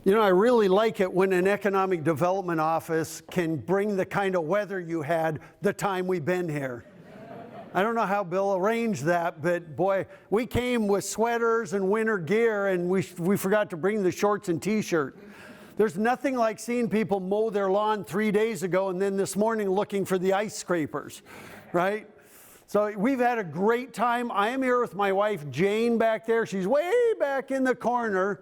You know, I really like it when an economic development office can bring the kind of weather you had the time we've been here. I don't know how Bill arranged that, but boy, we came with sweaters and winter gear, and we forgot to bring the shorts and t-shirt. There's nothing like seeing people mow their lawn 3 days ago and then this morning looking for the ice scrapers, right? So we've had a great time. I am here with my wife, Jane, back there. She's way back in the corner.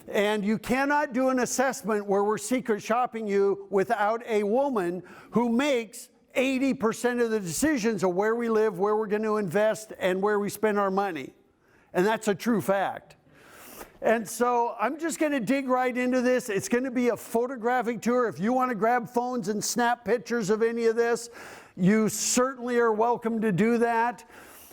And you cannot do an assessment where we're secret shopping you without a woman who makes 80% of the decisions of where we live, where we're going to invest, and where we spend our money. And that's a true fact. And so I'm just going to dig right into this. It's going to be a photographic tour. If you want to grab phones and snap pictures of any of this, you certainly are welcome to do that.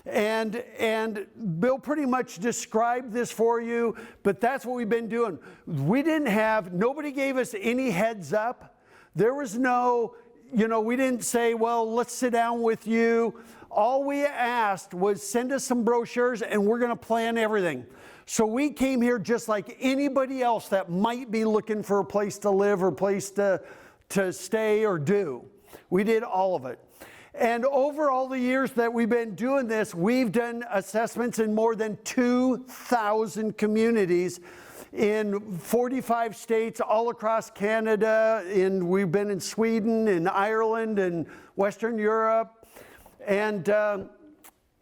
And Bill pretty much described this for you, but that's what we've been doing. Nobody gave us any heads up. There was no, we didn't say, well, let's sit down with you. All we asked was send us some brochures and we're going to plan everything. So we came here just like anybody else that might be looking for a place to live or place to stay or do. We did all of it. And over all the years that we've been doing this, we've done assessments in more than 2,000 communities in 45 states all across Canada. We've been in Sweden and Ireland and Western Europe. And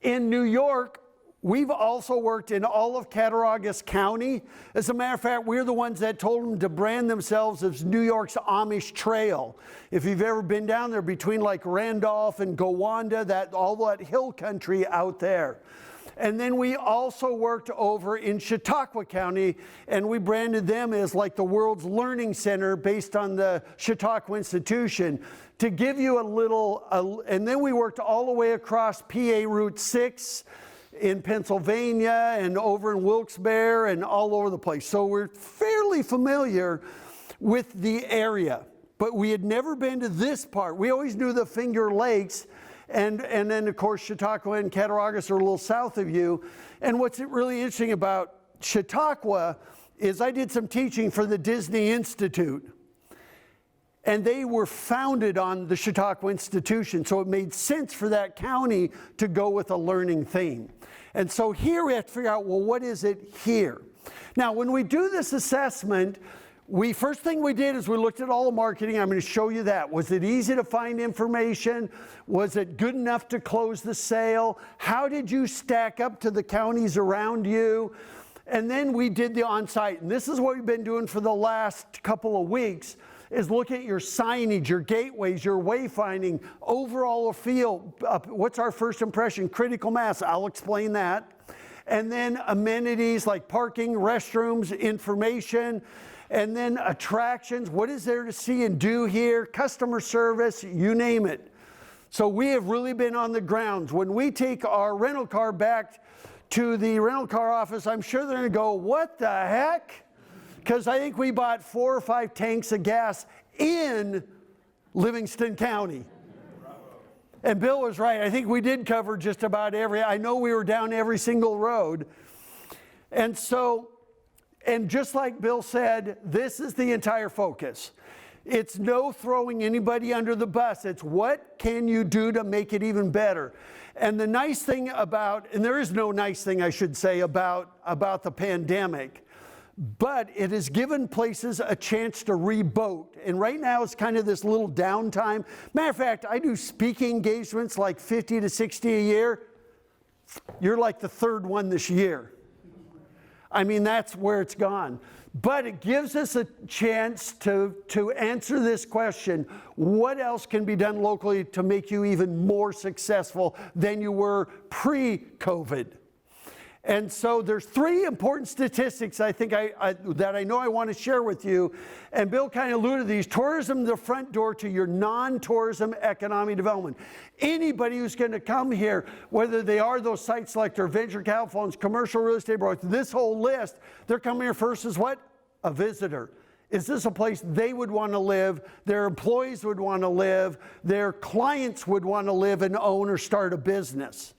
in New York, we've also worked in all of Cattaraugus County. As a matter of fact, we're the ones that told them to brand themselves as New York's Amish Trail. If you've ever been down there between like Randolph and Gowanda, all that hill country out there. And then we also worked over in Chautauqua County, and we branded them as like the world's learning center based on the Chautauqua Institution. To give you and then we worked all the way across PA Route 6, in Pennsylvania and over in Wilkes-Barre and all over the place. So we're fairly familiar with the area, but we had never been to this part. We always knew the Finger Lakes, and then of course Chautauqua and Cattaraugus are a little south of you. And what's really interesting about Chautauqua is I did some teaching for the Disney Institute. And they were founded on the Chautauqua Institution, so it made sense for that county to go with a learning theme. And so here we have to figure out, well, what is it here? Now, when we do this assessment, first thing we did is we looked at all the marketing. I'm going to show you that. Was it easy to find information? Was it good enough to close the sale? How did you stack up to the counties around you? And then we did the on-site. And this is what we've been doing for the last couple of weeks, is look at your signage, your gateways, your wayfinding, overall feel. What's our first impression? Critical mass. I'll explain that. And then amenities like parking, restrooms, information, and then attractions. What is there to see and do here? Customer service, you name it. So we have really been on the grounds. When we take our rental car back to the rental car office, I'm sure they're going to go, what the heck? Because I think we bought 4 or 5 tanks of gas in Livingston County. And Bill was right. I think we did cover just about I know we were down every single road. And just like Bill said, this is the entire focus. It's no throwing anybody under the bus. It's what can you do to make it even better? And the nice thing and there is no nice thing I should say about the pandemic, but it has given places a chance to reboat. And right now it's kind of this little downtime. Matter of fact, I do speaking engagements like 50 to 60 a year. You're like the third one this year. I mean, that's where it's gone. But it gives us a chance to answer this question: what else can be done locally to make you even more successful than you were pre-COVID? And so there's 3 important statistics I think that I know I want to share with you. And Bill kind of alluded to these. Tourism, the front door to your non-tourism economic development. Anybody who's going to come here, whether they are those site selector, venture capital funds, commercial real estate brokers, this whole list, they're coming here first as what? A visitor. Is this a place they would want to live, their employees would want to live, their clients would want to live and own or start a business?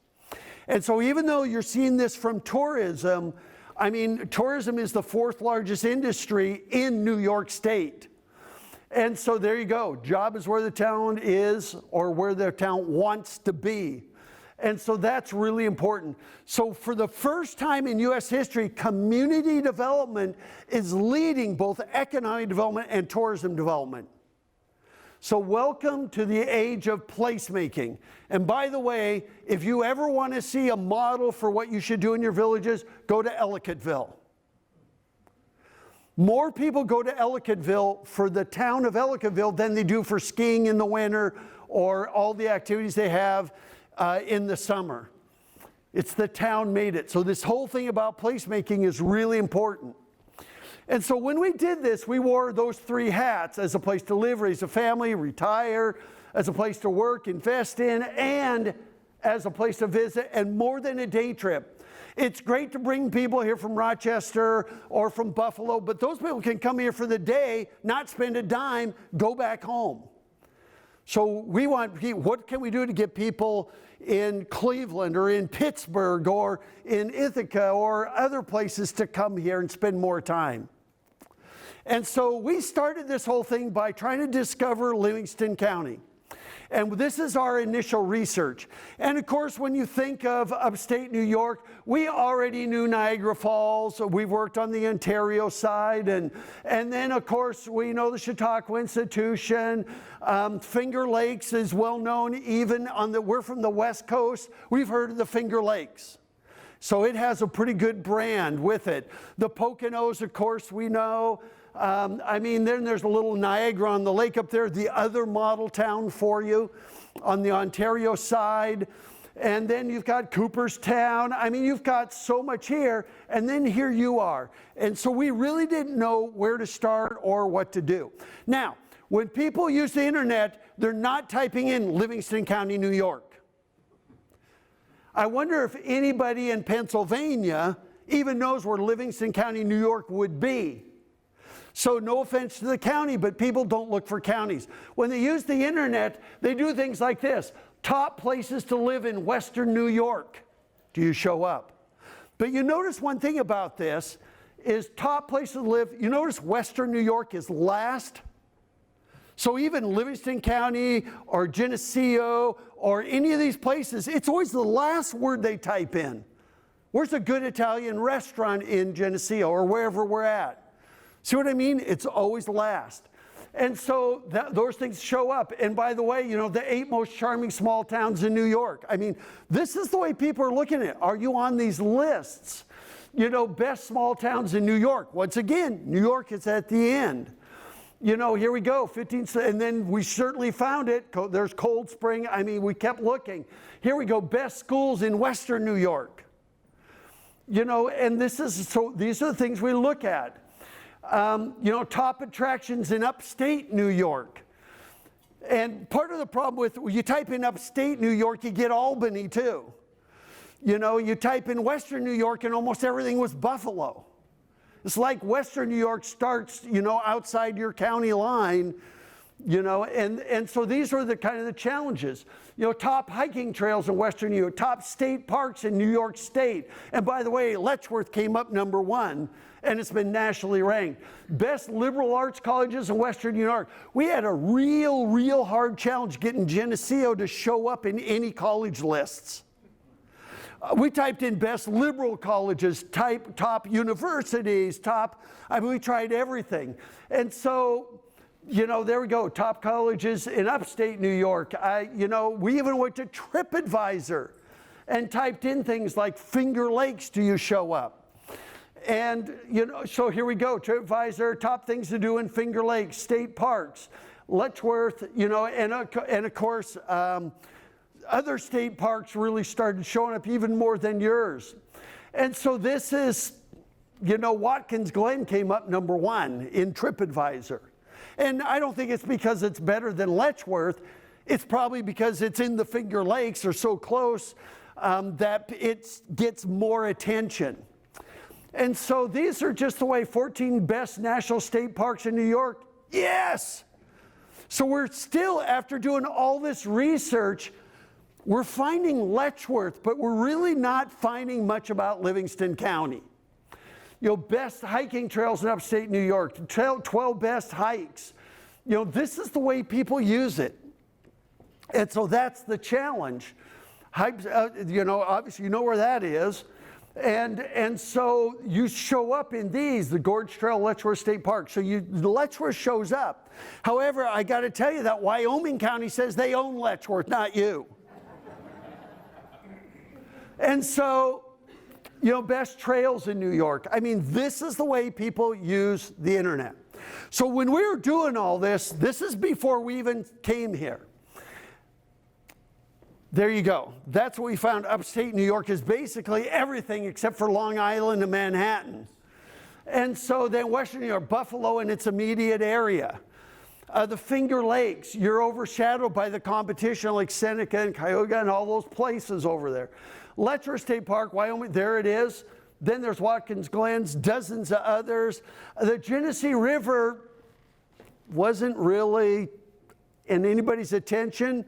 And so even though you're seeing this from tourism, I mean, tourism is the 4th largest industry in New York State. And so there you go. Job is where the talent is, or where the talent wants to be. And so that's really important. So for the first time in U.S. history, community development is leading both economic development and tourism development. So welcome to the age of placemaking. And by the way, if you ever want to see a model for what you should do in your villages, go to Ellicottville. More people go to Ellicottville for the town of Ellicottville than they do for skiing in the winter or all the activities they have in the summer. It's the town made it. So this whole thing about placemaking is really important. And so when we did this, we wore those 3 hats: as a place to live, raise a family, retire, as a place to work, invest in, and as a place to visit, and more than a day trip. It's great to bring people here from Rochester or from Buffalo, but those people can come here for the day, not spend a dime, go back home. So we want, what can we do to get people in Cleveland or in Pittsburgh or in Ithaca or other places to come here and spend more time? And so we started this whole thing by trying to discover Livingston County. And this is our initial research. And of course, when you think of upstate New York, we already knew Niagara Falls. We've worked on the Ontario side. And then, of course, we know the Chautauqua Institution. Finger Lakes is well known even on we're from the West Coast. We've heard of the Finger Lakes. So it has a pretty good brand with it. The Poconos, of course, we know. I mean, then there's a little Niagara on the lake up there, the other model town for you on the Ontario side. And then you've got Cooperstown. I mean, you've got so much here, and then here you are. And so we really didn't know where to start or what to do. Now, when people use the internet, they're not typing in Livingston County, New York. I wonder if anybody in Pennsylvania even knows where Livingston County, New York would be. So no offense to the county, but people don't look for counties. When they use the internet, they do things like this: top places to live in Western New York. Do you show up? But you notice one thing about this is top places to live. You notice Western New York is last. So even Livingston County or Geneseo or any of these places, it's always the last word they type in. Where's a good Italian restaurant in Geneseo or wherever we're at? See what I mean? It's always last. And so those things show up. And by the way, you know, the 8 most charming small towns in New York. I mean, this is the way people are looking at it. Are you on these lists? You know, best small towns in New York. Once again, New York is at the end. You know, here we go, 15, and then we certainly found it. There's Cold Spring. I mean, we kept looking. Here we go, best schools in Western New York. You know, and these are the things we look at. You know, top attractions in upstate New York. And part of the problem with, you type in upstate New York, you get Albany too. You know, you type in Western New York and almost everything was Buffalo. It's like Western New York starts, you know, outside your county line, you know, and so these are the kind of the challenges. You know, top hiking trails in Western New York, top state parks in New York State. And by the way, Letchworth came up #1, and it's been nationally ranked. Best liberal arts colleges in Western New York. We had a real hard challenge getting Geneseo to show up in any college lists. We typed in best liberal colleges, top universities, I mean, we tried everything. And so, you know, there we go, top colleges in upstate New York. You know, we even went to TripAdvisor and typed in things like Finger Lakes, do you show up? And, you know, so here we go, TripAdvisor, top things to do in Finger Lakes, state parks, Letchworth, you know, and of course, other state parks really started showing up even more than yours. And so this is, you know, Watkins Glen came up #1 in TripAdvisor. And I don't think it's because it's better than Letchworth. It's probably because it's in the Finger Lakes or so close that it gets more attention. And so these are just the way 14 best national state parks in New York. Yes! So we're still, after doing all this research, we're finding Letchworth, but we're really not finding much about Livingston County. best hiking trails in upstate New York, 12 best hikes. This is the way people use it. And so that's the challenge. Obviously you know where that is. And so you show up in these, the Gorge Trail, Letchworth State Park. So Letchworth shows up. However, I got to tell you that Wyoming County says they own Letchworth, not you. And so, best trails in New York. I mean, this is the way people use the internet. So when we were doing all this is before we even came here. There you go. That's what we found. Upstate New York is basically everything except for Long Island and Manhattan. And so then Western New York, Buffalo and its immediate area. The Finger Lakes, you're overshadowed by the competition like Seneca and Cuyahoga and all those places over there. Letchworth State Park, Wyoming, there it is. Then there's Watkins Glens, dozens of others. The Genesee River wasn't really in anybody's attention.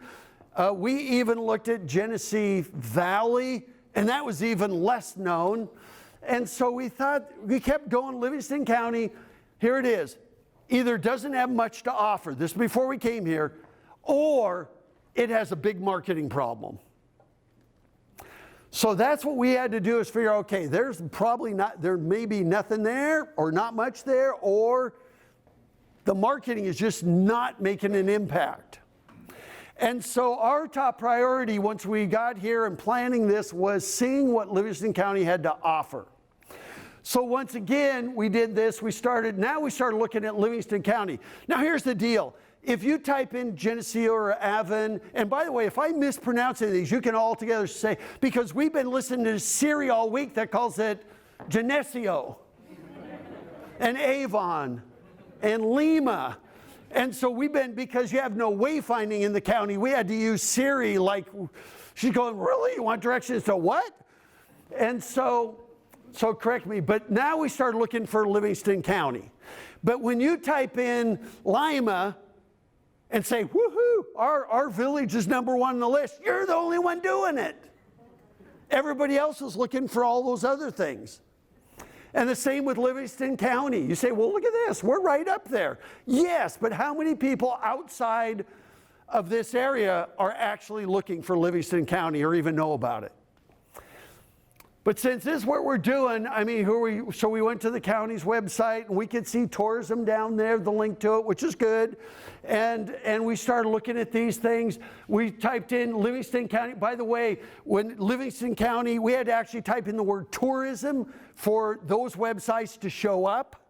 We even looked at Genesee Valley, and that was even less known. And so we kept going. Livingston County, here it is. Either doesn't have much to offer, this before we came here, or it has a big marketing problem. So that's what we had to do, is figure out, okay, there may be nothing there, or not much there, or the marketing is just not making an impact. And so our top priority once we got here and planning this was seeing what Livingston County had to offer. So once again, we did this. We started looking at Livingston County. Now here's the deal. If you type in Geneseo or Avon, and by the way, if I mispronounce any of these, you can all together say, because we've been listening to Siri all week that calls it Geneseo and Avon and Lima. And so because you have no wayfinding in the county, we had to use Siri like, she's going, really? You want directions to what? And so correct me, but now we started looking for Livingston County. But when you type in Lima and say, woohoo, our village is number one on the list, you're the only one doing it. Everybody else is looking for all those other things. And the same with Livingston County. You say, well, look at this. We're right up there. Yes, but how many people outside of this area are actually looking for Livingston County or even know about it? But since this is what we're doing, I mean, so we went to the county's website, and we could see tourism down there, the link to it, which is good. And we started looking at these things. We typed in Livingston County. By the way, when Livingston County, we had to actually type in the word tourism for those websites to show up.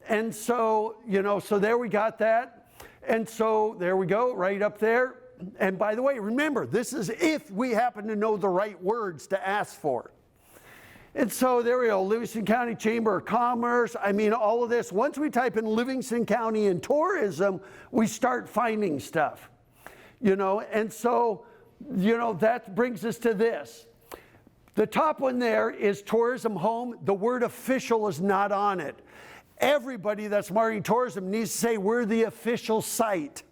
And so, so there we got that. And so there we go, right up there. And by the way, remember, this is if we happen to know the right words to ask for. And so there we go, Livingston County Chamber of Commerce. I mean, all of this. Once we type in Livingston County and tourism, we start finding stuff. And so, that brings us to this. The top one there is tourism home. The word official is not on it. Everybody that's marketing tourism needs to say we're the official site.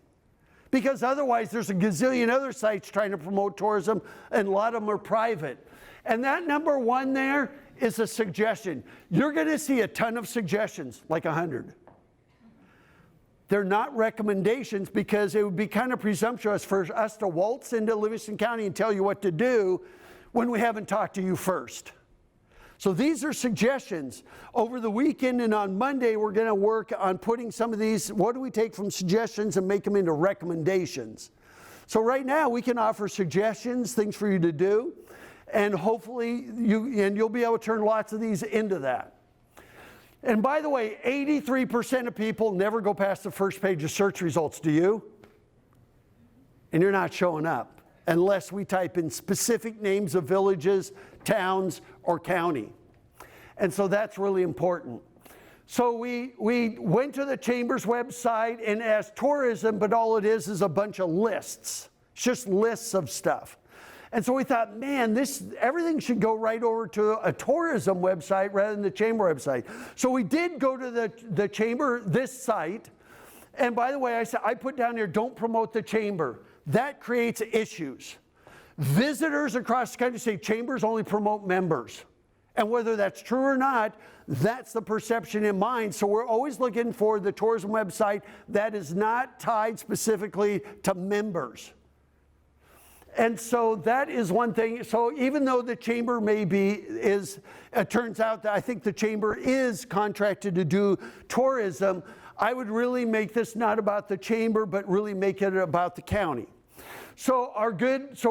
Because otherwise there's a gazillion other sites trying to promote tourism, and a lot of them are private. And that number one there is a suggestion. You're going to see a ton of suggestions, like 100. They're not recommendations, because it would be kind of presumptuous for us to waltz into Livingston County and tell you what to do when we haven't talked to you first. So these are suggestions. Over the weekend and on Monday, we're going to work on putting some of these, what do we take from suggestions and make them into recommendations. So right now, we can offer suggestions, things for you to do, and hopefully you'll be able to turn lots of these into that. And by the way, 83% of people never go past the first page of search results, do you? And you're not showing up unless we type in specific names of villages, towns, or county. And so that's really important. So we went to the Chamber's website and asked tourism, but all it is a bunch of lists. It's just lists of stuff. And so we thought, man, everything should go right over to a tourism website rather than the Chamber website. So we did go to the Chamber, this site. And by the way, I put down here, don't promote the Chamber. That creates issues. Visitors across the country say chambers only promote members. And whether that's true or not, that's the perception in mind. So we're always looking for the tourism website that is not tied specifically to members. And so that is one thing. So even though the chamber it turns out that I think the chamber is contracted to do tourism, I would really make this not about the chamber, but really make it about the county. So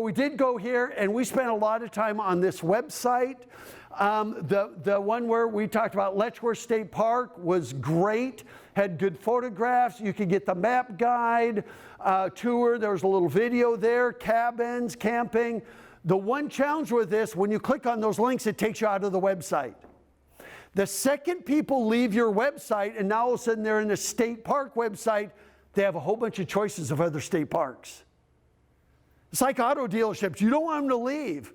we did go here, and we spent a lot of time on this website. The one where we talked about Letchworth State Park was great, had good photographs. You could get the map guide tour. There was a little video there, cabins, camping. The one challenge with this, when you click on those links, it takes you out of the website. The second people leave your website, and now all of a sudden they're in the state park website, they have a whole bunch of choices of other state parks. It's like auto dealerships. You don't want them to leave.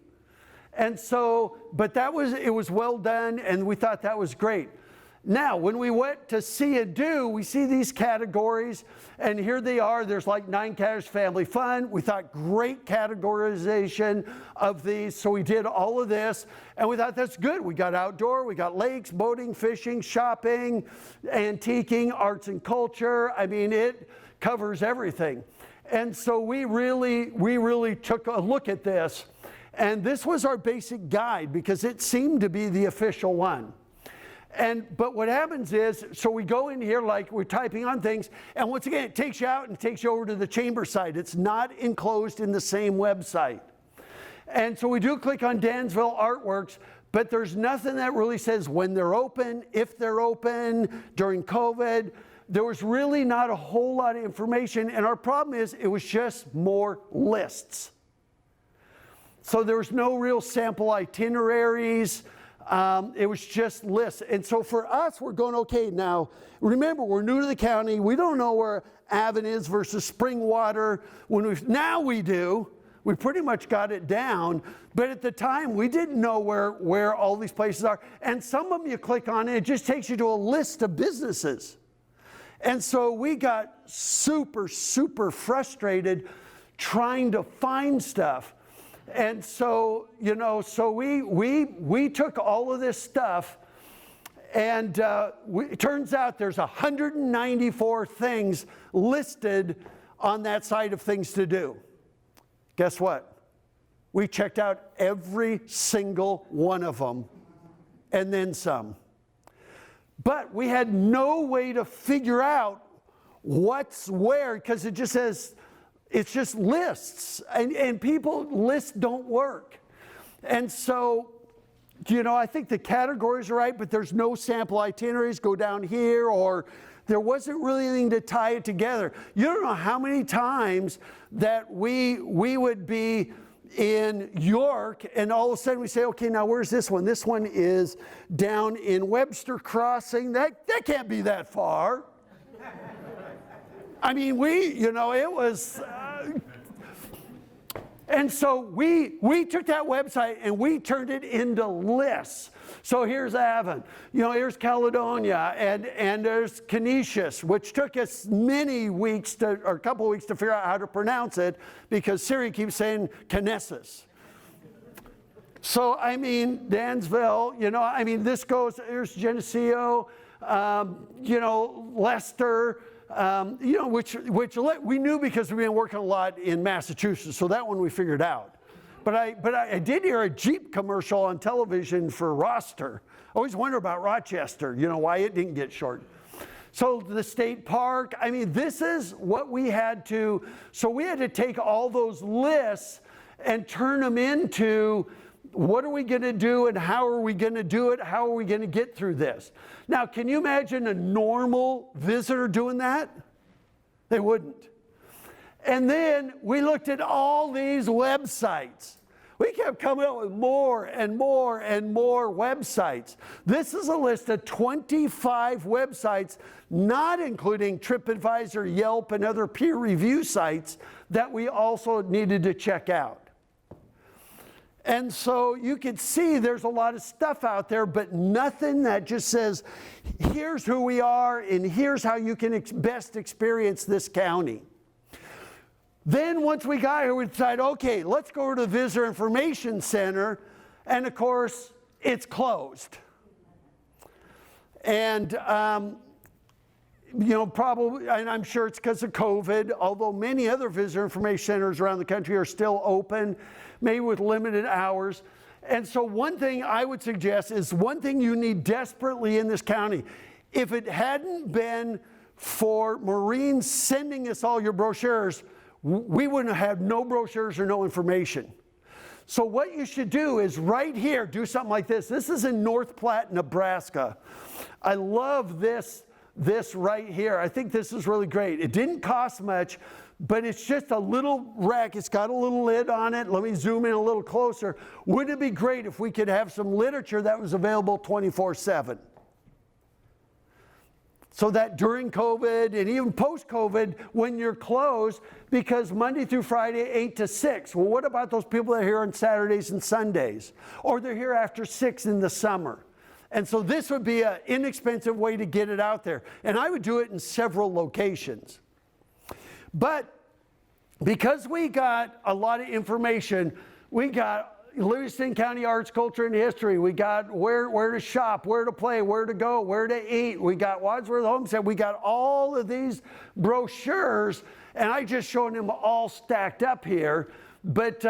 And so, but it was well done, and we thought that was great. Now, when we went to see and do, we see these categories, and here they are. There's like 9 categories. Family fun. We thought great categorization of these, so we did all of this, and we thought that's good. We got outdoor, we got lakes, boating, fishing, shopping, antiquing, arts and culture. I mean, it covers everything. And so we really took a look at this, and this was our basic guide because it seemed to be the official one. But what happens is, so we go in here like we're typing on things, and once again, it takes you out and takes you over to the chamber site. It's not enclosed in the same website. And so we do click on Dansville Artworks, but there's nothing that really says when they're open, if they're open, during COVID. There was really not a whole lot of information, and our problem is it was just more lists. So there was no real sample itineraries. It was just lists. And so for us, we're going, okay, now, remember, we're new to the county. We don't know where Avon is versus Springwater. Now we do. We pretty much got it down. But at the time, we didn't know where all these places are. And some of them you click on, and it just takes you to a list of businesses. And so we got super, super frustrated trying to find stuff. And so, so we took all of this stuff, and it turns out there's 194 things listed on that side of things to do. Guess what? We checked out every single one of them, and then some. But we had no way to figure out what's where, because it just says, it's just lists, and lists don't work. And so, I think the categories are right, but there's no sample itineraries, go down here, or there wasn't really anything to tie it together. You don't know how many times that we would be in York, and all of a sudden we say, okay, now where's this one? This one is down in Webster Crossing. That can't be that far. I mean, it was... And so we took that website and we turned it into lists. So here's Avon, here's Caledonia, and there's Canisius, which took us many weeks or a couple of weeks to figure out how to pronounce it because Siri keeps saying Canessus. So, Dansville, this goes, here's Geneseo, Leicester, which we knew because we've been working a lot in Massachusetts, so that one we figured out. But I did hear a Jeep commercial on television for Roster. I always wonder about Rochester, why it didn't get short. So the state park, this is what we had to, so we had to take all those lists and turn them into what are we going to do and how are we going to do it? How are we going to get through this? Now, can you imagine a normal visitor doing that? They wouldn't. And then we looked at all these websites. We kept coming up with more and more and more websites. This is a list of 25 websites, not including TripAdvisor, Yelp, and other peer review sites that we also needed to check out. And so you can see there's a lot of stuff out there, but nothing that just says, here's who we are and here's how you can best experience this county. Then once we got here, we decided, okay, let's go to the Visitor Information Center. And of course, it's closed. And, probably, and I'm sure it's because of COVID, although many other visitor information centers around the country are still open, maybe with limited hours. And so one thing I would suggest is one thing you need desperately in this county. If it hadn't been for Marines sending us all your brochures, we wouldn't have had no brochures or no information. So what you should do is right here, do something like this. This is in North Platte, Nebraska. I love this right here. I think this is really great. It didn't cost much, but it's just a little rack. It's got a little lid on it. Let me zoom in a little closer. Wouldn't it be great if we could have some literature that was available 24/7? So that during COVID and even post-COVID, when you're closed, because Monday through Friday, 8 to 6. Well, what about those people that are here on Saturdays and Sundays? Or they're here after 6 in the summer. And so this would be an inexpensive way to get it out there. And I would do it in several locations. But because we got a lot of information, we got Livingston County Arts, Culture, and History. We got where to shop, where to play, where to go, where to eat. We got Wadsworth Homestead. We got all of these brochures, and I just showed them all stacked up here. But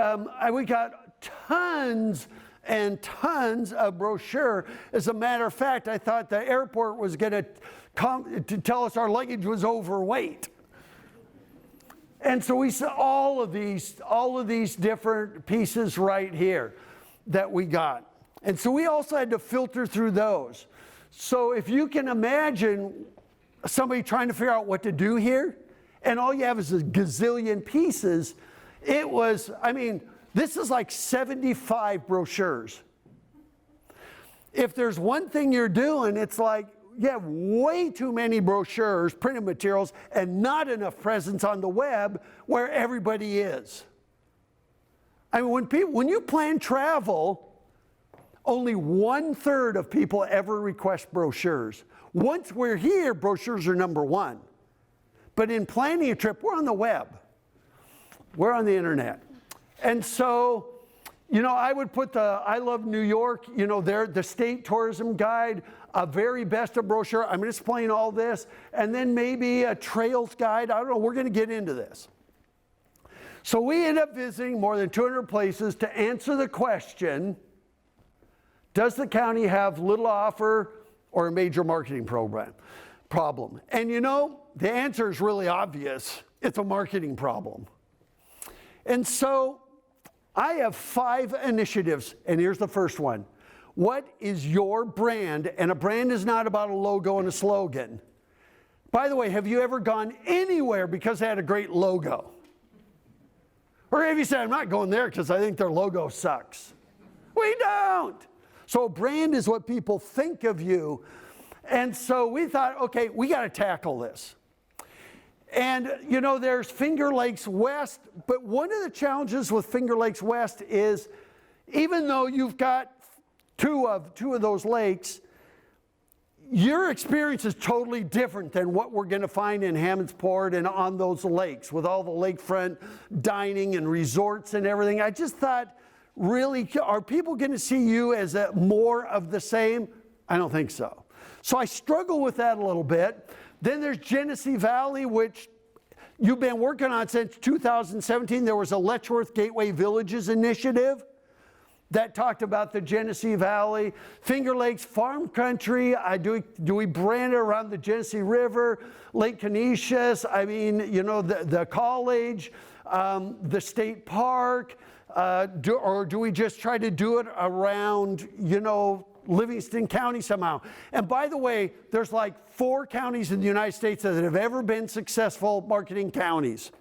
we got tons and tons of brochure. As a matter of fact, I thought the airport was going to come to tell us our luggage was overweight. And so we saw all of these different pieces right here that we got. And so we also had to filter through those. So if you can imagine somebody trying to figure out what to do here, and all you have is a gazillion pieces, it was, this is like 75 brochures. If there's one thing you're doing, it's like, you have way too many brochures, printed materials, and not enough presence on the web where everybody is. When you plan travel, only 1/3 of people ever request brochures. Once we're here, brochures are number one. But in planning a trip, we're on the web. We're on the internet. And so, I would put the I Love New York, the state tourism guide, a very best of brochure. I'm going to explain all this. And then maybe a trails guide. I don't know. We're going to get into this. So we end up visiting more than 200 places to answer the question, does the county have little offer or a major marketing problem? And the answer is really obvious. It's a marketing problem. And so I have 5 initiatives, and here's the first one. What is your brand? And a brand is not about a logo and a slogan. By the way, have you ever gone anywhere because they had a great logo? Or have you said, I'm not going there because I think their logo sucks? We don't. So a brand is what people think of you. And so we thought, okay, we got to tackle this. And, there's Finger Lakes West, but one of the challenges with Finger Lakes West is even though you've got two of those lakes, your experience is totally different than what we're going to find in Hammondsport and on those lakes with all the lakefront dining and resorts and everything. I just thought, really, are people going to see you as more of the same? I don't think so. So I struggle with that a little bit. Then there's Genesee Valley, which you've been working on since 2017. There was a Letchworth Gateway Villages initiative that talked about the Genesee Valley. Finger Lakes Farm Country, do we brand it around the Genesee River, Lake Canisius, the college, the state park, or do we just try to do it around, Livingston County somehow? And by the way, there's like 4 counties in the United States that have ever been successful marketing counties.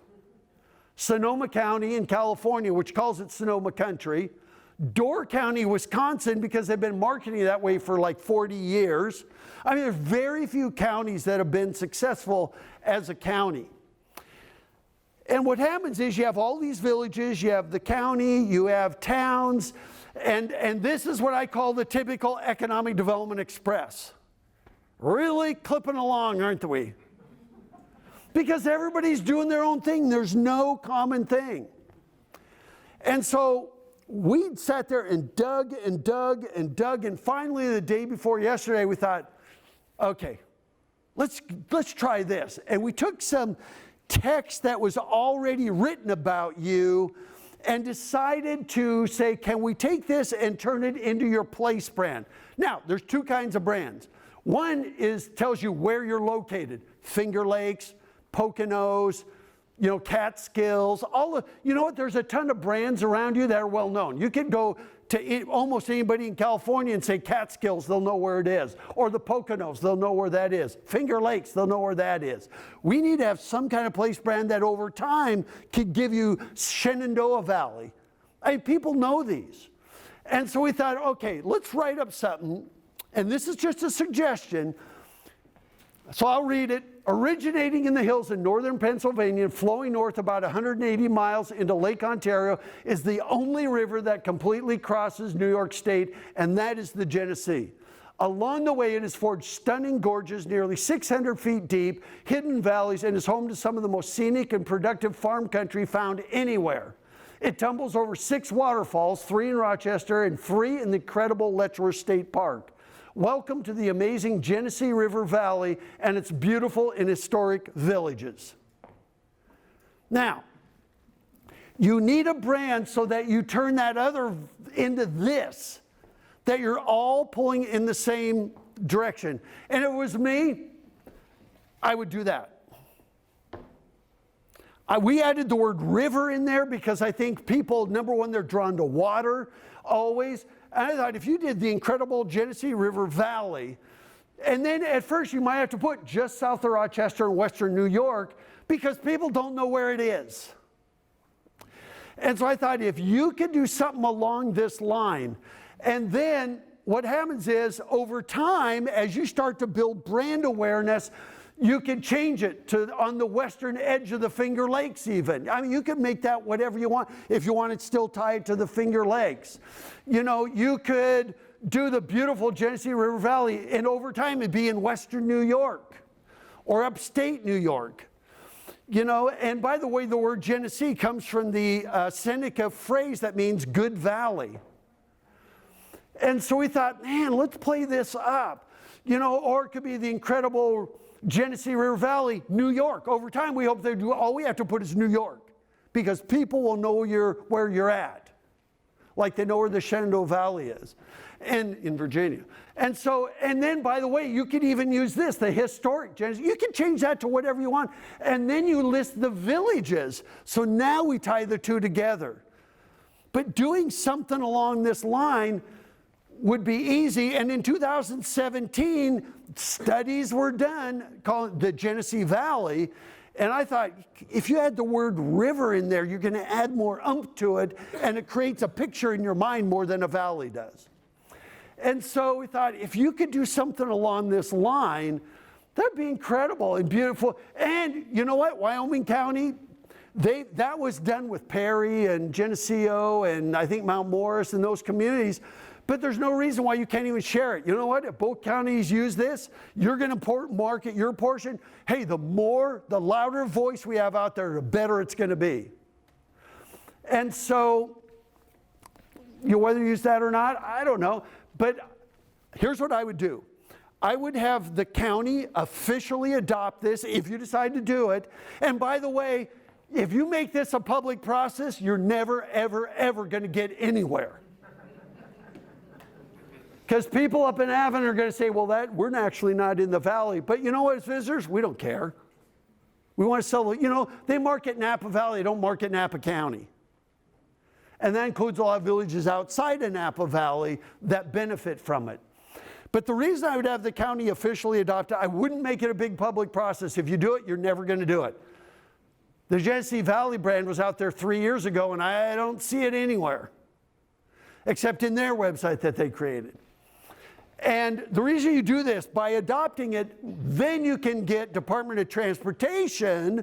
Sonoma County in California, which calls it Sonoma Country. Door County, Wisconsin, because they've been marketing that way for like 40 years. There's very few counties that have been successful as a county. And what happens is you have all these villages, you have the county, you have towns, and this is what I call the typical economic development express. Really clipping along, aren't we? Because everybody's doing their own thing. There's no common thing. And so we sat there and dug and dug and dug, and finally the day before yesterday we thought, okay, let's try this. And we took some text that was already written about you and decided to say, can we take this and turn it into your place brand? Now, there's two kinds of brands. One tells you where you're located. Finger Lakes, Poconos, Catskills, you know what? There's a ton of brands around you that are well known. You could go to almost anybody in California and say Catskills, they'll know where it is. Or the Poconos, they'll know where that is. Finger Lakes, they'll know where that is. We need to have some kind of place brand that over time could give you Shenandoah Valley. People know these. And so we thought, okay, let's write up something. And this is just a suggestion. So I'll read it. Originating in the hills in northern Pennsylvania and flowing north about 180 miles into Lake Ontario is the only river that completely crosses New York State, and that is the Genesee. Along the way, it has forged stunning gorges nearly 600 feet deep, hidden valleys, and is home to some of the most scenic and productive farm country found anywhere. It tumbles over 6 waterfalls, 3 in Rochester and 3 in the incredible Letchworth State Park. Welcome to the amazing Genesee River Valley and its beautiful and historic villages. Now, you need a brand so that you turn that other into this, that you're all pulling in the same direction. And if it was me, I would do that. We added the word river in there because I think people, number one, they're drawn to water always. And I thought if you did the incredible Genesee River Valley, and then at first you might have to put just south of Rochester and western New York because people don't know where it is. And so I thought if you could do something along this line, and then what happens is over time, as you start to build brand awareness, you can change it to on the western edge of the Finger Lakes even. I mean, you can make that whatever you want. If you want it still tied to the Finger Lakes. You could do the beautiful Genesee River Valley, and over time it'd be in western New York or upstate New York. And by the way, the word Genesee comes from the Seneca phrase that means good valley. And so we thought, man, let's play this up. Or it could be the incredible Genesee River Valley, New York. Over time, we hope they do. All we have to put is New York, because people will know where you're at, like they know where the Shenandoah Valley is, and in Virginia. And then, by the way, you could even use this, the historic Genesee. You can change that to whatever you want, and then you list the villages. So now we tie the two together. But doing something along this line would be easy. And in 2017, studies were done called the Genesee Valley. And I thought, if you add the word river in there, you're going to add more oomph to it, and it creates a picture in your mind more than a valley does. And so we thought, if you could do something along this line, that'd be incredible and beautiful. And you know what? Wyoming County, that was done with Perry and Geneseo and I think Mount Morris and those communities. But there's no reason why you can't even share it. You know what? If both counties use this, you're going to market your portion. Hey, the louder voice we have out there, the better it's going to be. And so, whether you use that or not, I don't know. But here's what I would do. I would have the county officially adopt this if you decide to do it. And by the way, if you make this a public process, you're never, ever, ever going to get anywhere. Because people up in Avon are going to say, well, we're actually not in the valley. But you know what, as visitors, we don't care. We want to sell, they market Napa Valley, they don't market Napa County. And that includes a lot of villages outside of Napa Valley that benefit from it. But the reason I would have the county officially adopt it, I wouldn't make it a big public process. If you do it, you're never going to do it. The Genesee Valley brand was out there 3 years ago, and I don't see it anywhere, except in their website that they created. And the reason you do this, by adopting it, then you can get Department of Transportation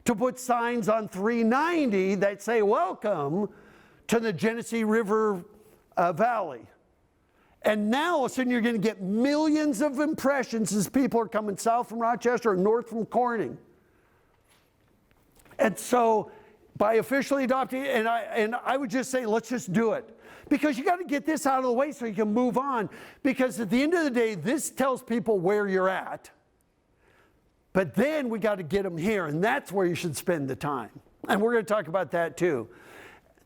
to put signs on 390 that say, welcome to the Genesee River Valley. And now, all of a sudden, you're going to get millions of impressions as people are coming south from Rochester or north from Corning. And so by officially adopting it, and I would just say, let's just do it. Because you got to get this out of the way so you can move on. Because at the end of the day, this tells people where you're at. But then we got to get them here, and that's where you should spend the time. And we're going to talk about that too.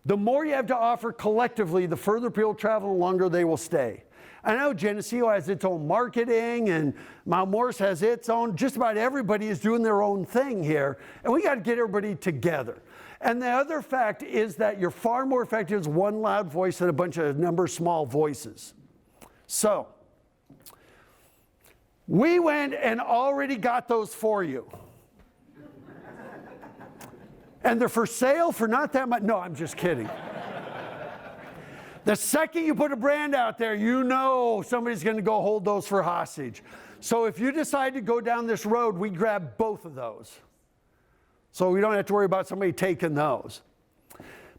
The more you have to offer collectively, the further people travel, the longer they will stay. I know Geneseo has its own marketing, and Mount Morris has its own. Just about everybody is doing their own thing here, and we got to get everybody together. And the other fact is that you're far more effective as one loud voice than a bunch of small voices. So, we went and already got those for you. And they're for sale for not that much. No, I'm just kidding. The second you put a brand out there, you know somebody's going to go hold those for hostage. So if you decide to go down this road, we grab both of those. So we don't have to worry about somebody taking those.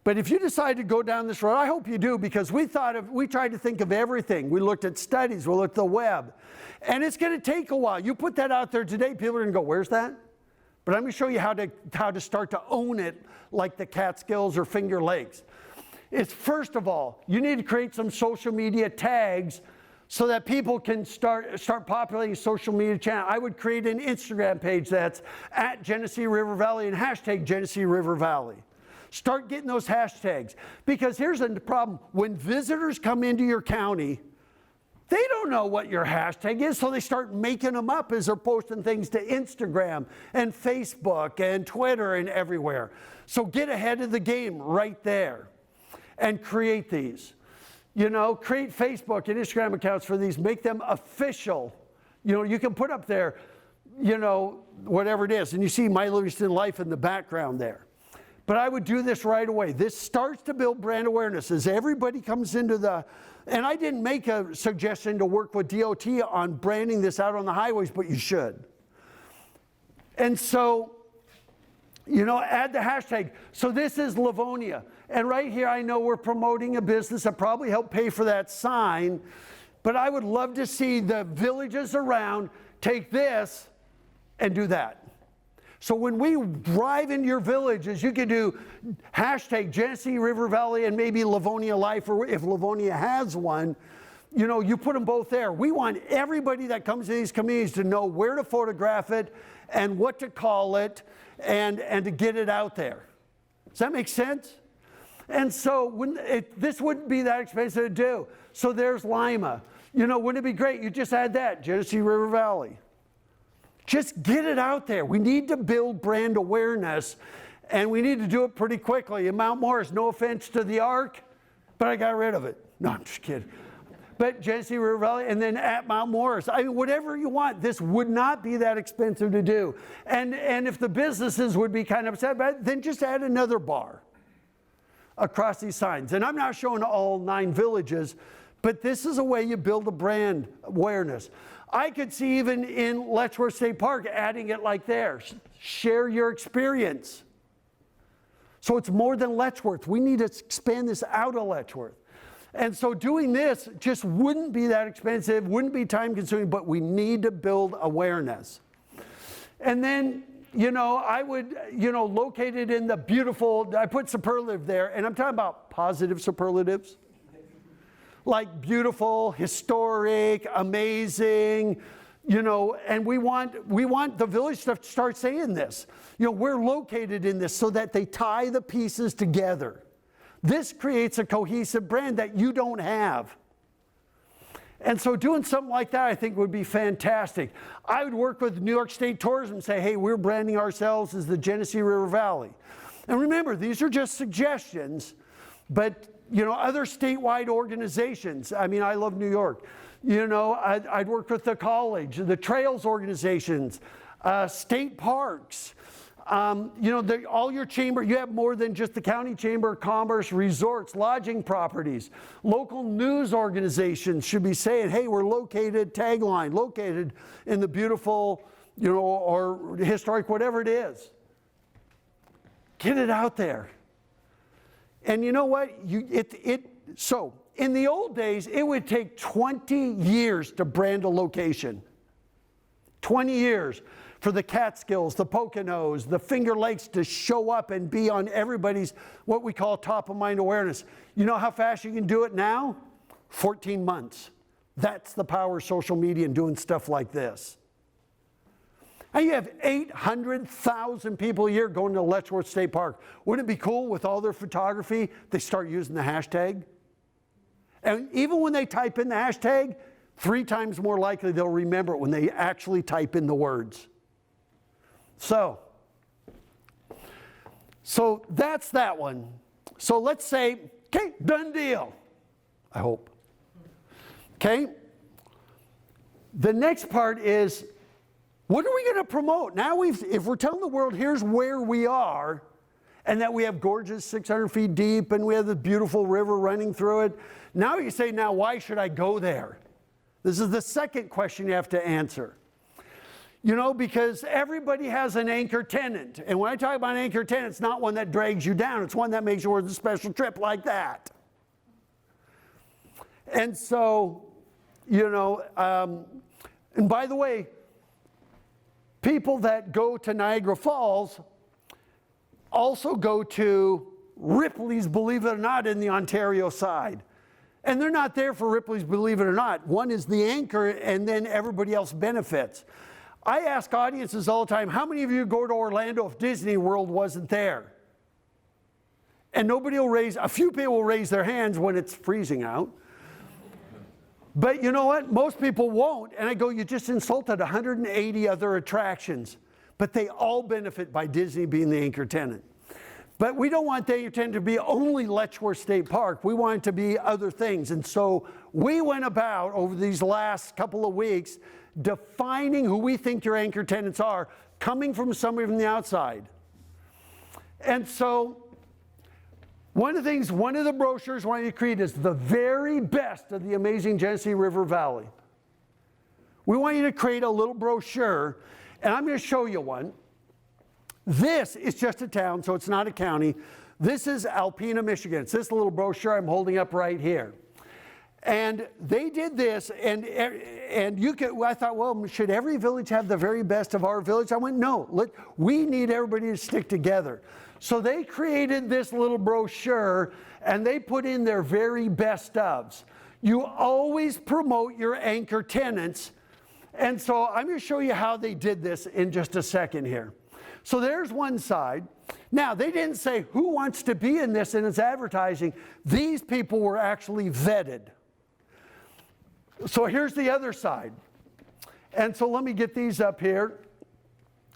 But if you decide to go down this road, I hope you do, because we tried to think of everything. We looked at studies, we looked at the web. And it's going to take a while. You put that out there today, people are going to go, where's that? But let me show you how to start to own it like the Catskills or Finger Lakes. It's first of all, you need to create some social media tags so that people can start populating social media channel. I would create an Instagram page that's at Genesee River Valley and hashtag Genesee River Valley. Start getting those hashtags. Because here's the problem. When visitors come into your county, they don't know what your hashtag is, so they start making them up as they're posting things to Instagram and Facebook and Twitter and everywhere. So get ahead of the game right there and create these. You know, create Facebook and Instagram accounts for these. Make them official. You know, you can put up there, you know, whatever it is. And you see My Livingston Life in the background there. But I would do this right away. This starts to build brand awareness as everybody comes into the... And I didn't make a suggestion to work with DOT on branding this out on the highways, but you should. And so, you know, add the hashtag. So this is Livonia. And right here, I know we're promoting a business that probably helped pay for that sign, but I would love to see the villages around take this and do that. So when we drive into your villages, you can do hashtag Genesee River Valley and maybe Livonia Life, or if Livonia has one, you know, you put them both there. We want everybody that comes to these communities to know where to photograph it and what to call it and to get it out there. Does that make sense? And so this wouldn't be that expensive to do. So there's Lima. You know, wouldn't it be great? You just add that, Genesee River Valley. Just get it out there. We need to build brand awareness, and we need to do it pretty quickly. In Mount Morris, no offense to the Ark, but I got rid of it. No, I'm just kidding. But Genesee River Valley, and then at Mount Morris. I mean, whatever you want. This would not be that expensive to do. And if the businesses would be kind of upset about it, then just add another bar across these signs. And I'm not showing all 9 villages, but this is a way you build a brand awareness. I could see even in Letchworth State Park adding it like there. Share your experience. So it's more than Letchworth. We need to expand this out of Letchworth. And so doing this just wouldn't be that expensive, wouldn't be time consuming, but we need to build awareness. And then, you know, I would, you know, located in the beautiful, I put superlative there, and I'm talking about positive superlatives. Like beautiful, historic, amazing, you know, and we want the village stuff to start saying this. You know, we're located in this so that they tie the pieces together. This creates a cohesive brand that you don't have. And so doing something like that, I think, would be fantastic. I would work with New York State Tourism and say, hey, we're branding ourselves as the Genesee River Valley. And remember, these are just suggestions, but you know, other statewide organizations. I mean, I love New York. You know, I'd work with the college, the trails organizations, state parks. You know, all your chamber, you have more than just the county chamber of commerce, resorts, lodging properties. Local news organizations should be saying, hey, we're located, tagline, located in the beautiful, you know, or historic, whatever it is. Get it out there. And you know what? So in the old days, it would take 20 years to brand a location. 20 years. for the Catskills, the Poconos, the Finger Lakes to show up and be on everybody's what we call top of mind awareness. You know how fast you can do it now? 14 months. That's the power of social media and doing stuff like this. And you have 800,000 people a year going to Letchworth State Park. Wouldn't it be cool with all their photography, they start using the hashtag? And even when they type in the hashtag, 3 times more likely they'll remember it when they actually type in the words. So that's that one. So let's say, okay, done deal. I hope. Okay? The next part is, what are we going to promote? Now if we're telling the world, here's where we are, and that we have gorgeous 600 feet deep, and we have this beautiful river running through it, now you say, now why should I go there? This is the second question you have to answer. You know, because everybody has an anchor tenant. And when I talk about an anchor tenant, it's not one that drags you down. It's one that makes you worth a special trip like that. And so, you know, and by the way, people that go to Niagara Falls also go to Ripley's, believe it or not, in the Ontario side. And they're not there for Ripley's, believe it or not. One is the anchor, and then everybody else benefits. I ask audiences all the time, how many of you go to Orlando if Disney World wasn't there? And nobody will raise, a few people will raise their hands when it's freezing out. But you know what? Most people won't. And I go, you just insulted 180 other attractions. But they all benefit by Disney being the anchor tenant. But we don't want the anchor tenant to be only Letchworth State Park. We want it to be other things. And so we went about over these last couple of weeks defining who we think your anchor tenants are, coming from somebody from the outside. And so one of the brochures I want you to create is the very best of the amazing Genesee River Valley. We want you to create a little brochure, and I'm going to show you one. This is just a town, so it's not a county. This is Alpena, Michigan. It's this little brochure I'm holding up right here. And they did this, and I thought, well, should every village have the very best of our village? I went, no, we need everybody to stick together. So they created this little brochure, and they put in their very best ofs. You always promote your anchor tenants. And so I'm going to show you how they did this in just a second here. So there's one side. Now, they didn't say who wants to be in this in its advertising. These people were actually vetted. So here's the other side. And so let me get these up here.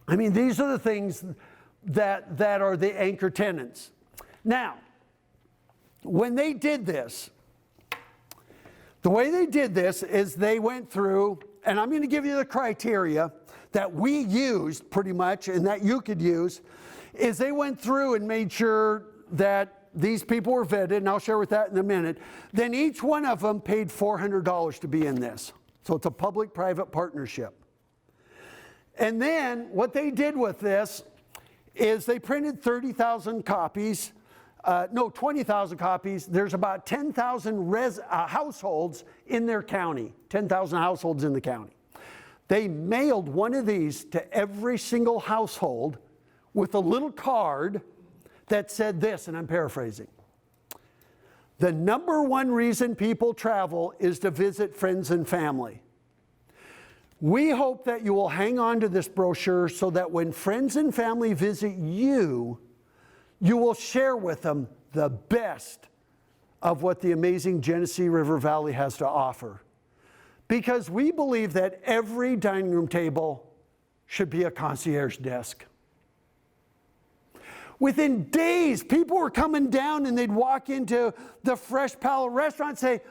I mean, these are the things that are the anchor tenants. Now, when they did this, the way they did this is they went through, and I'm going to give you the criteria that we used pretty much and that you could use, is they went through and made sure that these people were vetted, and I'll share with that in a minute. Then each one of them paid $400 to be in this. So it's a public-private partnership. And then what they did with this is they printed 30,000 copies. 20,000 copies. There's about 10,000 households in their county, 10,000 households in the county. They mailed one of these to every single household with a little card that said this, and I'm paraphrasing. The number one reason people travel is to visit friends and family. We hope that you will hang on to this brochure so that when friends and family visit you, you will share with them the best of what the amazing Genesee River Valley has to offer. Because we believe that every dining room table should be a concierge desk. Within days, people were coming down and they'd walk into the Fresh Palate restaurant and say,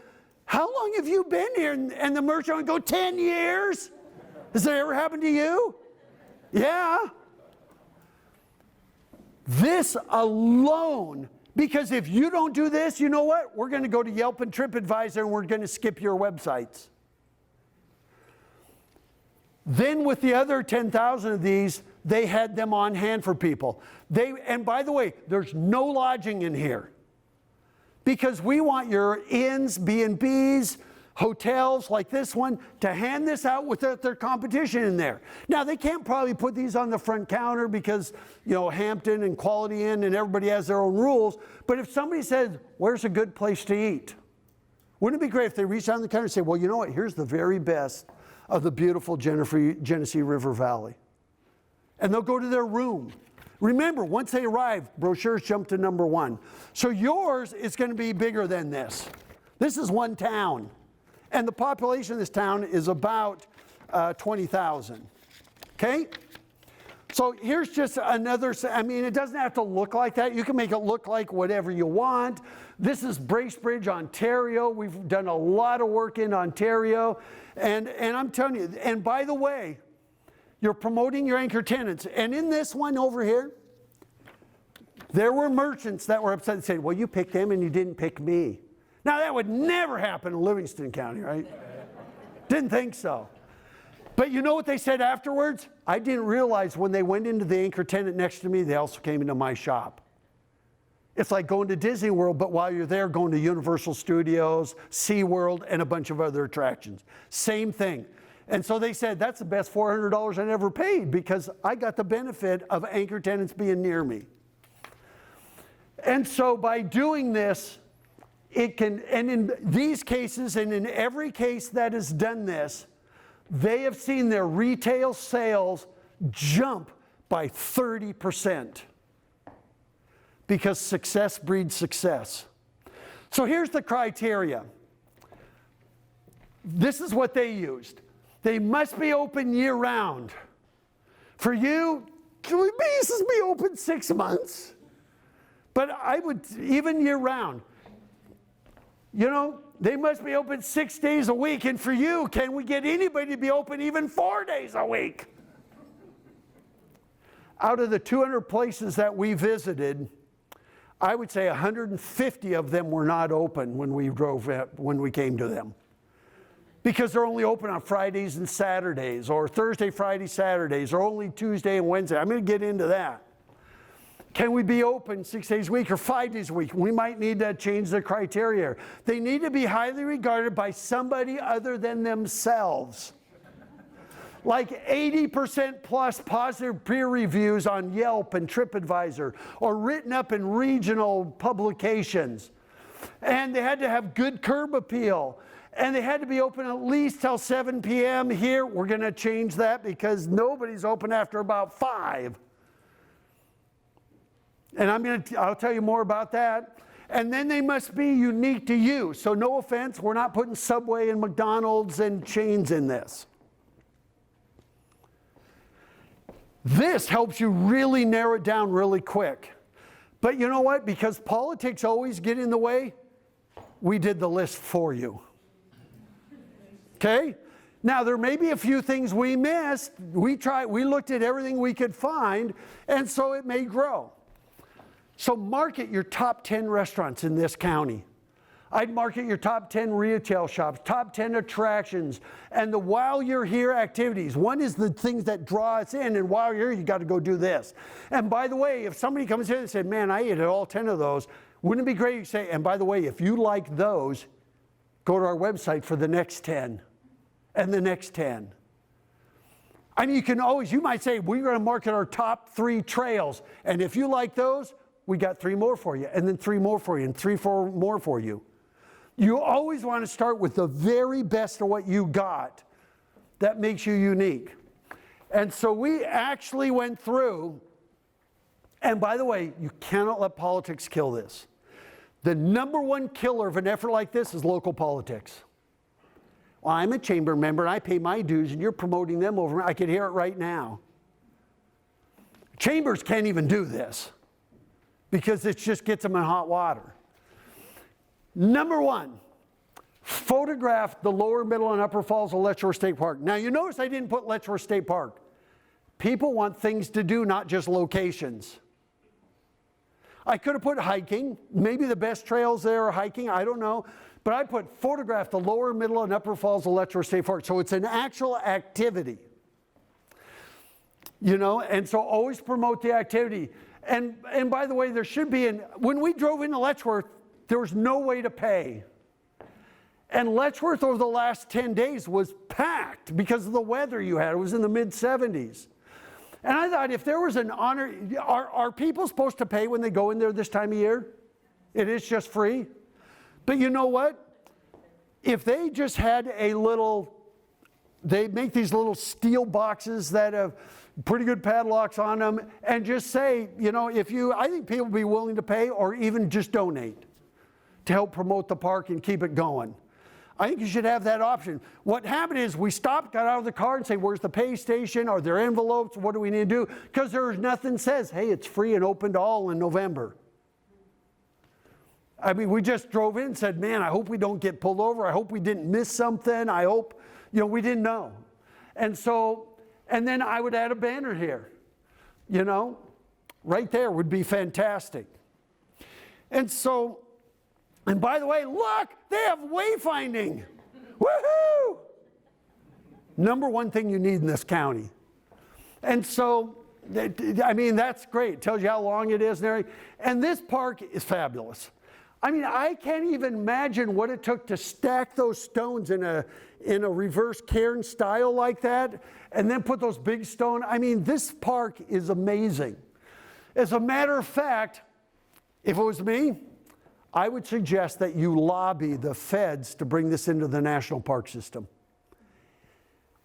how long have you been here? And the merchant would go, 10 years. Has that ever happened to you? Yeah. This alone, because if you don't do this, you know what? We're going to go to Yelp and TripAdvisor and we're going to skip your websites. Then with the other 10,000 of these, they had them on hand for people. And by the way, there's no lodging in here. Because we want your inns, B&Bs, hotels like this one to hand this out with their competition in there. Now, they can't probably put these on the front counter because, you know, Hampton and Quality Inn and everybody has their own rules. But if somebody says, where's a good place to eat? Wouldn't it be great if they reached out on the counter and say, well, you know what, here's the very best of the beautiful Genesee River Valley. And they'll go to their room. Remember, once they arrive, brochures jump to number 1. So yours is going to be bigger than this. This is one town. And the population of this town is about 20,000. Okay? So here's just another, I mean, it doesn't have to look like that. You can make it look like whatever you want. This is Bracebridge, Ontario. We've done a lot of work in Ontario. And I'm telling you, and by the way, you're promoting your anchor tenants. And in this one over here, there were merchants that were upset and said, well, you picked them and you didn't pick me. Now, that would never happen in Livingston County, right? Didn't think so. But you know what they said afterwards? I didn't realize when they went into the anchor tenant next to me, they also came into my shop. It's like going to Disney World, but while you're there, going to Universal Studios, SeaWorld, and a bunch of other attractions. Same thing. And so they said, that's the best $400 I ever paid because I got the benefit of anchor tenants being near me. And so by doing this, it can, and in these cases, and in every case that has done this, they have seen their retail sales jump by 30% because success breeds success. So here's the criteria. This is what they used. They must be open year-round. For you, can we be open 6 months? But I would, even year-round. You know, they must be open 6 days a week. And for you, can we get anybody to be open even 4 days a week? Out of the 200 places that we visited, I would say 150 of them were not open when we came to them. Because they're only open on Fridays and Saturdays, or Thursday, Friday, Saturdays, or only Tuesday and Wednesday. I'm going to get into that. Can we be open 6 days a week or 5 days a week? We might need to change the criteria. They need to be highly regarded by somebody other than themselves. Like 80% plus positive peer reviews on Yelp and TripAdvisor, or written up in regional publications. And they had to have good curb appeal. And they had to be open at least till 7 p.m. Here, we're going to change that because nobody's open after about 5. And I'll tell you more about that. And then they must be unique to you. So no offense, we're not putting Subway and McDonald's and chains in this. This helps you really narrow it down really quick. But you know what? Because politics always get in the way, we did the list for you. Okay? Now, there may be a few things we missed. We looked at everything we could find, and so it may grow. So market your top 10 restaurants in this county. I'd market your top 10 retail shops, top 10 attractions, and the while you're here activities. One is the things that draw us in, and while you're here, you got to go do this. And by the way, if somebody comes in and says, man, I ate at all 10 of those, wouldn't it be great to say, and by the way, if you like those, go to our website for the next 10. And the next 10. I mean, you might say, we're going to market our top 3 trails. And if you like those, we got 3 more for you, and then 3 more for you, and 4 more for you. You always want to start with the very best of what you got that makes you unique. And so we actually went through, and by the way, you cannot let politics kill this. The number 1 killer of an effort like this is local politics. Well, I'm a chamber member, and I pay my dues, and you're promoting them over me. I can hear it right now. Chambers can't even do this because it just gets them in hot water. Number 1, photograph the lower, middle, and upper falls of Letchworth State Park. Now, you notice I didn't put Letchworth State Park. People want things to do, not just locations. I could have put hiking. Maybe the best trails there are hiking. I don't know. But I put photograph the lower, middle, and upper falls of Letchworth State Park. So it's an actual activity. You know, and so always promote the activity. And by the way, there should be when we drove into Letchworth, there was no way to pay. And Letchworth over the last 10 days was packed because of the weather you had. It was in the mid-70s. And I thought, if there was an honor, are people supposed to pay when they go in there this time of year? It is just free. But you know what? If they just had a little, they make these little steel boxes that have pretty good padlocks on them, and just say, you know, I think people would be willing to pay or even just donate to help promote the park and keep it going. I think you should have that option. What happened is we stopped, got out of the car and say, where's the pay station? Are there envelopes? What do we need to do? Because there's nothing says, hey, it's free and open to all in November. I mean, we just drove in and said, man, I hope we don't get pulled over. I hope we didn't miss something. I hope, we didn't know. And then I would add a banner here, right there would be fantastic. And by the way, look, they have wayfinding. Woohoo! Number one thing you need in this county. And so, I mean, that's great. It tells you how long it is and everything. And this park is fabulous. I mean, I can't even imagine what it took to stack those stones in a reverse cairn style like that, and then put those big stones. I mean, this park is amazing. As a matter of fact, if it was me, I would suggest that you lobby the feds to bring this into the national park system.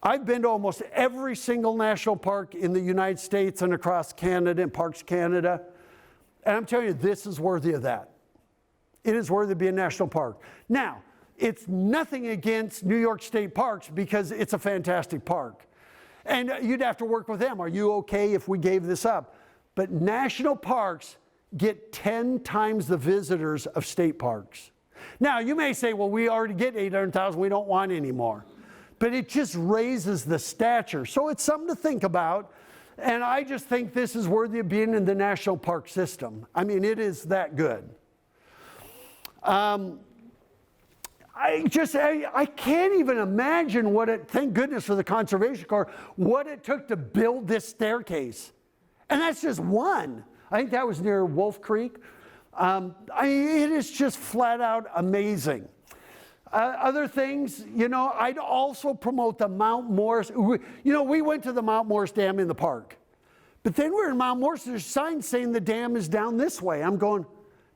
I've been to almost every single national park in the United States and across Canada and Parks Canada, and I'm telling you, this is worthy of that. It is worthy to be a national park. Now, it's nothing against New York State Parks because it's a fantastic park. And you'd have to work with them. Are you okay if we gave this up? But national parks get 10 times the visitors of state parks. Now, you may say, well, we already get 800,000, we don't want any more. But it just raises the stature. So it's something to think about. And I just think this is worthy of being in the national park system. I mean, it is that good. I can't even imagine thank goodness for the Conservation Corps, what it took to build this staircase. And that's just one. I think that was near Wolf Creek. It is just flat out amazing. Other things, I'd also promote the Mount Morris. We went to the Mount Morris Dam in the park. But then we're in Mount Morris, there's signs saying the dam is down this way. I'm going,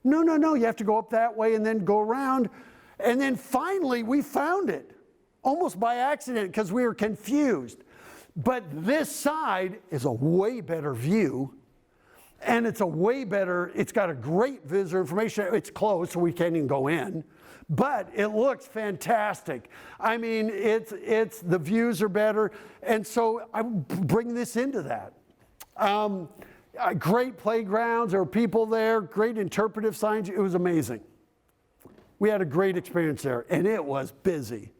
no, you have to go up that way and then go around. And then finally we found it, almost by accident because we were confused. But this side is a way better view. And it's got a great visitor information. It's closed, so we can't even go in. But it looks fantastic. I mean, the views are better. And so I bring this into that. Great playgrounds, there were people there, great interpretive signs. It was amazing. We had a great experience there, and it was busy.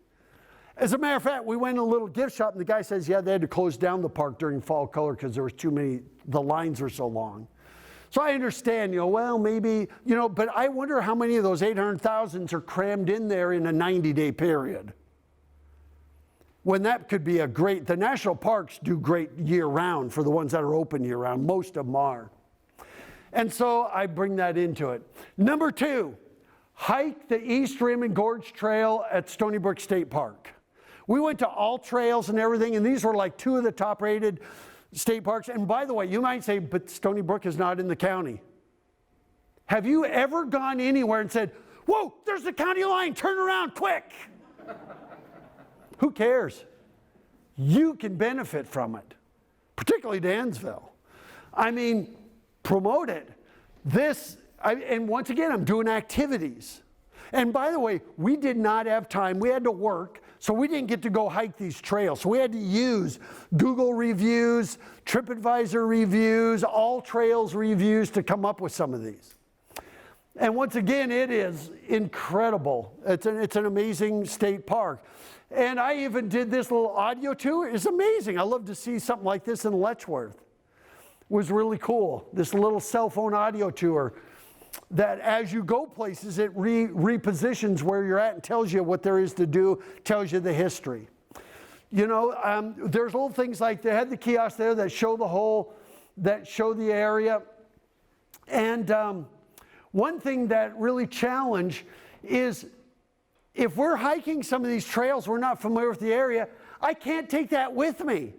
As a matter of fact, we went in a little gift shop, and the guy says, yeah, they had to close down the park during fall color because there was too many, the lines were so long. So I understand, well, maybe, but I wonder how many of those 800,000 are crammed in there in a 90-day period. When that could be the national parks do great year-round for the ones that are open year-round. Most of them are. And so I bring that into it. Number 2, hike the East Rim and Gorge Trail at Stony Brook State Park. We went to all trails and everything, and these were like 2 of the top-rated state parks. And by the way, you might say, but Stony Brook is not in the county. Have you ever gone anywhere and said, whoa, there's the county line, turn around quick? Who cares? You can benefit from it, particularly Dansville. I mean, promote it. And once again, I'm doing activities. And by the way, we did not have time. We had to work, so we didn't get to go hike these trails. So we had to use Google reviews, TripAdvisor reviews, All Trails reviews to come up with some of these. And once again, it is incredible. It's an amazing state park. And I even did this little audio tour. It's amazing. I love to see something like this in Letchworth. It was really cool. This little cell phone audio tour that as you go places, it repositions where you're at and tells you what there is to do, tells you the history. There's little things like they had the kiosks there that show the area. And one thing that really challenged is if we're hiking some of these trails, we're not familiar with the area, I can't take that with me.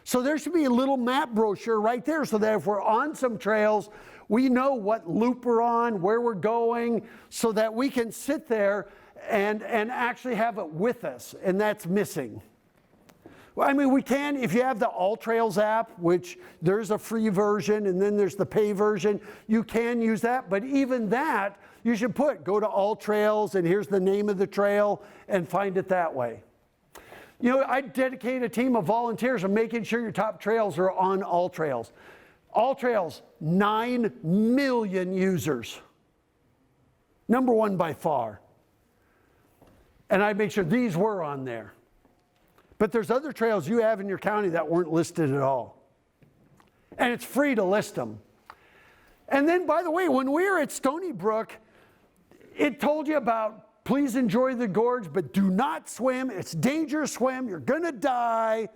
So there should be a little map brochure right there so that if we're on some trails, we know what loop we're on, where we're going, so that we can sit there and actually have it with us, and that's missing. Well, I mean, we can, if you have the All Trails app, which there's a free version and then there's the pay version, you can use that, but even that, you should go to All Trails and here's the name of the trail and find it that way. You know, I dedicate a team of volunteers on making sure your top trails are on All Trails. All Trails, 9 million users. Number one by far. And I make sure these were on there. But there's other trails you have in your county that weren't listed at all. And it's free to list them. And then, by the way, when we were at Stony Brook, it told you about please enjoy the gorge, but do not swim. It's dangerous swim. You're going to die.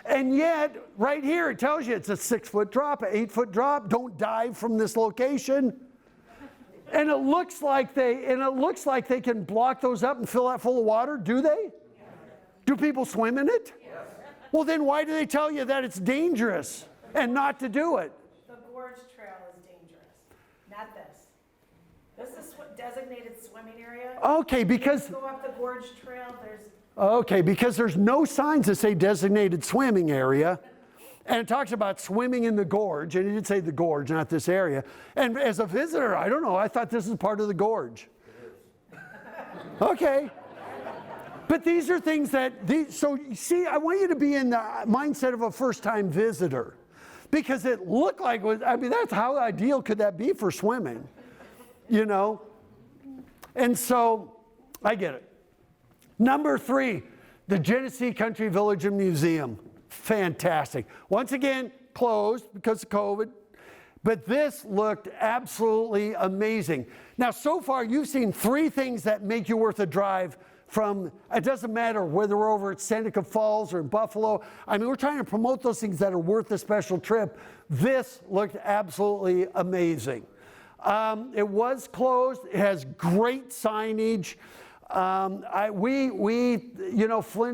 And yet, right here, it tells you it's a 6-foot drop, an 8-foot drop. Don't dive from this location. And it looks like they can block those up and fill that full of water. Do they? Do people swim in it? Yes. Well, then why do they tell you that it's dangerous and not to do it? The gorge trail is dangerous, not this. This is designated swimming area. Okay, because... You go up the gorge trail, there's... Okay, because there's no signs that say designated swimming area. And it talks about swimming in the gorge, and it did say the gorge, not this area. And as a visitor, I don't know, I thought this is part of the gorge. Okay. But these are things so you see, I want you to be in the mindset of a first-time visitor. Because it looked like, that's how ideal could that be for swimming, you know? And so, I get it. Number 3, the Genesee Country Village and Museum. Fantastic. Once again, closed because of COVID. But this looked absolutely amazing. Now, so far, you've seen 3 things that make you worth a drive from, it doesn't matter whether we're over at Seneca Falls or in Buffalo. I mean, we're trying to promote those things that are worth a special trip. This looked absolutely amazing. It was closed. It has great signage. Flint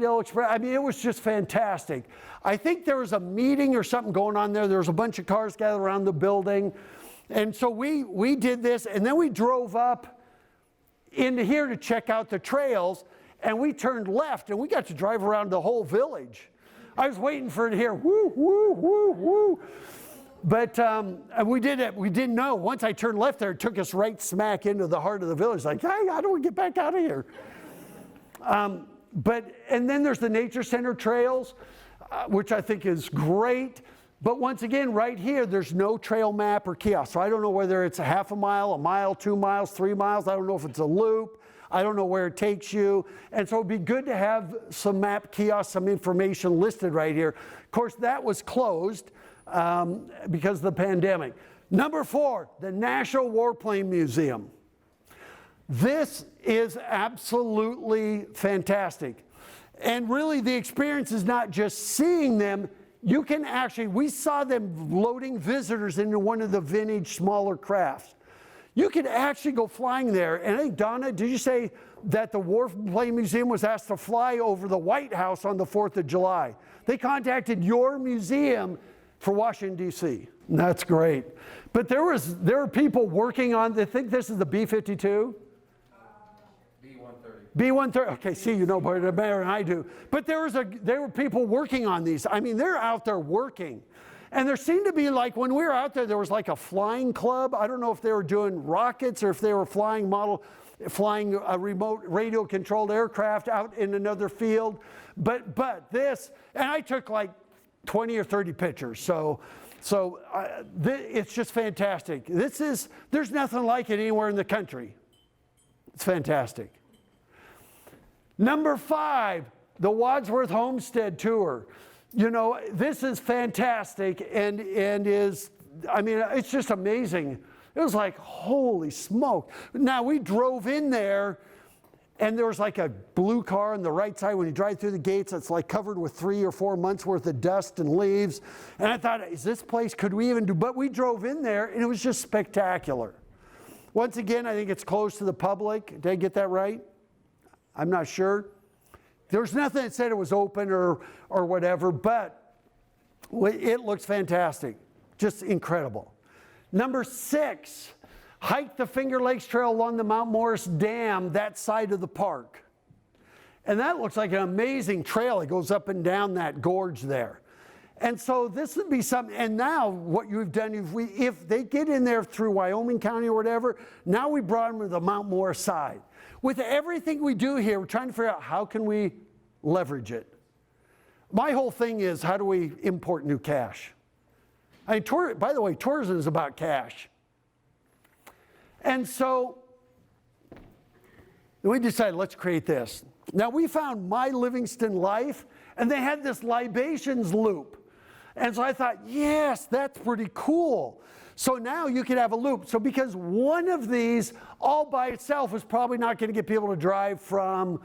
Hill Express, I mean, it was just fantastic. I think there was a meeting or something going on there. There was a bunch of cars gathered around the building. And so we did this, and then we drove up into here to check out the trails, and we turned left, and we got to drive around the whole village. I was waiting for it here, woo, woo, woo, woo. But we did it. We didn't know. Once I turned left there, it took us right smack into the heart of the village. Like, hey, how do we get back out of here? And then there's the Nature Center trails, which I think is great. But once again, right here, there's no trail map or kiosk. So I don't know whether it's a half a mile, 2 miles, 3 miles. I don't know if it's a loop. I don't know where it takes you. And so it'd be good to have some map kiosks, some information listed right here. Of course, that was closed because of the pandemic. Number 4, the National Warplane Museum. This is absolutely fantastic. And really, the experience is not just seeing them. You can actually, we saw them loading visitors into one of the vintage smaller crafts. You could actually go flying there. And I think, Donna, did you say that the Warplane Museum was asked to fly over the White House on the 4th of July? They contacted your museum for Washington, D.C. And that's great. But there were people working on, they think this is the B-52? B-130. Okay, see, you know better than I do. But there were people working on these. I mean, they're out there working. And there seemed to be, like, when we were out there was like a flying club. I don't know if they were doing rockets or if they were flying a remote radio-controlled aircraft out in another field. But this, and I took like 20 or 30 pictures. So it's just fantastic. There's nothing like it anywhere in the country. It's fantastic. Number 5, the Wadsworth Homestead Tour. You know, this is fantastic and it's just amazing. It was like, holy smoke. Now, we drove in there, and there was like a blue car on the right side. When you drive through the gates, it's like covered with 3 or 4 months worth of dust and leaves. And I thought, is this place, could we even do? But we drove in there, and it was just spectacular. Once again, I think it's closed to the public. Did I get that right? I'm not sure. There's nothing that said it was open or whatever, but it looks fantastic. Just incredible. Number 6, hike the Finger Lakes Trail along the Mount Morris Dam, that side of the park. And that looks like an amazing trail. It goes up and down that gorge there. And so this would be something, and now what you've done, if they get in there through Wyoming County or whatever, now we brought them to the Mount Morris side. With everything we do here, we're trying to figure out how can we leverage it. My whole thing is, how do we import new cash? I mean, by the way, tourism is about cash. And so we decided, let's create this. Now we found My Livingston Life, and they had this libations loop. And so I thought, yes, that's pretty cool. So now you could have a loop. So because one of these all by itself is probably not going to get people to drive from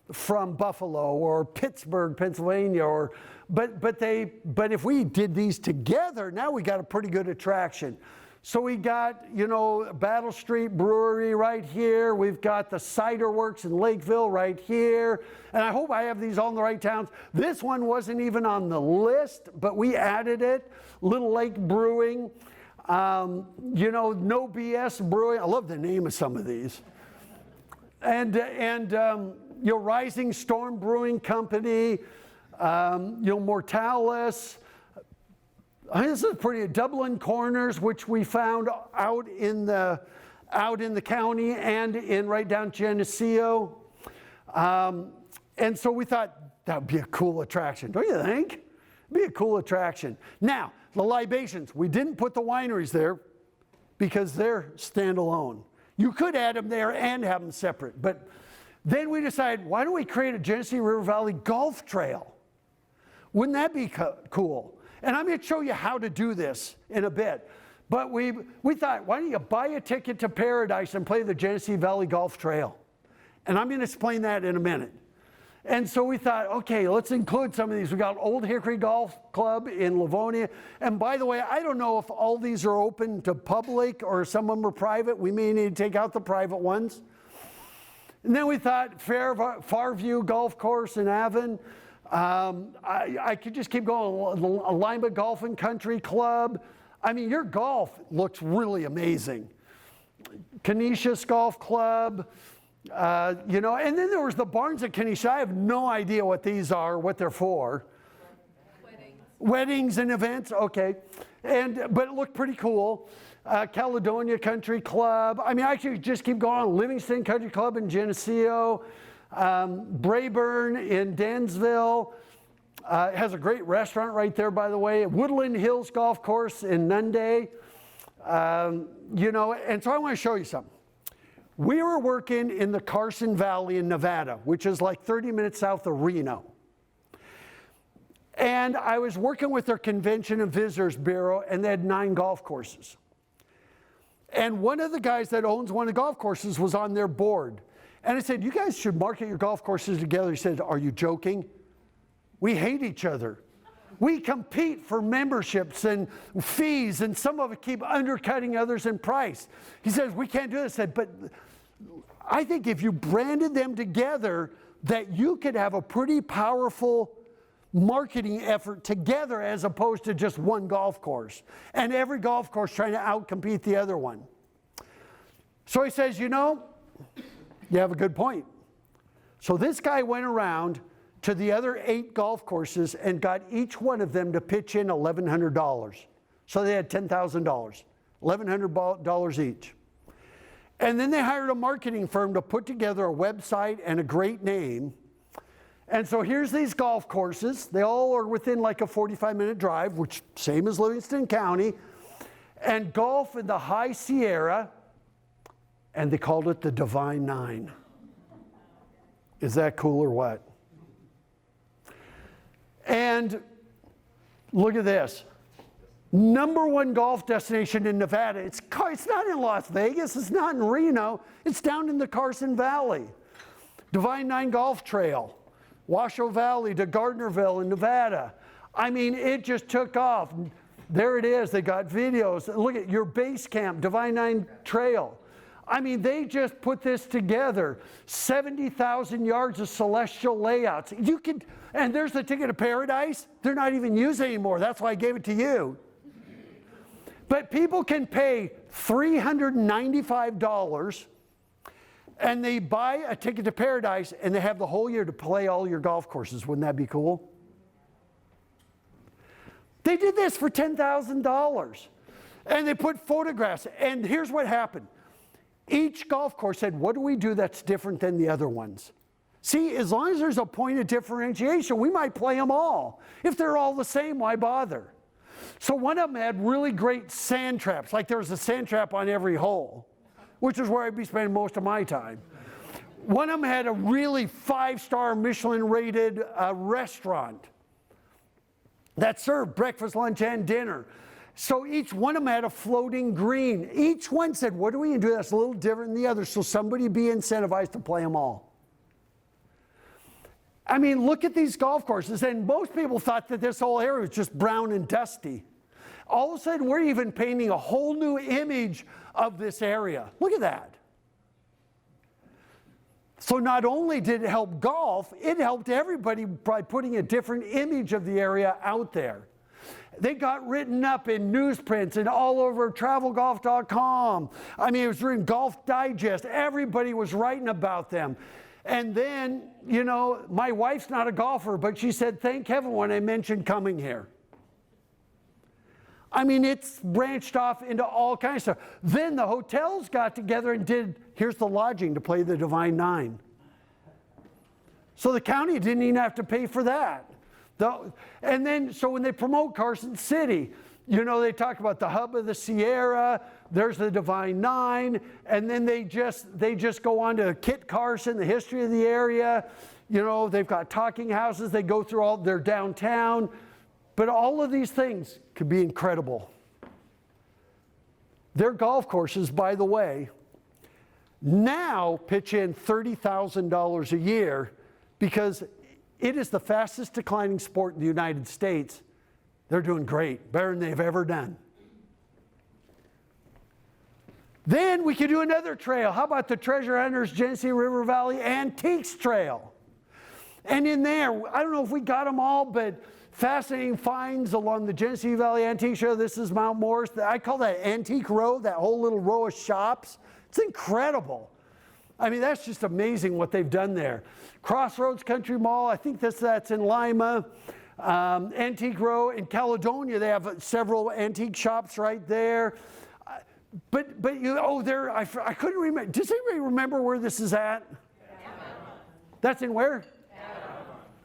Buffalo or Pittsburgh, Pennsylvania, but if we did these together, now we got a pretty good attraction. So we got, Battle Street Brewery right here. We've got the Cider Works in Lakeville right here. And I hope I have these all in the right towns. This one wasn't even on the list, but we added it. Little Lake Brewing, No BS Brewing. I love the name of some of these. And Rising Storm Brewing Company, Mortalis. This is pretty. Dublin Corners, which we found out in the county and right down Geneseo, and so we thought that would be a cool attraction, don't you think? It'd be a cool attraction. Now the libations, we didn't put the wineries there because they're standalone. You could add them there and have them separate, but then we decided, why don't we create a Genesee River Valley golf trail? Wouldn't that be cool? And I'm going to show you how to do this in a bit. But we thought, why don't you buy a ticket to Paradise and play the Genesee Valley Golf Trail? And I'm going to explain that in a minute. And so we thought, okay, let's include some of these. We got Old Hickory Golf Club in Livonia. And by the way, I don't know if all these are open to public or some of them are private. We may need to take out the private ones. And then we thought Farview Golf Course in Avon. I could just keep going. Lima Golf and Country Club. I mean, your golf looks really amazing. Canisius Golf Club, and then there was the Barnes at Canisius. I have no idea what these are, what they're for. Weddings and events, okay. But it looked pretty cool. Caledonia Country Club. I mean, I could just keep going. Livingston Country Club in Geneseo. Brayburn in Dansville. It has a great restaurant right there, by the way. Woodland Hills Golf Course in Nunde. And so I want to show you something. We were working in the Carson Valley in Nevada, which is like 30 minutes south of Reno. And I was working with their Convention and Visitors Bureau, and they had 9 golf courses. And one of the guys that owns one of the golf courses was on their board. And I said, you guys should market your golf courses together. He said, are you joking? We hate each other. We compete for memberships and fees, and some of it keep undercutting others in price. He says, we can't do this. I said, but I think if you branded them together, that you could have a pretty powerful marketing effort together as opposed to just one golf course. And every golf course trying to outcompete the other one. So he says, you have a good point. So this guy went around to the other 8 golf courses and got each one of them to pitch in $1,100. So they had $10,000, $1,100 each. And then they hired a marketing firm to put together a website and a great name. And so here's these golf courses. They all are within like a 45-minute drive, which same as Livingston County. And golf in the High Sierra, and they called it the Divine Nine. Is that cool or what? And look at this. #1 golf destination in Nevada. It's not in Las Vegas. It's not in Reno. It's down in the Carson Valley. Divine Nine Golf Trail. Washoe Valley to Gardnerville in Nevada. I mean, it just took off. There it is. They got videos. Look at your base camp, Divine Nine Trail. I mean, they just put this together. 70,000 yards of celestial layouts. And there's the ticket to paradise. They're not even used anymore. That's why I gave it to you. But people can pay $395 and they buy a ticket to paradise and they have the whole year to play all your golf courses. Wouldn't that be cool? They did this for $10,000 and they put photographs. And here's what happened. Each golf course said, what do we do that's different than the other ones? See, as long as there's a point of differentiation, we might play them all. If they're all the same, why bother? So one of them had really great sand traps, like there was a sand trap on every hole, which is where I'd be spending most of my time. One of them had a really 5-star Michelin-rated restaurant that served breakfast, lunch, and dinner. So each one of them had a floating green. Each one said, what are we going to do that's a little different than the other so somebody be incentivized to play them all? I mean, look at these golf courses, and most people thought that this whole area was just brown and dusty. All of a sudden, we're even painting a whole new image of this area. Look at that. So not only did it help golf, it helped everybody by putting a different image of the area out there. They got written up in newsprints and all over travelgolf.com. I mean, it was in Golf Digest. Everybody was writing about them. And then, you know, my wife's not a golfer, but she said, thank heaven when I mentioned coming here. I mean, it's branched off into all kinds of stuff. Then the hotels got together and did, here's the lodging to play the Divine Nine. So the county didn't even have to pay for that. And then, so when they promote Carson City, you know, they talk about the hub of the Sierra, there's the Divine Nine, and then they just go on to Kit Carson, the history of the area. You know, they've got talking houses, they go through all their downtown. But all of these things could be incredible. Their golf courses, by the way, now pitch in $30,000 a year because it is the fastest declining sport in the United States. They're doing great, better than they've ever done. Then we could do another trail. How about the Treasure Hunters Genesee River Valley Antiques Trail? And in there, I don't know if we got them all, but fascinating finds along the Genesee Valley Antique Trail. This is Mount Morris. I call that Antique Row, that whole little row of shops. It's incredible. I mean, that's just amazing what they've done there. Crossroads Country Mall, I think that's in Lima. Antique Row in Caledonia, they have several antique shops right there. But I couldn't remember. Does anybody remember where this is at? Avon. That's in where? Avon.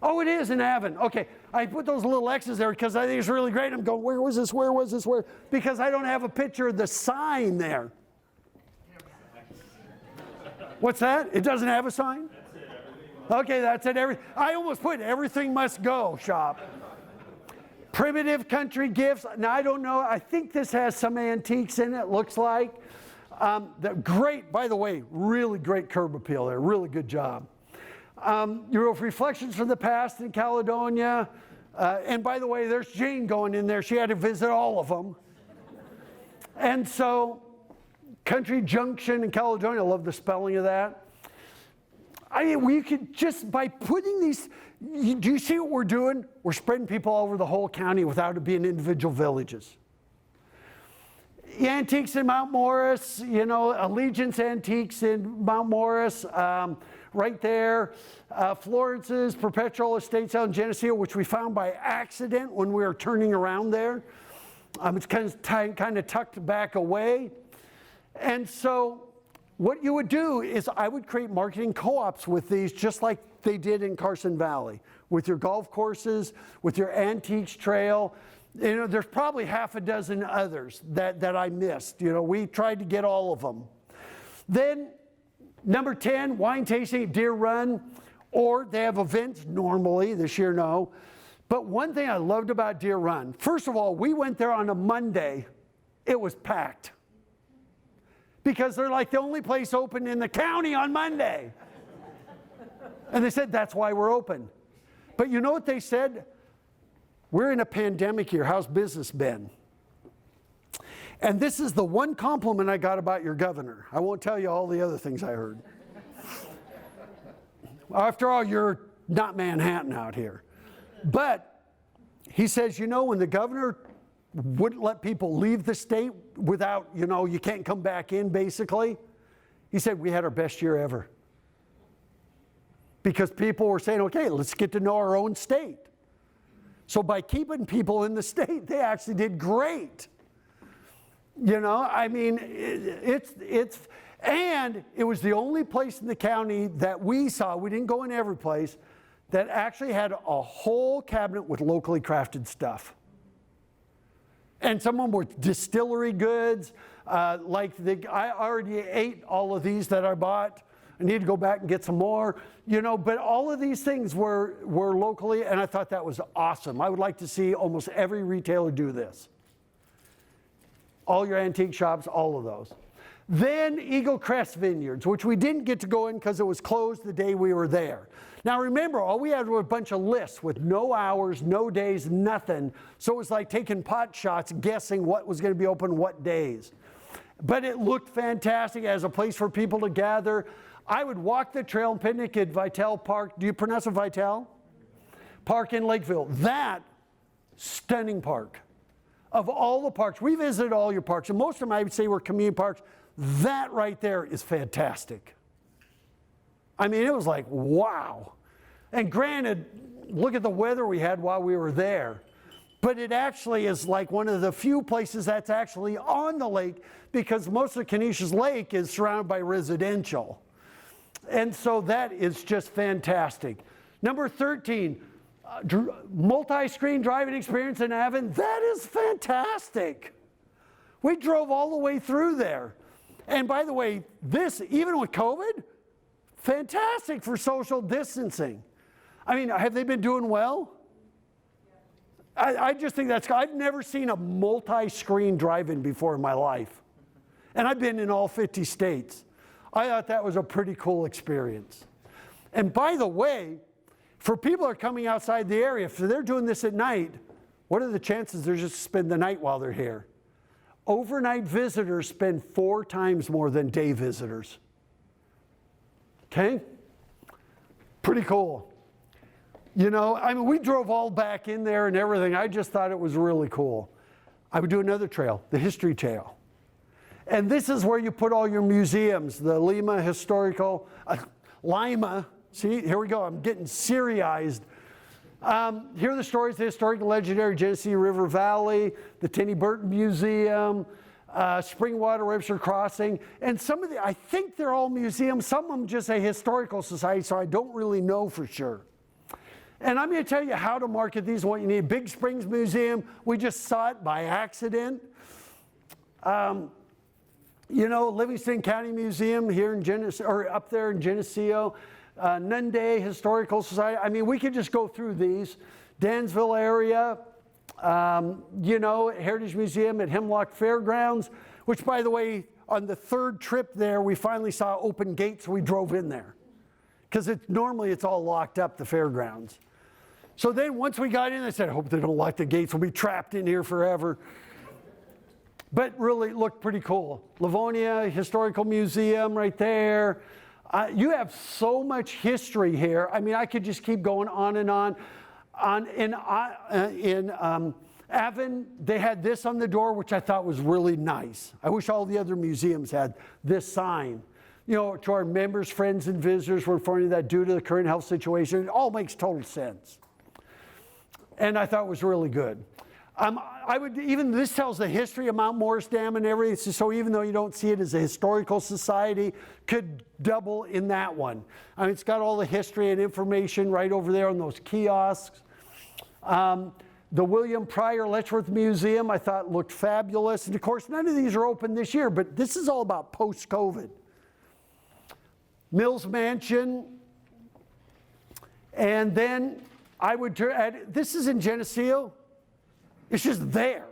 Oh, it is in Avon. Okay, I put those little X's there because I think it's really great. I'm going, where was this? Where was this? Where? Because I don't have a picture of the sign there. What's that? It doesn't have a sign? Okay, that's it. I almost put everything must go shop. Primitive Country Gifts. Now, I don't know. I think this has some antiques in it, looks like. Great, by the way, really great curb appeal there. Really good job. Your Reflections from the Past in Caledonia. And by the way, there's Jane going in there. She had to visit all of them. And so, Country Junction in Caledonia, I love the spelling of that. I mean, we could just, by putting these, do you see what we're doing? We're spreading people all over the whole county without it being individual villages. Antiques in Mount Morris, you know, Allegiance Antiques in Mount Morris, right there. Florence's Perpetual Estate Sale in Geneseo, which we found by accident when we were turning around there. It's kind of tucked back away. And so what you would do is I would create marketing co-ops with these just like they did in Carson Valley, with your golf courses, with your antiques trail. You know, there's probably half a dozen others that I missed. You know, we tried to get all of them. Then number 10, wine tasting at Deer Run, or they have events normally, this year no. But one thing I loved about Deer Run, first of all, we went there on a Monday, it was packed. Because they're like the only place open in the county on Monday. And they said, that's why we're open. But you know what they said? We're in a pandemic here. How's business been? And this is the one compliment I got about your governor. I won't tell you all the other things I heard. After all, you're not Manhattan out here. But he says, you know, when the governor wouldn't let people leave the state without, you know, you can't come back in, basically. He said, we had our best year ever. Because people were saying, okay, let's get to know our own state. So by keeping people in the state, they actually did great. You know, I mean, and it was the only place in the county that we saw, we didn't go in every place, that actually had a whole cabinet with locally crafted stuff. And some of them were distillery goods, I already ate all of these that I bought. I need to go back and get some more, you know, but all of these things were locally, and I thought that was awesome. I would like to see almost every retailer do this. All your antique shops, all of those. Then Eagle Crest Vineyards, which we didn't get to go in because it was closed the day we were there. Now remember, all we had were a bunch of lists with no hours, no days, nothing. So it was like taking pot shots, guessing what was going to be open what days. But it looked fantastic as a place for people to gather. I would walk the trail and picnic at Vitale Park. Do you pronounce it Vitale? Park in Lakeville. That stunning park. Of all the parks, we visited all your parks, and most of them I would say were community parks. That right there is fantastic. I mean, it was like, wow. And granted, look at the weather we had while we were there. But it actually is like one of the few places that's actually on the lake, because most of Canisius Lake is surrounded by residential. And so that is just fantastic. Number 13, multi-screen driving experience in Avon. That is fantastic. We drove all the way through there. And by the way, this, even with COVID, fantastic for social distancing. I mean, have they been doing well? I just think that's, I've never seen a multi-screen drive-in before in my life. And I've been in all 50 states. I thought that was a pretty cool experience. And by the way, for people that are coming outside the area, if they're doing this at night, what are the chances they're just spend the night while they're here? Overnight visitors spend 4 times more than day visitors. Okay? Pretty cool. You know, I mean, we drove all back in there and everything. I just thought it was really cool. I would do another trail, the History Trail. And this is where you put all your museums, the Lima Lima, see, here we go, I'm getting Syriized. Here are the stories of the historic and legendary Genesee River Valley, the Tenny Burton Museum, Springwater Webster Crossing, and some of the, I think they're all museums, some of them just a historical society, so I don't really know for sure. And I'm going to tell you how to market these, what you need. Big Springs Museum, we just saw it by accident. You know, Livingston County Museum here in Geneseo, or up there in Geneseo, Nunde Historical Society. I mean, we could just go through these. Dansville area, you know, Heritage Museum at Hemlock Fairgrounds, which, by the way, on the 3rd trip there, we finally saw open gates, so we drove in there. Because normally it's all locked up, the fairgrounds. So then once we got in, I said, I hope they don't lock the gates. We'll be trapped in here forever. But really looked pretty cool. Livonia Historical Museum right there. You have so much history here. I mean, I could just keep going on and on. In Avon, they had this on the door, which I thought was really nice. I wish all the other museums had this sign. You know, to our members, friends, and visitors, we're informing you that due to the current health situation, it all makes total sense. And I thought it was really good. Even this tells the history of Mount Morris Dam and everything, so even though you don't see it as a historical society, could double in that one. I mean, it's got all the history and information right over there on those kiosks. The William Pryor Letchworth Museum, I thought looked fabulous. And of course, none of these are open this year, but this is all about post-COVID. Mills Mansion, and then I would, this is in Geneseo. It's just there.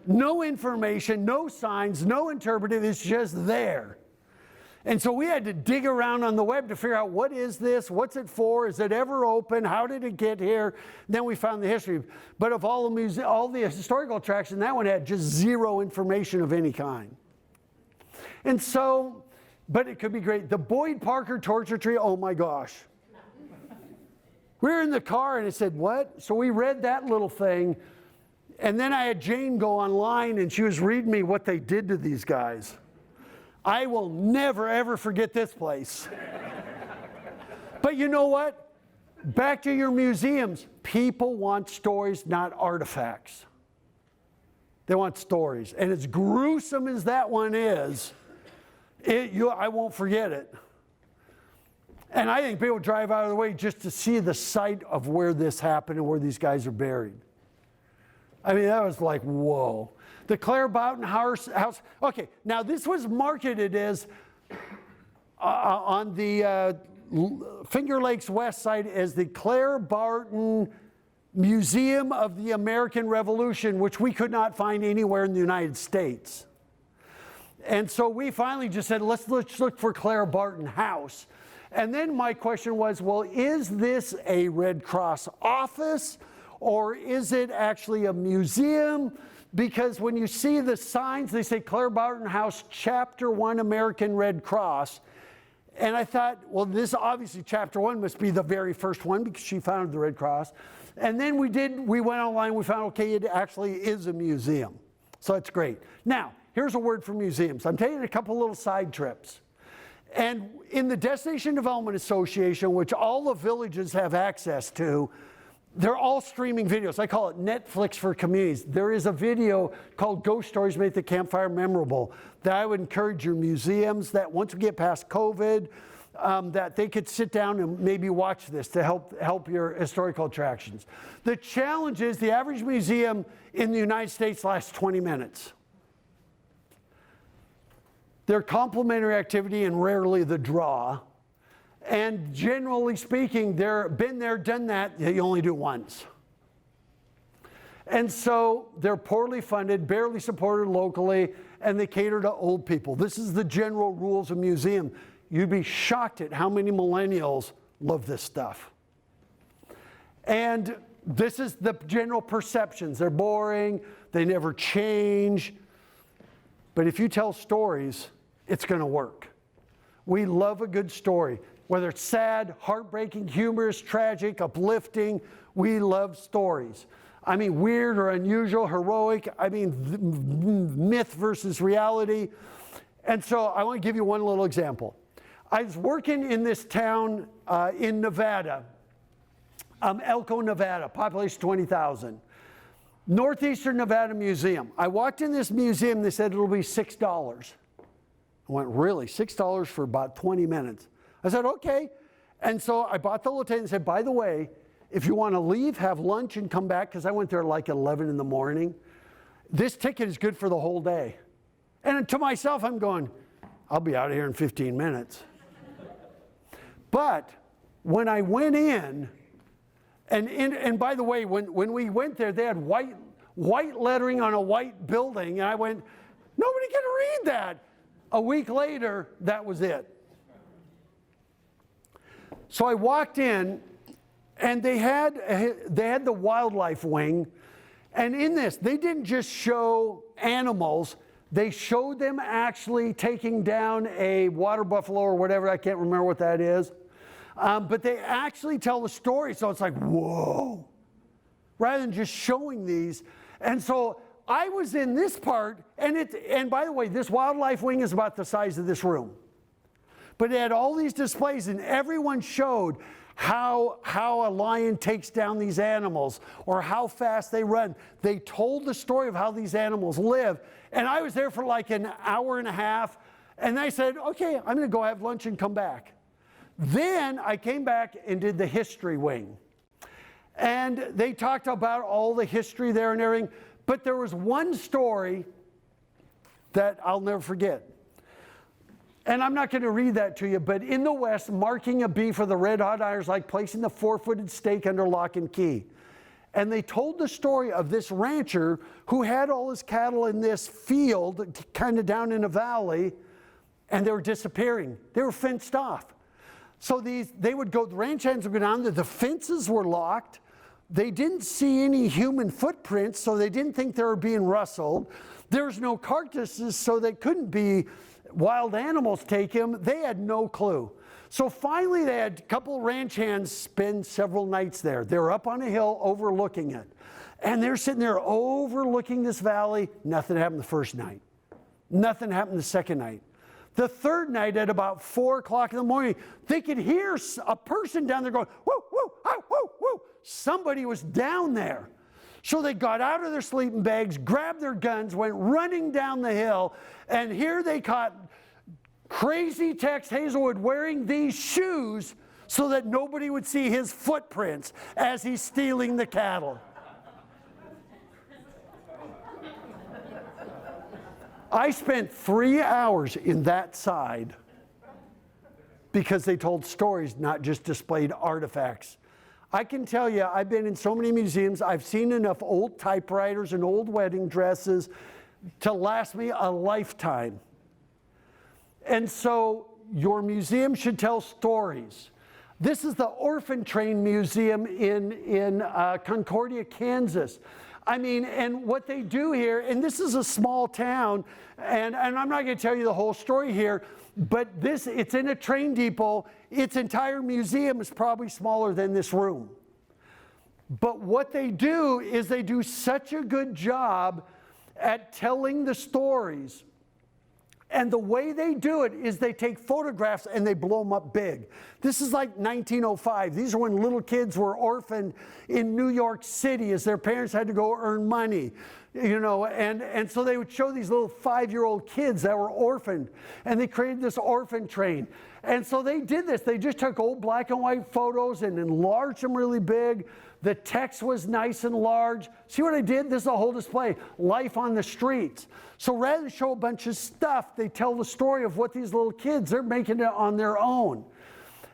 No information, no signs, no interpretive, it's just there. And so we had to dig around on the web to figure out, what is this? What's it for? Is it ever open? How did it get here? Then we found the history. But of all the historical attractions, that one had just zero information of any kind. And so, but it could be great. The Boyd Parker torture tree, oh my gosh. We were in the car and it said, what? So we read that little thing. And then I had Jane go online and she was reading me what they did to these guys. I will never, ever forget this place. But you know what? Back to your museums. People want stories, not artifacts. They want stories. And as gruesome as that one is, I won't forget it. And I think people drive out of the way just to see the site of where this happened and where these guys are buried. I mean, that was like, whoa. The Claire Boughton house. Okay, now this was marketed as on the Finger Lakes West side as the Claire Boughton Museum of the American Revolution, which we could not find anywhere in the United States. And so we finally just said, let's look for Claire Boughton House. And then my question was, well, is this a Red Cross office or is it actually a museum? Because when you see the signs, they say Claire Boughton House, Chapter 1 American Red Cross. And I thought, well, this obviously Chapter 1 must be the very first one because she founded the Red Cross. And then we went online, we found, okay, it actually is a museum. So that's great. Now, here's a word for museums. I'm taking a couple little side trips. And in the Destination Development Association, which all the villages have access to, they're all streaming videos. I call it Netflix for communities. There is a video called Ghost Stories Make the Campfire Memorable that I would encourage your museums that once we get past COVID, that they could sit down and maybe watch this to help your historical attractions. The challenge is the average museum in the United States lasts 20 minutes. They're complementary activity and rarely the draw. And generally speaking, they're been there, done that, you only do once. And so they're poorly funded, barely supported locally, and they cater to old people. This is the general rules of museum. You'd be shocked at how many millennials love this stuff. And this is the general perceptions. They're boring, they never change. But if you tell stories, it's going to work. We love a good story. Whether it's sad, heartbreaking, humorous, tragic, uplifting, we love stories. I mean, weird or unusual, heroic, I mean, myth versus reality. And so I want to give you one little example. I was working in this town in Nevada, Elko, Nevada, population 20,000. Northeastern Nevada Museum. I walked in this museum, they said it'll be $6. I went, really? $6 for about 20 minutes? I said, okay. And so I bought the little ticket and said, by the way, if you want to leave, have lunch and come back, because I went there like 11 in the morning, this ticket is good for the whole day. And to myself, I'm going, I'll be out of here in 15 minutes. But when I went in, and by the way, when we went there, they had white lettering on a white building, and I went, nobody can read that. A week later, that was it. So I walked in, and they had the wildlife wing, and in this, they didn't just show animals, they showed them actually taking down a water buffalo or whatever, I can't remember what that is. But they actually tell the story, so it's like, whoa, rather than just showing these. And so I was in this part, and by the way, this wildlife wing is about the size of this room. But it had all these displays, and everyone showed how a lion takes down these animals or how fast they run. They told the story of how these animals live. And I was there for like an hour and a half, and I said, okay, I'm going to go have lunch and come back. Then I came back and did the history wing. And they talked about all the history there and everything. But there was one story that I'll never forget. And I'm not going to read that to you, but in the West, marking a B for the red hot iron is like placing the four-footed stake under lock and key. And they told the story of this rancher who had all his cattle in this field, kind of down in a valley, and they were disappearing. They were fenced off. So the ranch hands would go down there, the fences were locked. They didn't see any human footprints, so they didn't think they were being rustled. There's no carcasses, so they couldn't be wild animals take him. They had no clue. So finally they had a couple of ranch hands spend several nights there. They were up on a hill overlooking it. And they're sitting there overlooking this valley. Nothing happened the first night. Nothing happened the second night. The third night at about 4 o'clock in the morning, they could hear a person down there going, whoo, whoo, whoo, whoo, whoo. Somebody was down there. So they got out of their sleeping bags, grabbed their guns, went running down the hill, and here they caught crazy Tex Hazelwood wearing these shoes so that nobody would see his footprints as he's stealing the cattle. I spent 3 hours in that side because they told stories, not just displayed artifacts. I can tell you, I've been in so many museums, I've seen enough old typewriters and old wedding dresses to last me a lifetime. And so your museum should tell stories. This is the Orphan Train Museum in Concordia, Kansas. I mean, and what they do here, and this is a small town, and I'm not going to tell you the whole story here, but it's in a train depot. Its entire museum is probably smaller than this room. But what they do is they do such a good job at telling the stories. And the way they do it is they take photographs and they blow them up big. This is like 1905. These are when little kids were orphaned in New York City as their parents had to go earn money. You know, and so they would show these little 5-year-old kids that were orphaned, and they created this orphan train. And so they did this. They just took old black and white photos and enlarged them really big. The text was nice and large. See what I did? This is a whole display. Life on the streets. So rather than show a bunch of stuff, they tell the story of what these little kids, they're making it on their own.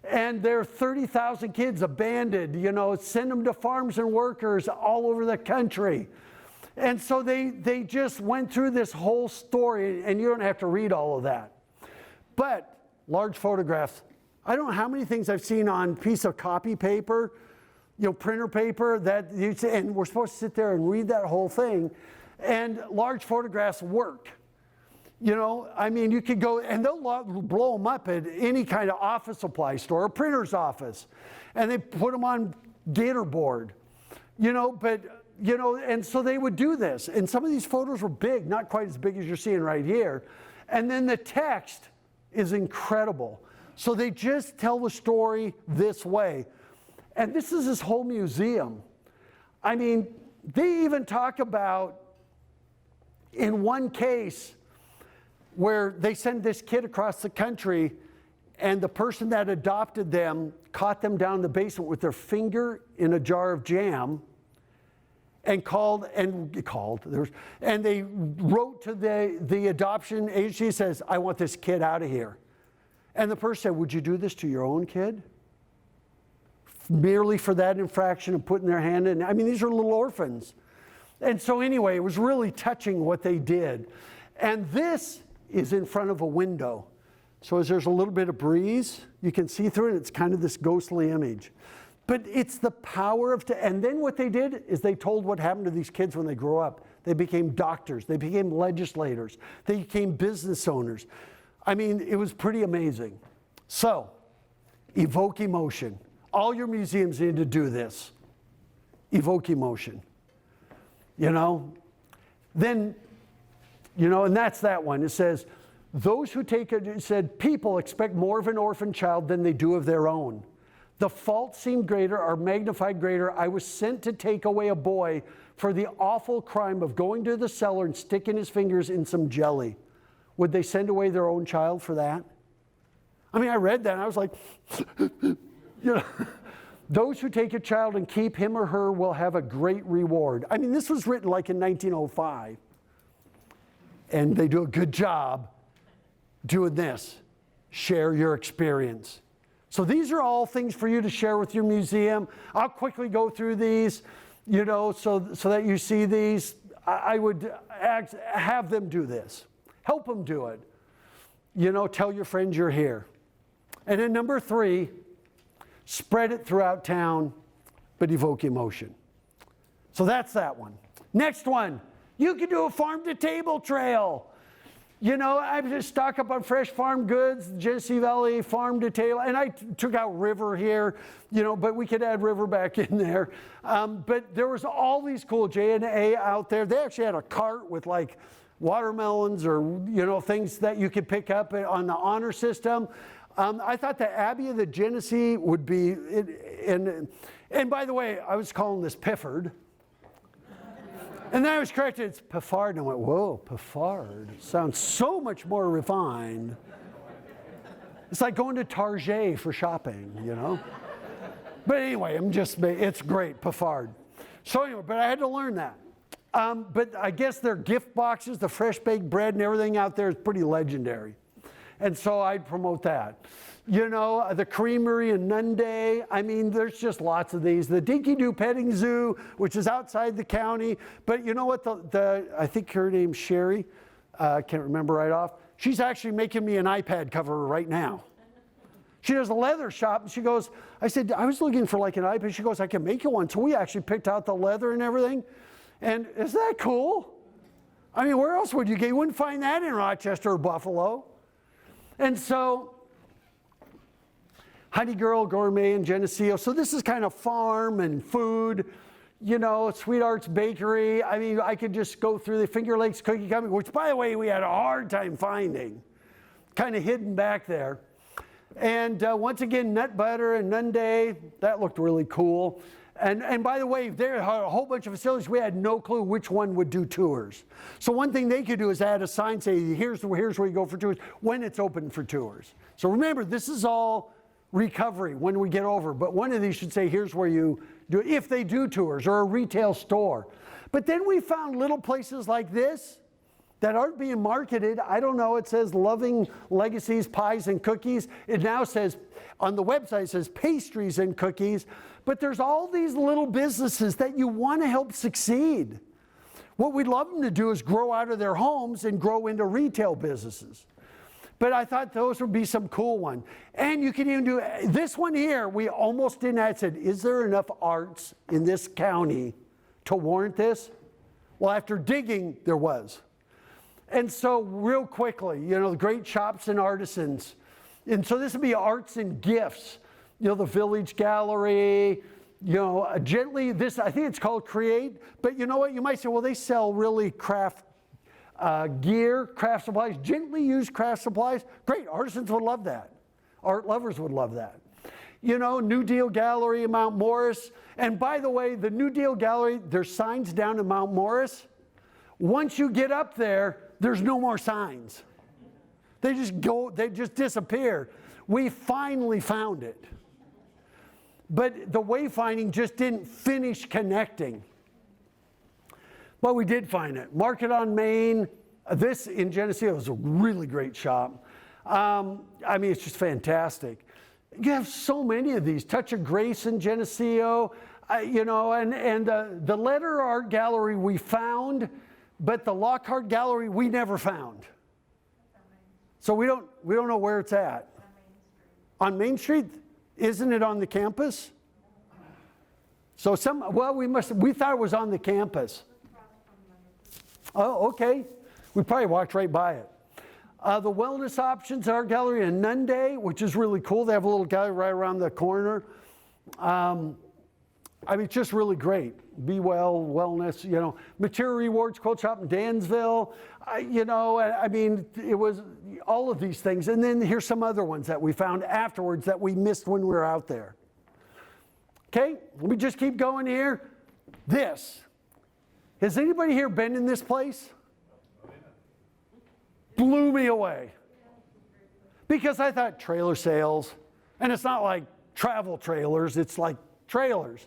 And there are 30,000 kids abandoned, you know, send them to farms and workers all over the country. And so they just went through this whole story, and you don't have to read all of that. But large photographs. I don't know how many things I've seen on piece of copy paper, you know, printer paper, and we're supposed to sit there and read that whole thing. And large photographs work. You know, I mean, you could go, and they'll blow them up at any kind of office supply store, a printer's office, and they put them on gator board, you know, but, you know, and so they would do this. And some of these photos were big, not quite as big as you're seeing right here. And then the text is incredible. So they just tell the story this way. And this is this whole museum. I mean, they even talk about, in one case, where they send this kid across the country, and the person that adopted them caught them down in the basement with their finger in a jar of jam, and they wrote to the adoption agency, says, I want this kid out of here. And the person said, would you do this to your own kid? Merely for that infraction of putting their hand in. I mean, these are little orphans. And so anyway, it was really touching what they did. And this is in front of a window. So as there's a little bit of breeze, you can see through it. It's kind of this ghostly image. But it's the power of, and then what they did is they told what happened to these kids when they grew up. They became doctors. They became legislators. They became business owners. I mean, it was pretty amazing. So, evoke emotion. All your museums need to do this. Evoke emotion. You know? Then, you know, and that's that one. It says, those who take it, it said, people expect more of an orphan child than they do of their own. The fault seemed greater, or magnified greater. I was sent to take away a boy for the awful crime of going to the cellar and sticking his fingers in some jelly. Would they send away their own child for that? I mean, I read that and I was like, you know, those who take a child and keep him or her will have a great reward. I mean, this was written like in 1905. And they do a good job doing this. Share your experience. So these are all things for you to share with your museum. I'll quickly go through these, you know, so that you see these. I would have them do this. Help them do it. tell your friends you're here. And then number 3, spread it throughout town, but evoke emotion. So that's that one. Next one, you can do a farm-to-table trail. I just stock up on fresh farm goods, Genesee Valley farm-to-table, and I took out river here, but we could add river back in there. But there was all these cool J&A out there. They actually had a cart with like watermelons or, things that you could pick up on the honor system. I thought the Abbey of the Genesee would be, and by the way, I was calling this Pifford. And then I was corrected, it's Piffard, and I went, whoa, Piffard. Sounds so much more refined. It's like going to Target for shopping, But anyway, it's great, Piffard. So anyway, but I had to learn that. But I guess their gift boxes, the fresh baked bread and everything out there is pretty legendary. And so I'd promote that. The Creamery in Nunday. I mean, there's just lots of these. The Dinky Doo Petting Zoo, which is outside the county. But you know what? I think her name's Sherry. I can't remember right off. She's actually making me an iPad cover right now. She does a leather shop, and she goes, I said, I was looking for like an iPad. She goes, I can make you one. So we actually picked out the leather and everything. And isn't that cool? I mean, where else would you get? You wouldn't find that in Rochester or Buffalo. And so, Honey Girl Gourmet in Geneseo. So this is kind of farm and food, Sweetheart's Bakery. I mean, I could just go through the Finger Lakes Cookie Company, which, by the way, we had a hard time finding, kind of hidden back there. And once again, Nut Butter and Nunday. That looked really cool. And by the way, there are a whole bunch of facilities. We had no clue which one would do tours. So one thing they could do is add a sign, say, here's where you go for tours, when it's open for tours. So remember, this is all recovery when we get over. But one of these should say, here's where you do it, if they do tours, or a retail store. But then we found little places like this that aren't being marketed. I don't know, it says Loving Legacies, Pies and Cookies. It now says, on the website, it says Pastries and Cookies. But there's all these little businesses that you want to help succeed. What we'd love them to do is grow out of their homes and grow into retail businesses. But I thought those would be some cool ones. And you can even do this one here. We almost didn't add, said, is there enough arts in this county to warrant this? Well, after digging, there was. And so real quickly, the great shops and artisans. And so this would be arts and gifts. The Village Gallery, Gently, I think it's called Create. But you know what? You might say, well, they sell really craft gear, craft supplies, gently used craft supplies. Great, artisans would love that. Art lovers would love that. New Deal Gallery in Mount Morris. And by the way, the New Deal Gallery, there's signs down in Mount Morris. Once you get up there, there's no more signs. They just disappear. We finally found it. But the wayfinding just didn't finish connecting. But we did find it. Market on Main. This in Geneseo was a really great shop. I mean, it's just fantastic. You have so many of these. Touch of Grace in Geneseo, and the Letter Art Gallery we found, but the Lockhart Gallery we never found. So we don't know where it's at. On Main Street? Isn't it on the campus? So we thought it was on the campus. Oh, okay. We probably walked right by it. The Wellness Options Art Gallery in Nunday, which is really cool. They have a little gallery right around the corner. I mean, it's just really great. Be Well, Wellness, Material Rewards Quilt Shop in Dansville. I mean, it was all of these things. And then here's some other ones that we found afterwards that we missed when we were out there. Okay, let me just keep going here. This. Has anybody here been in this place? Blew me away. Because I thought trailer sales, and it's not like travel trailers, it's like trailers.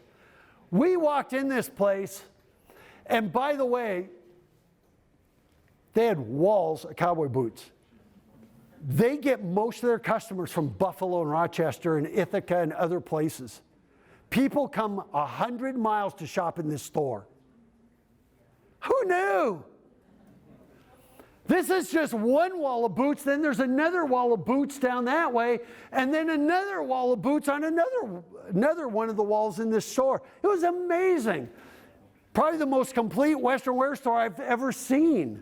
We walked in this place, and by the way, they had walls of cowboy boots. They get most of their customers from Buffalo and Rochester and Ithaca and other places. People come 100 miles to shop in this store. Who knew? This is just one wall of boots, then there's another wall of boots down that way, and then another wall of boots on another one of the walls in this store. It was amazing. Probably the most complete Western wear store I've ever seen.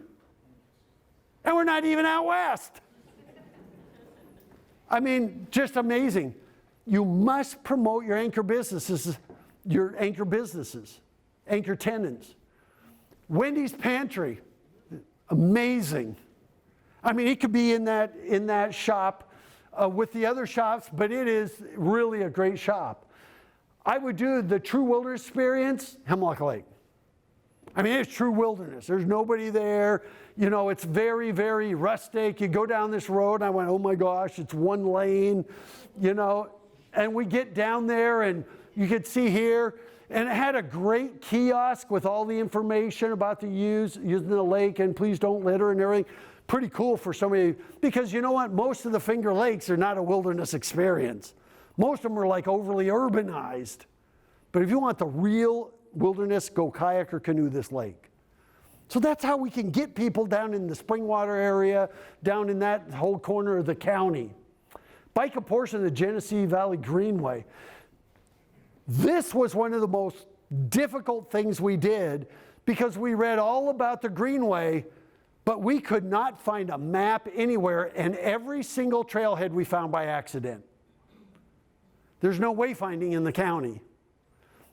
And we're not even out west. I mean, just amazing. You must promote your anchor businesses, anchor tenants. Wendy's Pantry. Amazing. I mean, it could be in that shop with the other shops, but it is really a great shop. I would do the True Wilderness Experience, Hemlock Lake. I mean, it's true wilderness. There's nobody there. You know, it's very, very rustic. You go down this road, and I went, oh my gosh, it's one lane, you know. And we get down there, and you could see here, and it had a great kiosk with all the information about the using the lake and please don't litter and everything. Pretty cool for somebody, because you know what? Most of the Finger Lakes are not a wilderness experience. Most of them are like overly urbanized. But if you want the real wilderness, go kayak or canoe this lake. So that's how we can get people down in the Springwater area, down in that whole corner of the county. Bike a portion of the Genesee Valley Greenway. This was one of the most difficult things we did because we read all about the Greenway, but we could not find a map anywhere, and every single trailhead we found by accident. There's no wayfinding in the county.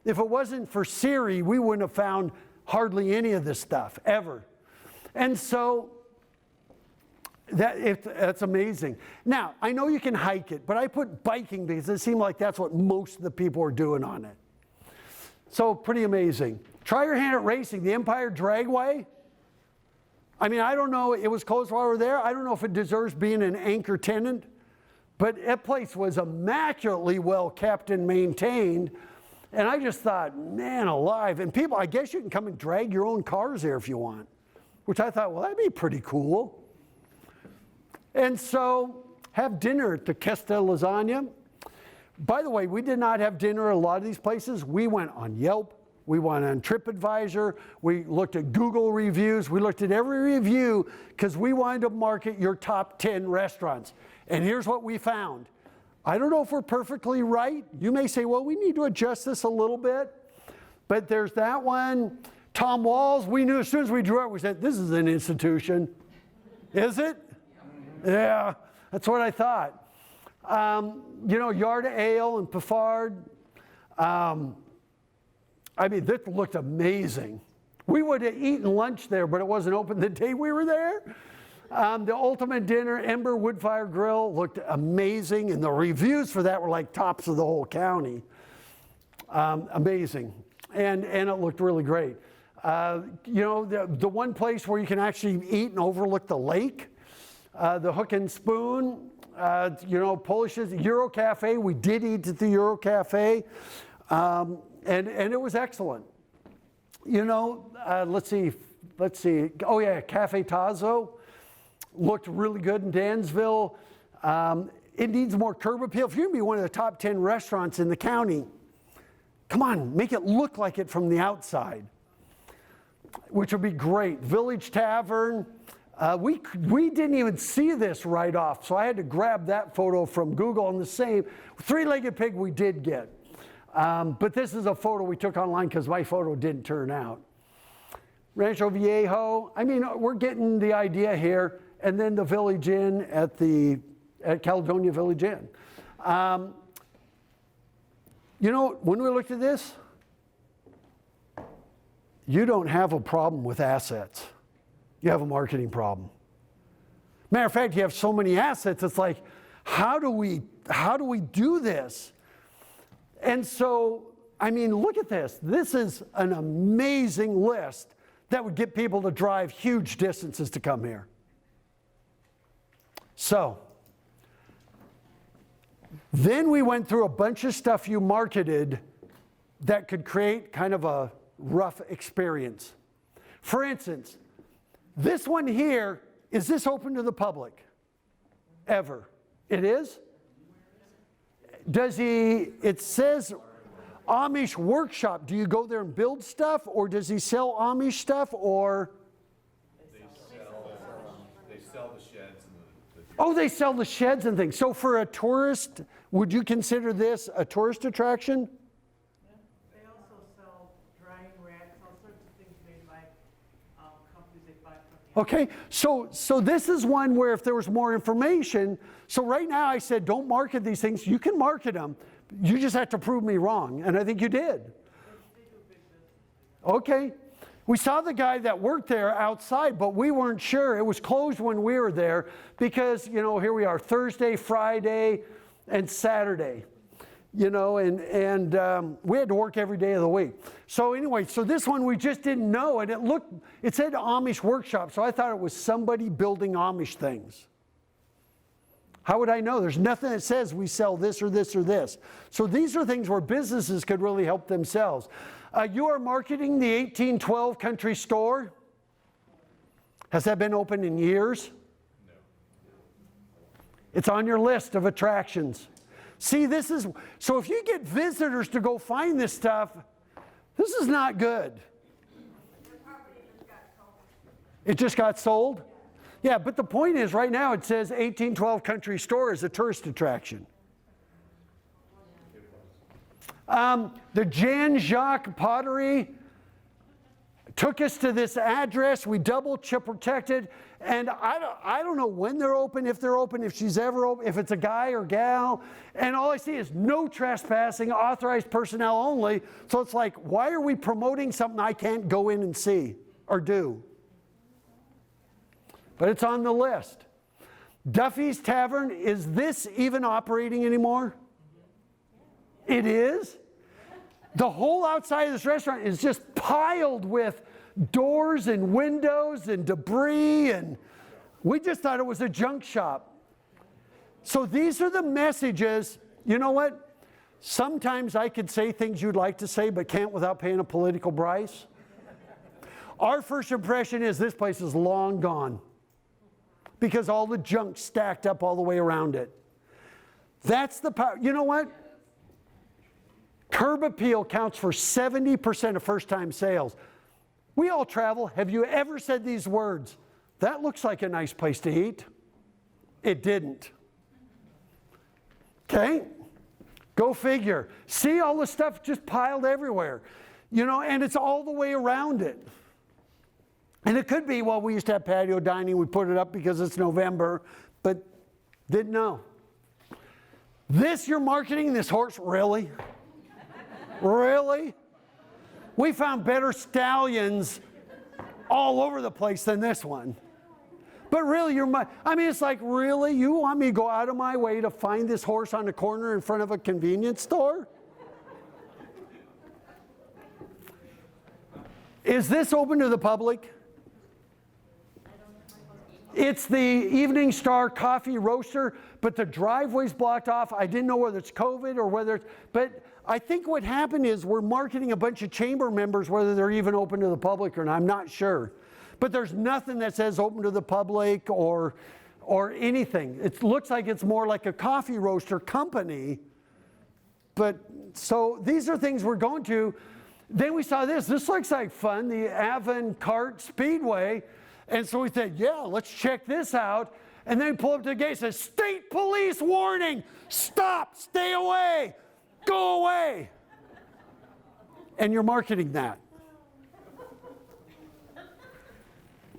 If it wasn't for Siri, we wouldn't have found hardly any of this stuff, ever. And so, that's amazing. Now, I know you can hike it, but I put biking because it seemed like that's what most of the people are doing on it. So, pretty amazing. Try your hand at racing. The Empire Dragway. I mean, I don't know, it was closed while we were there. I don't know if it deserves being an anchor tenant, but that place was immaculately well kept and maintained. And I just thought, man alive. And people, I guess you can come and drag your own cars there if you want, which I thought, well, that'd be pretty cool. And so, have dinner at the Questa Lasagna. By the way, we did not have dinner at a lot of these places. We went on Yelp. We went on TripAdvisor. We looked at Google reviews. We looked at every review because we wanted to market your top 10 restaurants. And here's what we found. I don't know if we're perfectly right. You may say, well, we need to adjust this a little bit. But there's that one. Tom Walls, we knew as soon as we drew it, we said, this is an institution. Is it? Yeah, that's what I thought. You know, Yarda Ale and Peffard. I mean, this looked amazing. We would have eaten lunch there, but it wasn't open the day we were there. The Ultimate Dinner, Ember Woodfire Grill, looked amazing, and the reviews for that were like tops of the whole county. Amazing, and it looked really great. You know, the one place where you can actually eat and overlook the lake, the Hook and Spoon, you know, Polish's, Euro Cafe, we did eat at the Euro Cafe, and it was excellent. You know, let's see, oh yeah, Cafe Tazo. Looked really good in Dansville. It needs more curb appeal. If you're going to be one of the top 10 restaurants in the county, come on, make it look like it from the outside, which would be great. Village Tavern. We didn't even see this right off, so I had to grab that photo from Google. And the same three-legged pig we did get. But this is a photo we took online because my photo didn't turn out. Rancho Viejo. I mean, we're getting the idea here. And then the Village Inn at Caledonia Village Inn. You know, when we looked at this, you don't have a problem with assets. You have a marketing problem. Matter of fact, you have so many assets, it's like, how do we do this? And so, I mean, look at this. This is an amazing list that would get people to drive huge distances to come here. So, then we went through a bunch of stuff you marketed that could create kind of a rough experience. For instance, this one here, is this open to the public? Ever? It is? It says Amish workshop. Do you go there and build stuff, or does he sell Amish stuff, or? Oh, they sell the sheds and things. So for a tourist, would you consider this a tourist attraction? Yeah. They also sell drying racks, all sorts of things made by companies they buy from the Okay, so this is one where if there was more information, so right now I said don't market these things. You can market them. You just have to prove me wrong, and I think you did. They do big business. Okay. We saw the guy that worked there outside, but we weren't sure. It was closed when we were there because, you know, here we are, Thursday, Friday, and Saturday. You know, and we had to work every day of the week. So anyway, so this one we just didn't know, and it said Amish workshop, so I thought it was somebody building Amish things. How would I know? There's nothing that says we sell this or this or this. So these are things where businesses could really help themselves. You are marketing the 1812 country store. Has that been open in years? No. It's on your list of attractions. See, so if you get visitors to go find this stuff, this is not good. It just got sold? Yeah, but the point is right now it says 1812 country store is a tourist attraction. The Jan Jacques pottery took us to this address. We double protected, and I don't know when they're open, if they're open, if she's ever open, if it's a guy or gal. And all I see is no trespassing, authorized personnel only. So it's like, why are we promoting something I can't go in and see or do? But it's on the list. Duffy's Tavern, is this even operating anymore? It is? The whole outside of this restaurant is just piled with doors and windows and debris, and we just thought it was a junk shop. So these are the messages. You know what? Sometimes I could say things you'd like to say, but can't without paying a political price. Our first impression is this place is long gone because all the junk stacked up all the way around it. That's the power. You know what? Curb appeal counts for 70% of first-time sales. We all travel. Have you ever said these words? That looks like a nice place to eat. It didn't. Okay? Go figure. See all the stuff just piled everywhere. You know, and it's all the way around it. And it could be, well, we used to have patio dining. We put it up because it's November, but didn't know. This you're marketing, this horse, really? Really? We found better stallions all over the place than this one. But really, it's like, really? You want me to go out of my way to find this horse on the corner in front of a convenience store? Is this open to the public? It's the Evening Star Coffee Roaster, but the driveway's blocked off. I didn't know whether it's COVID or whether it's, but I think what happened is we're marketing a bunch of chamber members, whether they're even open to the public or not. I'm not sure. But there's nothing that says open to the public or anything. It looks like it's more like a coffee roaster company. But so these are things we're going to. Then we saw this. This looks like fun, the Avon Cart Speedway. And so we said, yeah, let's check this out. And then pull up to the gate and says, state police warning, stop, stay away, go away. And you're marketing that.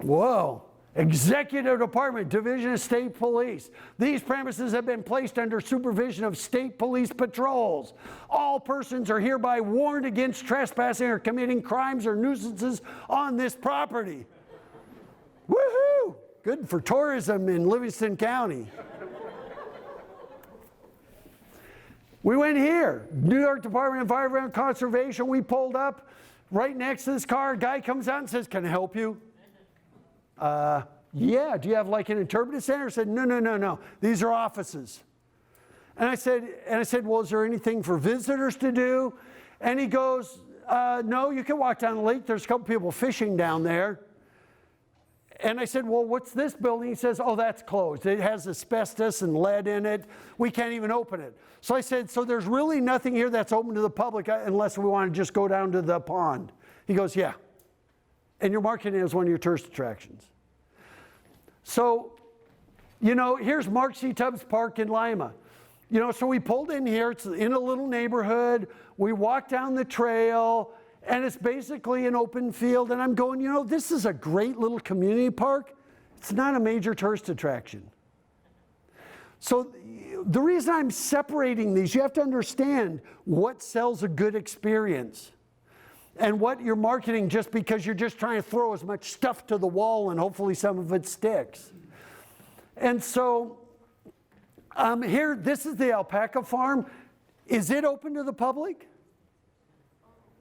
Whoa. Executive Department, Division of State Police. These premises have been placed under supervision of state police patrols. All persons are hereby warned against trespassing or committing crimes or nuisances on this property. Woohoo! Good for tourism in Livingston County. We went here, New York Department of Environmental Conservation. We pulled up right next to this car. A guy comes out and says, can I help you? Yeah, do you have like an interpretive center? I said, no. These are offices. And I said, well, is there anything for visitors to do? And he goes, no, you can walk down the lake. There's a couple people fishing down there. And I said, well, what's this building? He says, oh, that's closed. It has asbestos and lead in it. We can't even open it. So I said, so there's really nothing here that's open to the public unless we want to just go down to the pond. He goes, yeah. And you're marketing it as one of your tourist attractions. So You know, here's Mark C. Tubbs Park in Lima. You know, so we pulled in here, it's in a little neighborhood, we walked down the trail, and it's basically an open field, and I'm going, you know, this is a great little community park. It's not a major tourist attraction. So the reason I'm separating these, you have to understand what sells a good experience and what you're marketing just because you're just trying to throw as much stuff to the wall and hopefully some of it sticks. And so here, this is the alpaca farm. Is it open to the public?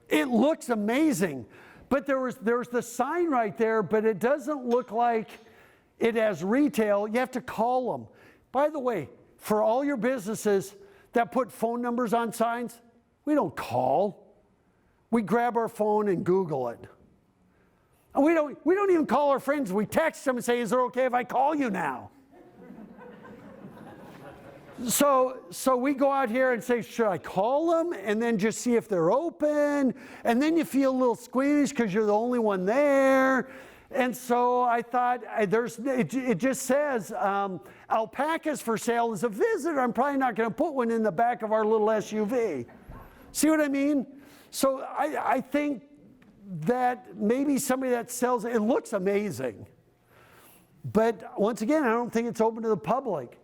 It looks amazing, but there's the sign right there, but it doesn't look like it has retail. You have to call them. By the way, for all your businesses that put phone numbers on signs, we don't call. We grab our phone and Google it. And we don't even call our friends. We text them and say, is it okay if I call you now? So we go out here and say, should I call them? And then just see if they're open. And then you feel a little squeamish because you're the only one there. And so I thought, it just says, alpacas for sale as a visitor. I'm probably not going to put one in the back of our little SUV. See what I mean? So I think that maybe somebody that sells, it looks amazing. But once again, I don't think it's open to the public.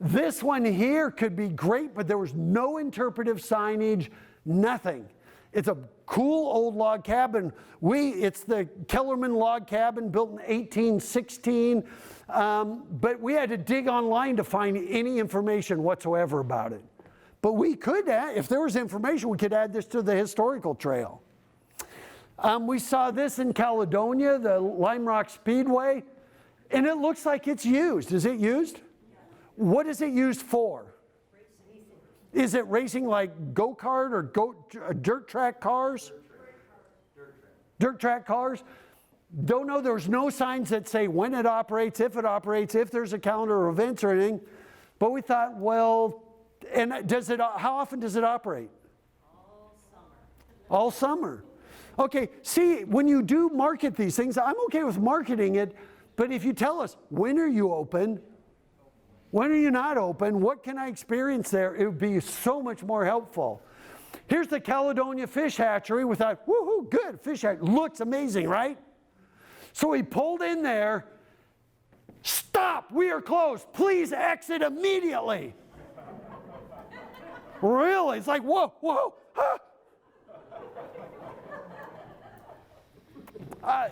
This one here could be great, but there was no interpretive signage, nothing. It's a cool old log cabin. It's the Kellerman log cabin built in 1816, but we had to dig online to find any information whatsoever about it. But we could add, if there was information, we could add this to the historical trail. We saw this in Caledonia, the Lime Rock Speedway, and it looks like it's used. Is it used? What is it used for? Is it racing like go-kart or dirt track cars? Dirt track cars? Don't know. There's no signs that say when it operates, if there's a calendar of events or anything. But we thought, well, and how often does it operate? All summer. All summer. Okay, see, when you do market these things, I'm okay with marketing it, but if you tell us, when are you open? When are you not open? What can I experience there? It would be so much more helpful. Here's the Caledonia Fish Hatchery. We thought, woohoo, good, fish hatchery. Looks amazing, right? So we pulled in there. Stop, we are closed. Please exit immediately. Really? It's like, whoa, whoa, ah.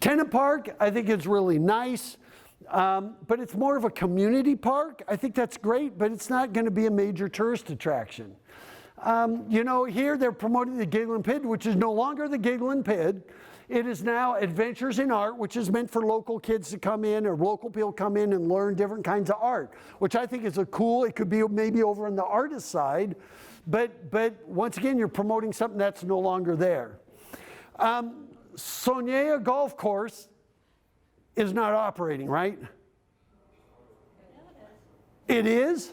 Tenant Park, I think it's really nice. But it's more of a community park. I think that's great, but it's not going to be a major tourist attraction. You know, here they're promoting the Giggle and Pid, which is no longer the Giggle and Pid. It is now Adventures in Art, which is meant for local kids to come in or local people come in and learn different kinds of art, which I think is a cool, it could be maybe over on the artist side, but once again, you're promoting something that's no longer there. Sonia Golf Course is not operating, right? It is?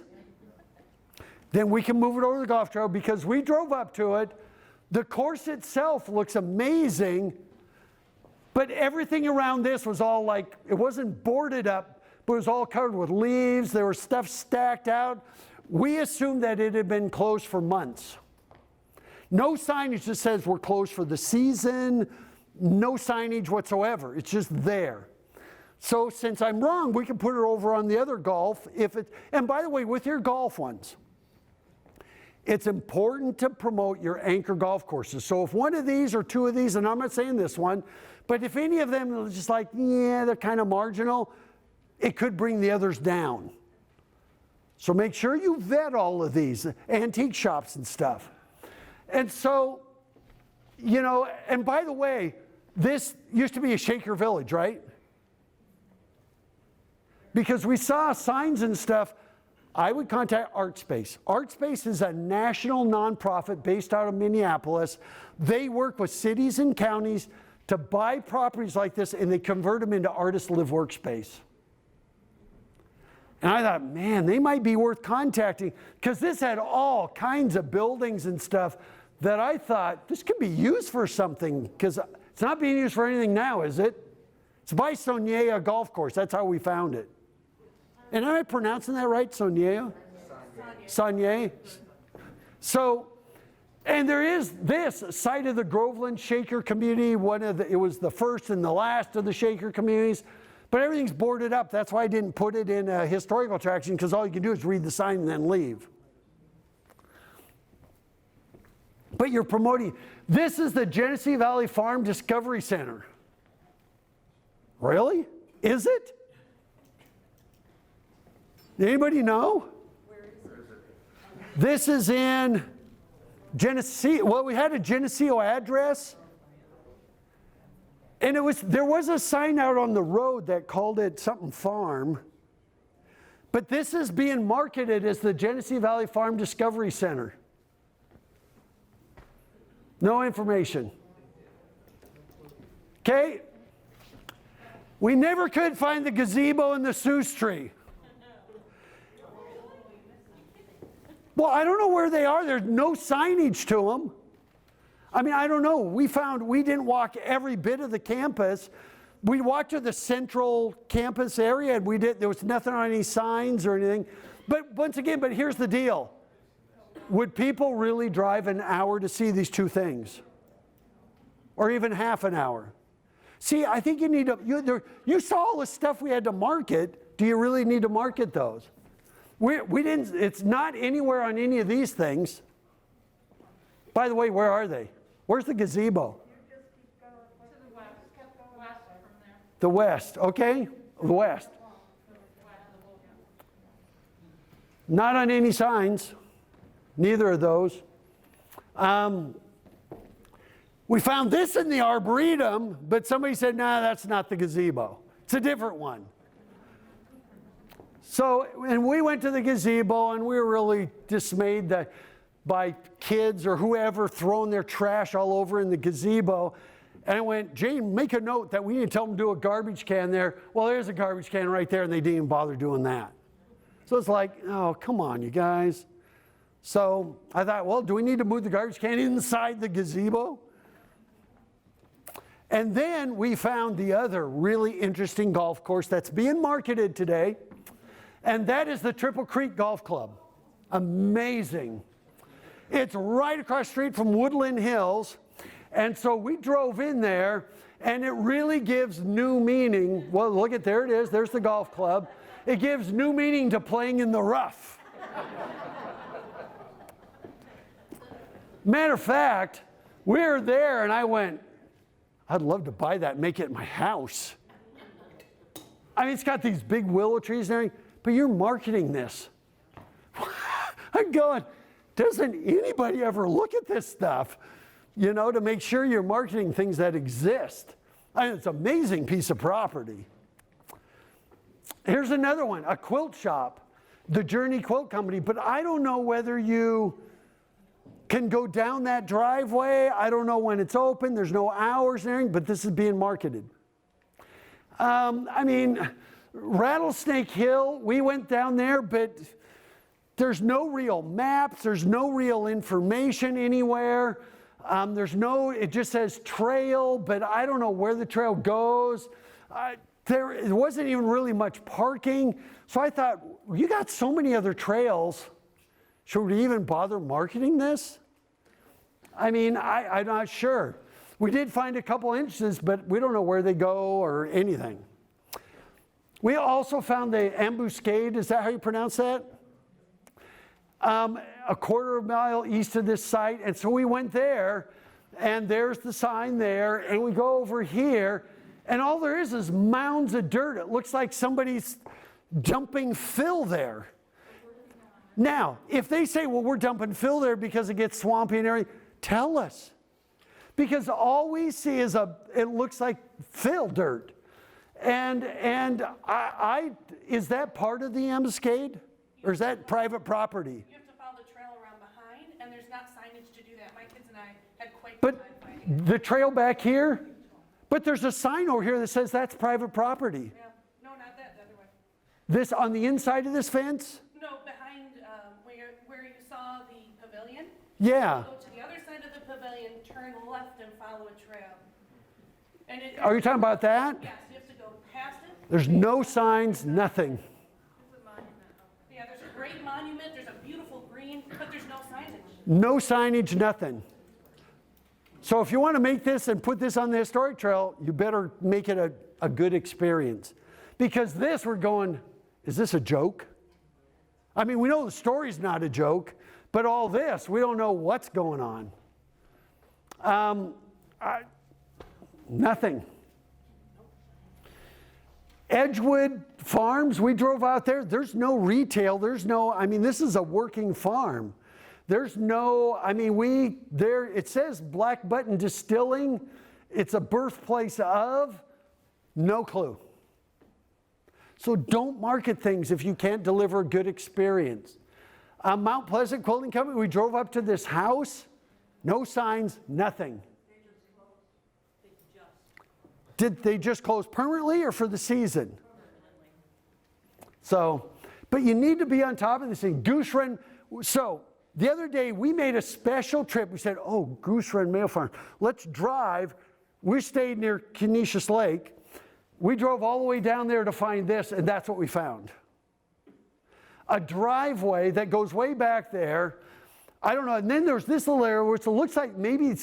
Then we can move it over to the golf trail because we drove up to it. The course itself looks amazing, but everything around this was all like, it wasn't boarded up, but it was all covered with leaves. There was stuff stacked out. We assumed that it had been closed for months. No signage that says we're closed for the season, no signage whatsoever. It's just there. So since I'm wrong, we can put it over on the other golf. And by the way, with your golf ones, it's important to promote your anchor golf courses. So if one of these or two of these, and I'm not saying this one, but if any of them are just like, yeah, they're kind of marginal, it could bring the others down. So make sure you vet all of these, antique shops and stuff. And so, you know, and by the way, this used to be a Shaker Village, right? Because we saw signs and stuff, I would contact ArtSpace. ArtSpace is a national nonprofit based out of Minneapolis. They work with cities and counties to buy properties like this and they convert them into artist live workspace. And I thought, man, they might be worth contacting because this had all kinds of buildings and stuff that I thought this could be used for something because it's not being used for anything now, is it? It's by Sonia Golf Course. That's how we found it. And am I pronouncing that right, Sonia? Sonia. So, and there is this site of the Groveland Shaker community. It was the first and the last of the Shaker communities, but everything's boarded up. That's why I didn't put it in a historical attraction, because all you can do is read the sign and then leave. But you're promoting. This is the Genesee Valley Farm Discovery Center. Really? Is it? Anybody know? Where is it? This is in Geneseo. Well, we had a Geneseo address. And there was a sign out on the road that called it something farm. But this is being marketed as the Genesee Valley Farm Discovery Center. No information. Okay? We never could find the gazebo and the Seuss tree. Well, I don't know where they are. There's no signage to them. I mean, I don't know. We didn't walk every bit of the campus. We walked to the central campus area, and there was nothing on any signs or anything. But once again, here's the deal. Would people really drive an hour to see these two things? Or even half an hour? See, I think you need to, you saw all the stuff we had to market. Do you really need to market those? We didn't, it's not anywhere on any of these things. By the way, where are they? Where's the gazebo? You just keep going to the west, kept going west from there. The west, okay? The west. Not on any signs. Neither of those. We found this in the Arboretum, but somebody said, nah, that's not the gazebo. It's a different one. So, and we went to the gazebo, and we were really dismayed by kids or whoever throwing their trash all over in the gazebo. And I went, Jane, make a note that we need to tell them to do a garbage can there. Well, there's a garbage can right there, and they didn't even bother doing that. So it's like, oh, come on, you guys. So I thought, well, do we need to move the garbage can inside the gazebo? And then we found the other really interesting golf course that's being marketed today, and that is the Triple Creek Golf Club. Amazing. It's right across the street from Woodland Hills, and so we drove in there, and it really gives new meaning. Well, look at, there it is. There's the golf club. It gives new meaning to playing in the rough. Matter of fact, we were there, and I went, I'd love to buy that and make it my house. I mean, it's got these big willow trees and everything, but you're marketing this. I'm going, doesn't anybody ever look at this stuff, to make sure you're marketing things that exist? I mean, it's an amazing piece of property. Here's another one, a quilt shop, the Journey Quilt Company, but I don't know whether you can go down that driveway. I don't know when it's open. There's no hours and everything, but this is being marketed. I mean, Rattlesnake Hill, we went down there, but there's no real maps. There's no real information anywhere. It just says trail, but I don't know where the trail goes. It wasn't even really much parking. So I thought, you got so many other trails. Should we even bother marketing this? I mean, I'm not sure. We did find a couple inches, but we don't know where they go or anything. We also found the Ambuscade. Is that how you pronounce that? A quarter of a mile east of this site. And so we went there, and there's the sign there. And we go over here, and all there is mounds of dirt. It looks like somebody's dumping fill there. Now, if they say, well, we're dumping fill there because it gets swampy and everything, tell us. Because all we see is it looks like fill dirt. And is that part of the Ambuscade? Or is that private property? You have to follow the trail around behind, and there's not signage to do that. My kids and I had quite the But time finding it. the trail back here? But there's a sign over here that says that's private property. Yeah, no, not that, the other way. This, on the inside of this fence? No, behind where you saw the pavilion. Yeah. Go to the other side of the pavilion, turn left and follow a trail. And Are you talking about that? Yes, you have to past it. There's no signs, nothing. Yeah, there's a great monument, there's a beautiful green, but there's no signage. No signage, nothing. So if you want to make this and put this on the historic trail, you better make it a good experience. Because this, we're going, is this a joke? I mean, we know the story's not a joke, but all this, we don't know what's going on. Nothing. Edgewood Farms, we drove out there. There's no retail. There's no, I mean, this is a working farm. There's no, I mean, it says Black Button Distilling. It's a birthplace of, no clue. So don't market things if you can't deliver a good experience. Mount Pleasant Quilting Company, we drove up to this house. No signs, nothing. Did they just close permanently or for the season? So, but you need to be on top of this thing. Goose Run, so the other day we made a special trip. We said, oh, Goose Run Mail Farm, let's drive. We stayed near Canisius Lake. We drove all the way down there to find this, and that's what we found. A driveway that goes way back there. I don't know, and then there's this little area which it looks like maybe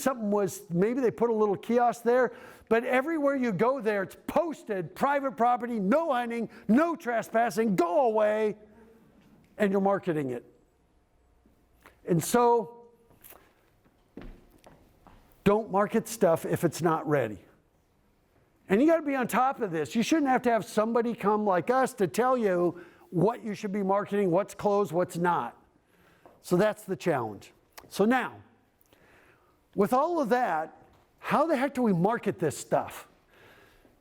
maybe they put a little kiosk there, but everywhere you go there, it's posted, private property, no hunting, no trespassing, go away, and you're marketing it. And so, don't market stuff if it's not ready. And you got to be on top of this. You shouldn't have to have somebody come like us to tell you what you should be marketing, what's closed, what's not. So that's the challenge. So now, with all of that, how the heck do we market this stuff?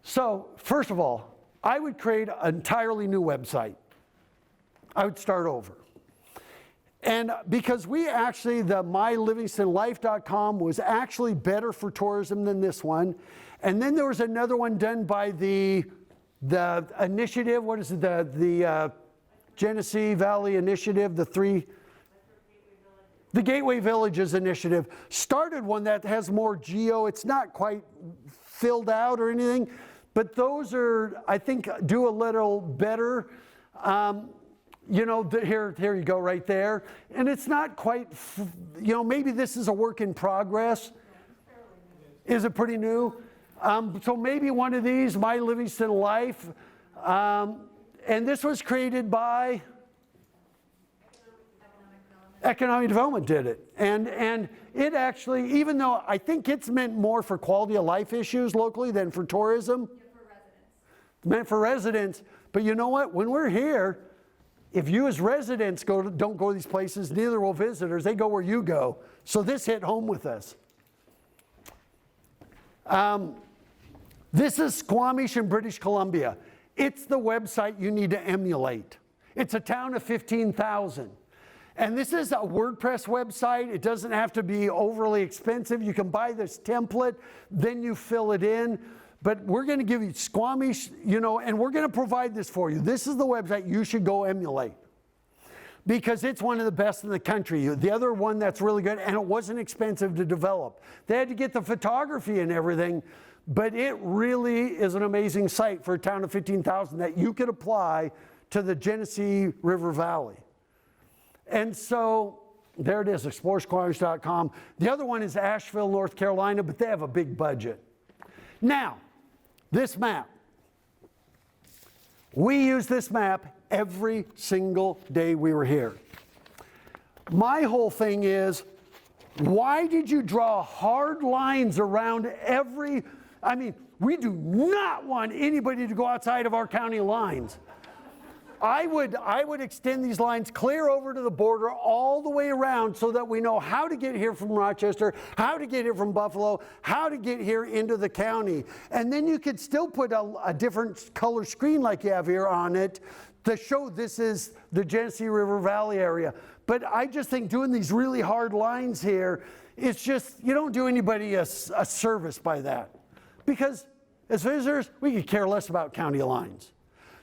So first of all, I would create an entirely new website. I would start over. And because we actually, the mylivingstonlife.com was actually better for tourism than this one. And then there was another one done by the initiative, what is it, the Genesee Valley Initiative, the Gateway Villages Initiative started one that has more geo. It's not quite filled out or anything, but those are, I think, do a little better. You know, here you go right there. And it's not quite, you know, maybe this is a work in progress. Is it pretty new? So maybe one of these, My Livingston Life. And this was created by Economic Development did it. And it actually, even though I think it's meant more for quality of life issues locally than for tourism. Yeah, for residents. Meant for residents. But you know what? When we're here, if you as residents don't go to these places, neither will visitors. They go where you go. So this hit home with us. This is Squamish in British Columbia. It's the website you need to emulate. It's a town of 15,000. And this is a WordPress website. It doesn't have to be overly expensive. You can buy this template, then you fill it in. But we're going to give you Squamish, you know, and we're going to provide this for you. This is the website you should go emulate because it's one of the best in the country. The other one that's really good, and it wasn't expensive to develop. They had to get the photography and everything, but it really is an amazing site for a town of 15,000 that you could apply to the Genesee River Valley. And so there it is, exploresquamish.com. The other one is Asheville, North Carolina, but they have a big budget. Now, this map. We use this map every single day we were here. My whole thing is, why did you draw hard lines around every, I mean, we do not want anybody to go outside of our county lines. I would extend these lines clear over to the border all the way around so that we know how to get here from Rochester, how to get here from Buffalo, how to get here into the county. And then you could still put a different color screen like you have here on it to show this is the Genesee River Valley area. But I just think doing these really hard lines here, it's just, you don't do anybody a service by that. Because as visitors, we could care less about county lines.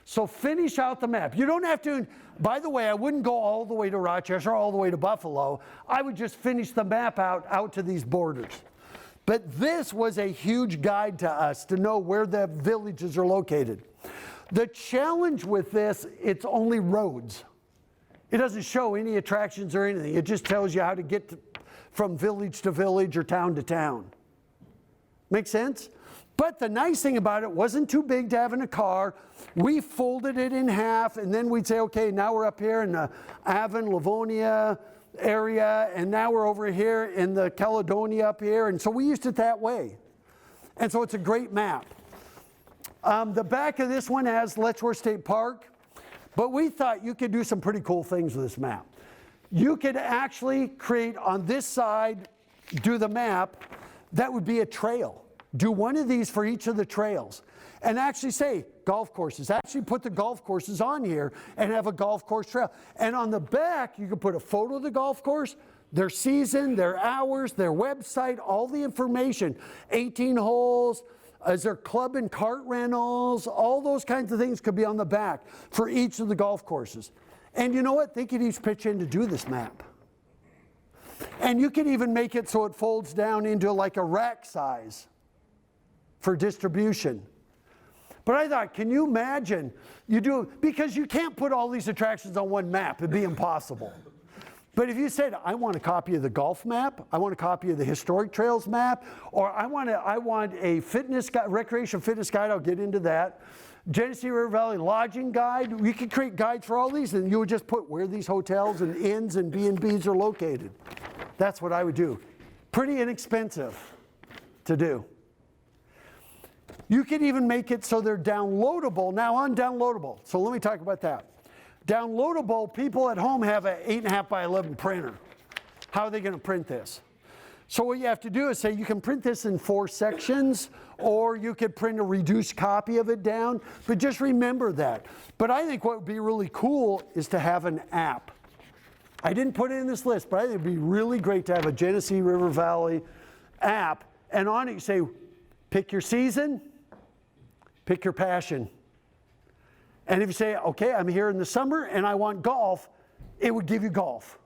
So finish out the map. You don't have to, by the way, I wouldn't go all the way to Rochester, all the way to Buffalo. I would just finish the map out to these borders. But this was a huge guide to us to know where the villages are located. The challenge with this, it's only roads. It doesn't show any attractions or anything. It just tells you how to get from village to village or town to town. Make sense? But the nice thing about it wasn't too big to have in a car. We folded it in half, and then we'd say, okay, now we're up here in the Avon, Livonia area, and now we're over here in the Caledonia up here. And so we used it that way. And so it's a great map. The back of this one has Letchworth State Park, but we thought you could do some pretty cool things with this map. You could actually create on this side, do the map, that would be a trail. Do one of these for each of the trails. And actually say, golf courses. Actually put the golf courses on here and have a golf course trail. And on the back, you could put a photo of the golf course, their season, their hours, their website, all the information. 18 holes, is there club and cart rentals, all those kinds of things could be on the back for each of the golf courses. And you know what? They could each pitch in to do this map. And you could even make it so it folds down into like a rack size for distribution. But I thought, can you imagine you do, because you can't put all these attractions on one map, it'd be impossible. But if you said, I want a copy of the golf map, I want a copy of the historic trails map, or I want a fitness guide, recreation fitness guide, I'll get into that. Genesee River Valley lodging guide, you could create guides for all these, and you would just put where these hotels and inns and B&Bs are located. That's what I would do. Pretty inexpensive to do. You could even make it so they're downloadable. Now undownloadable. So let me talk about that. Downloadable, people at home have an 8.5 by 11 printer. How are they going to print this? So what you have to do is say you can print this in 4 sections, or you could print a reduced copy of it down, but just remember that. But I think what would be really cool is to have an app. I didn't put it in this list, but I think it'd be really great to have a Genesee River Valley app, and on it you say, pick your season, pick your passion. And if you say, okay, I'm here in the summer and I want golf, it would give you golf.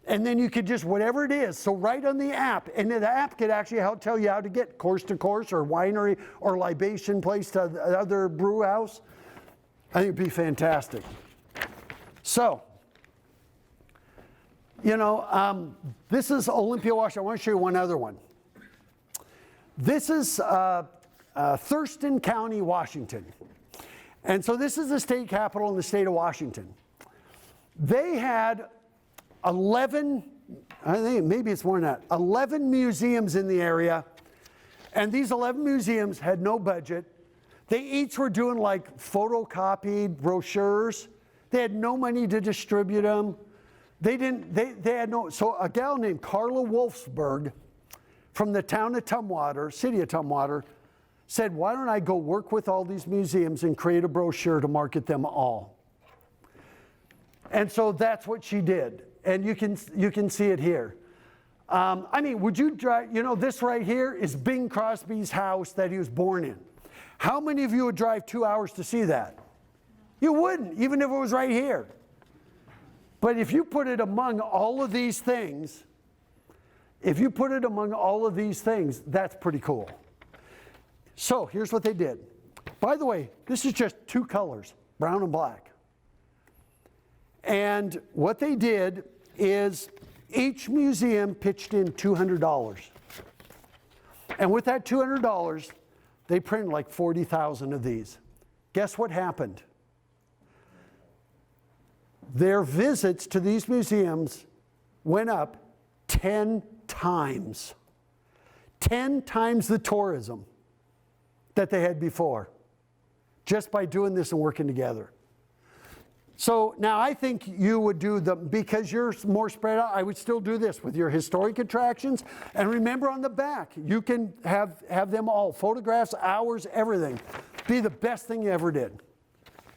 And then you could just, whatever it is, so right on the app, and the app could actually help tell you how to get course to course or winery or libation place to the other brew house. I think it'd be fantastic. So, you know, this is Olympia, Washington. I want to show you one other one. This is Thurston County, Washington. And so this is the state capital in the state of Washington. They had 11, I think maybe it's more than that, 11 museums in the area. And these 11 museums had no budget. They each were doing like photocopied brochures. They had no money to distribute them. They had no, so a gal named Carla Wolfsburg from the town of Tumwater, city of Tumwater, said, why don't I go work with all these museums and create a brochure to market them all? And so that's what she did. And you can see it here. I mean, would you drive, you know, this right here is Bing Crosby's house that he was born in. How many of you would drive 2 hours to see that? You wouldn't, even if it was right here. But if you put it among all of these things, that's pretty cool. So here's what they did. By the way, this is just 2 colors, brown and black. And what they did is each museum pitched in $200. And with that $200, they printed like 40,000 of these. Guess what happened? Their visits to these museums went up 10 times. 10 times the tourism that they had before, just by doing this and working together. So now I think you would do because you're more spread out, I would still do this with your historic attractions. And remember on the back, you can have them all, photographs, hours, everything. Be the best thing you ever did.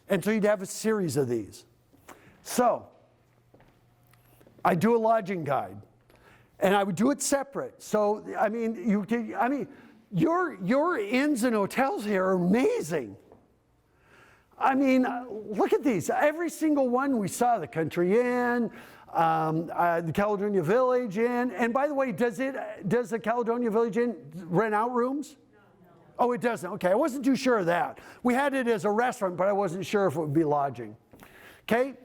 And so you'd have a series of these. So, I do a lodging guide. And I would do it separate. So, I mean, your inns and hotels here are amazing. I mean, look at these. Every single one we saw, the Country Inn, the Caledonia Village Inn. And by the way, does the Caledonia Village Inn rent out rooms? No. Oh, it doesn't. Okay, I wasn't too sure of that. We had it as a restaurant, but I wasn't sure if it would be lodging. Okay,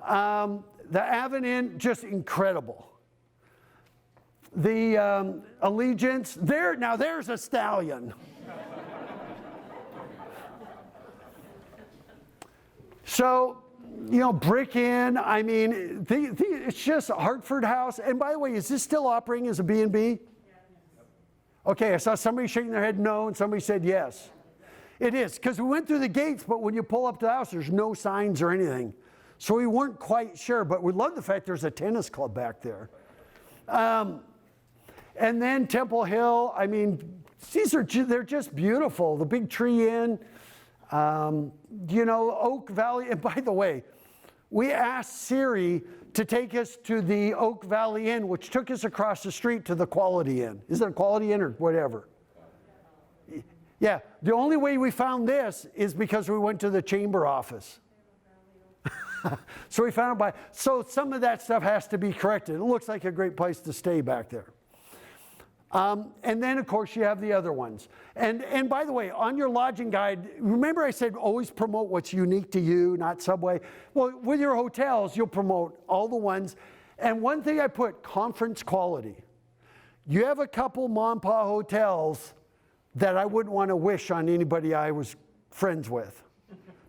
the Avon Inn, just incredible. The Allegiance, now there's a stallion. So, Brick Inn, I mean, it's just Hartford House. And by the way, is this still operating as a B&B? Okay, I saw somebody shaking their head no, and somebody said yes. It is, because we went through the gates, but when you pull up to the house, there's no signs or anything. So we weren't quite sure, but we love the fact there's a tennis club back there. And then Temple Hill, I mean, they're just beautiful. The Big Tree Inn, Oak Valley. And by the way, we asked Siri to take us to the Oak Valley Inn, which took us across the street to the Quality Inn. Is it a Quality Inn or whatever? Yeah, the only way we found this is because we went to the chamber office. So we found it so some of that stuff has to be corrected. It looks like a great place to stay back there. And then, of course, you have the other ones. And by the way, on your lodging guide, remember I said always promote what's unique to you, not Subway? Well, with your hotels, you'll promote all the ones. And one thing I put, conference quality. You have a couple mom and pa hotels that I wouldn't want to wish on anybody I was friends with.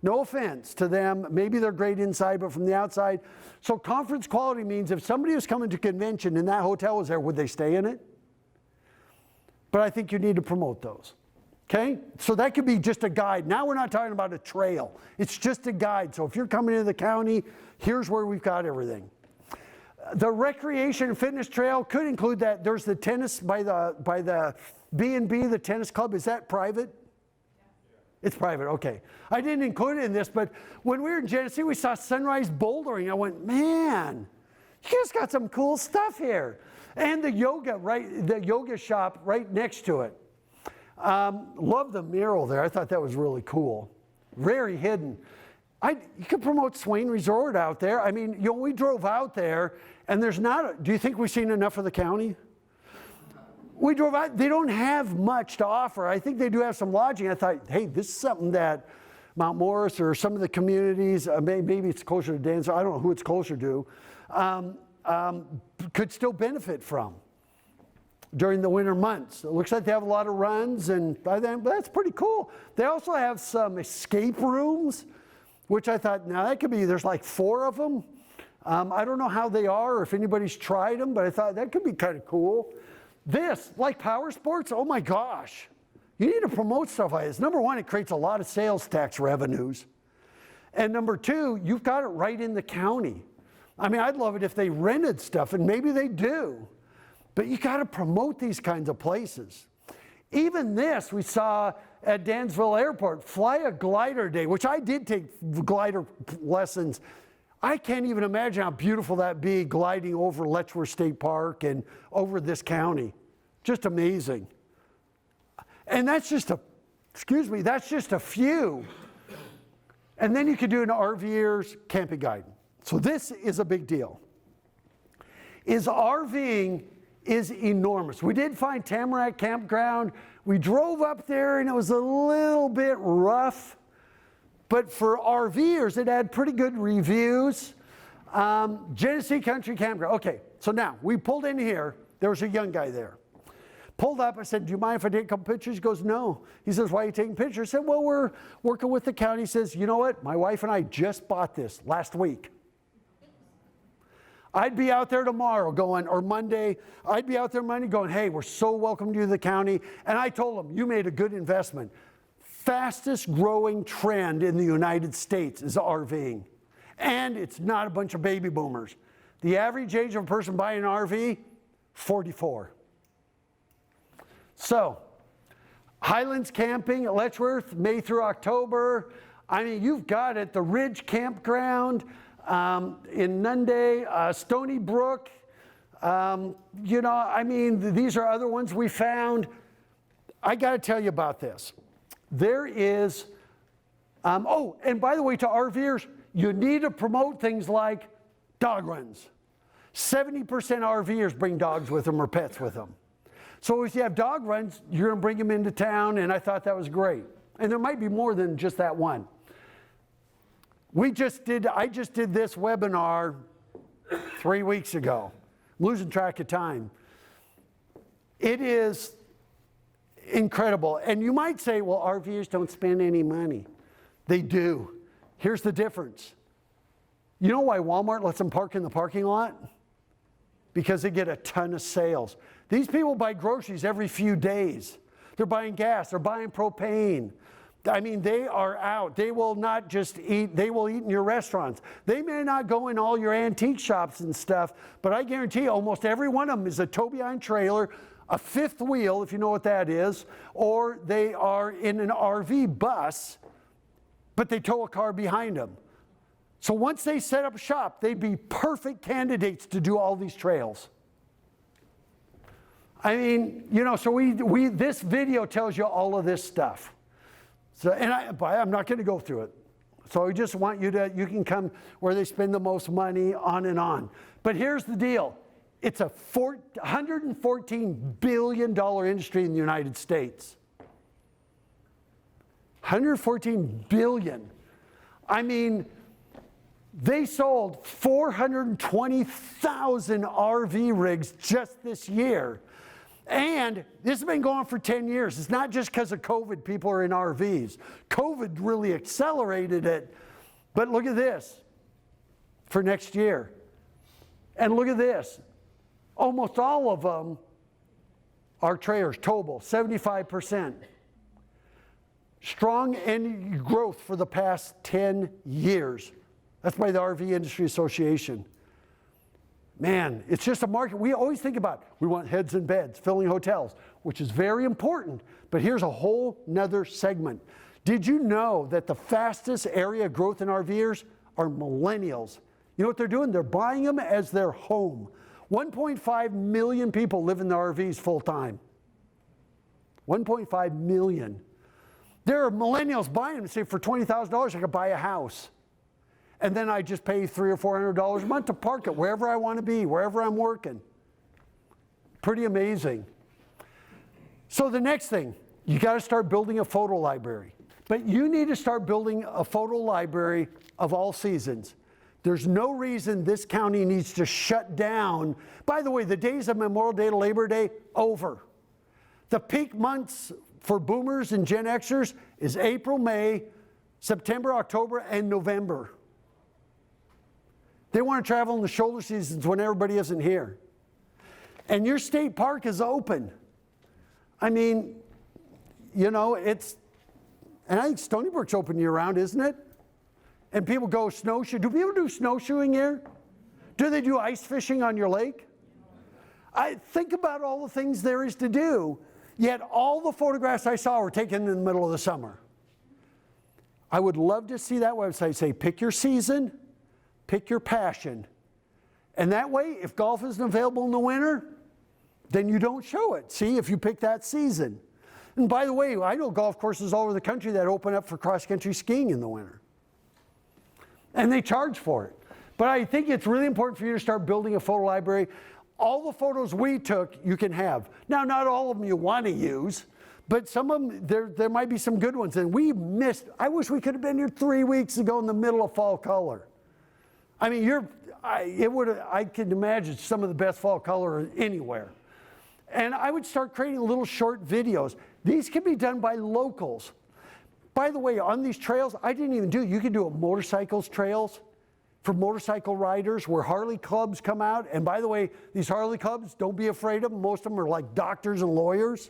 No offense to them. Maybe they're great inside, but from the outside. So conference quality means if somebody was coming to convention and that hotel was there, would they stay in it? But I think you need to promote those. Okay? So that could be just a guide. Now we're not talking about a trail. It's just a guide. So if you're coming into the county, here's where we've got everything. The recreation and fitness trail could include that. There's the tennis by the B&B, the tennis club. Is that private? It's private, okay. I didn't include it in this, but when we were in Genesee, we saw sunrise bouldering. I went, man, you guys got some cool stuff here. And the yoga shop right next to it. Love the mural there. I thought that was really cool. Very hidden. You could promote Swain Resort out there. I mean, we drove out there, and there's not do you think we've seen enough of the county? We drove out. They don't have much to offer. I think they do have some lodging. I thought, hey, this is something that Mount Morris or some of the communities, maybe it's closer to Danville, I don't know who it's closer to, could still benefit from during the winter months. It looks like they have a lot of runs, and that's pretty cool. They also have some escape rooms, which I thought, now that could be, there's like 4 of them. I don't know how they are or if anybody's tried them, but I thought that could be kind of cool. This, like power sports, oh my gosh. You need to promote stuff like this. Number one, it creates a lot of sales tax revenues. And number 2, you've got it right in the county. I mean, I'd love it if they rented stuff, and maybe they do. But you got to promote these kinds of places. Even this, we saw at Dansville Airport, Fly a Glider Day, which I did take glider lessons. I can't even imagine how beautiful that'd be, gliding over Letchworth State Park and over this county. Just amazing. And that's just a few. And then you could do an RVer's camping guide. So this is a big deal. RVing is enormous. We did find Tamarack Campground. We drove up there and it was a little bit rough. But for RVers, it had pretty good reviews. Genesee Country Campground. Okay, so now we pulled in here. There was a young guy there. Pulled up, I said, do you mind if I take a couple pictures? He goes, no. He says, why are you taking pictures? I said, well, we're working with the county. He says, you know what? My wife and I just bought this last week. I'd be out there tomorrow going, or Monday, I'd be out there Monday going, hey, we're so welcome to the county. And I told him, you made a good investment. Fastest growing trend in the United States is RVing. And it's not a bunch of baby boomers. The average age of a person buying an RV, 44. So, Highlands Camping at Letchworth, May through October. I mean, you've got it. The Ridge Campground in Nunde, Stony Brook. I mean, these are other ones we found. I got to tell you about this. There is, and by the way, to RVers, you need to promote things like dog runs. 70% RVers bring dogs with them or pets with them. So if you have dog runs, you're going to bring them into town, and I thought that was great. And there might be more than just that one. I just did this webinar 3 weeks ago. I'm losing track of time. It is incredible. And you might say, well, RVers don't spend any money. They do. Here's the difference. You know why Walmart lets them park in the parking lot? Because they get a ton of sales. These people buy groceries every few days. They're buying gas, they're buying propane. I mean, they are out. They will not just eat, they will eat in your restaurants. They may not go in all your antique shops and stuff, but I guarantee you almost every one of them is a tow-behind trailer, a fifth wheel, if you know what that is, or they are in an RV bus, but they tow a car behind them. So once they set up shop, they'd be perfect candidates to do all these trails. I mean, you know, so this video tells you all of this stuff. So, and I'm not going to go through it. So I just want you can come where they spend the most money, on and on. But here's the deal. It's a $114 billion industry in the United States. $114 billion. I mean, they sold 420,000 RV rigs just this year. And this has been going on for 10 years. It's not just because of COVID people are in RVs. COVID really accelerated it. But look at this for next year. And look at this. Almost all of them are trailers, towable, 75%. Strong end growth for the past 10 years. That's by the RV Industry Association. Man, it's just a market. We always think about, we want heads and beds, filling hotels, which is very important. But here's a whole nother segment. Did you know that the fastest area of growth in RVers are millennials? You know what they're doing? They're buying them as their home. 1.5 million people live in the RVs full time. 1.5 million. There are millennials buying them and say, for $20,000, I could buy a house. And then I just pay $300 or $400 a month to park it wherever I want to be, wherever I'm working. Pretty amazing. So the next thing, you got to start building a photo library. But you need to start building a photo library of all seasons. There's no reason this county needs to shut down. By the way, the days of Memorial Day to Labor Day, over. The peak months for boomers and Gen Xers is April, May, September, October, and November. They want to travel in the shoulder seasons when everybody isn't here. And your state park is open. I mean, you know, and I think Stony Brook's open year-round, isn't it? And people go snowshoe. Do people do snowshoeing here? Do they do ice fishing on your lake? I think about all the things there is to do, yet all the photographs I saw were taken in the middle of the summer. I would love to see that website say, pick your season, pick your passion. And that way, if golf isn't available in the winter, then you don't show it. See, if you pick that season. And by the way, I know golf courses all over the country that open up for cross-country skiing in the winter. And they charge for it. But I think it's really important for you to start building a photo library. All the photos we took, you can have. Now, not all of them you want to use, but some of them, there might be some good ones. And we missed, I wish we could have been here 3 weeks ago in the middle of fall color. I mean, I can imagine some of the best fall color anywhere. And I would start creating little short videos. These can be done by locals. By the way, on these trails, I didn't even do it. You can do motorcycles trails for motorcycle riders where Harley clubs come out. And by the way, these Harley clubs, don't be afraid of them. Most of them are like doctors and lawyers.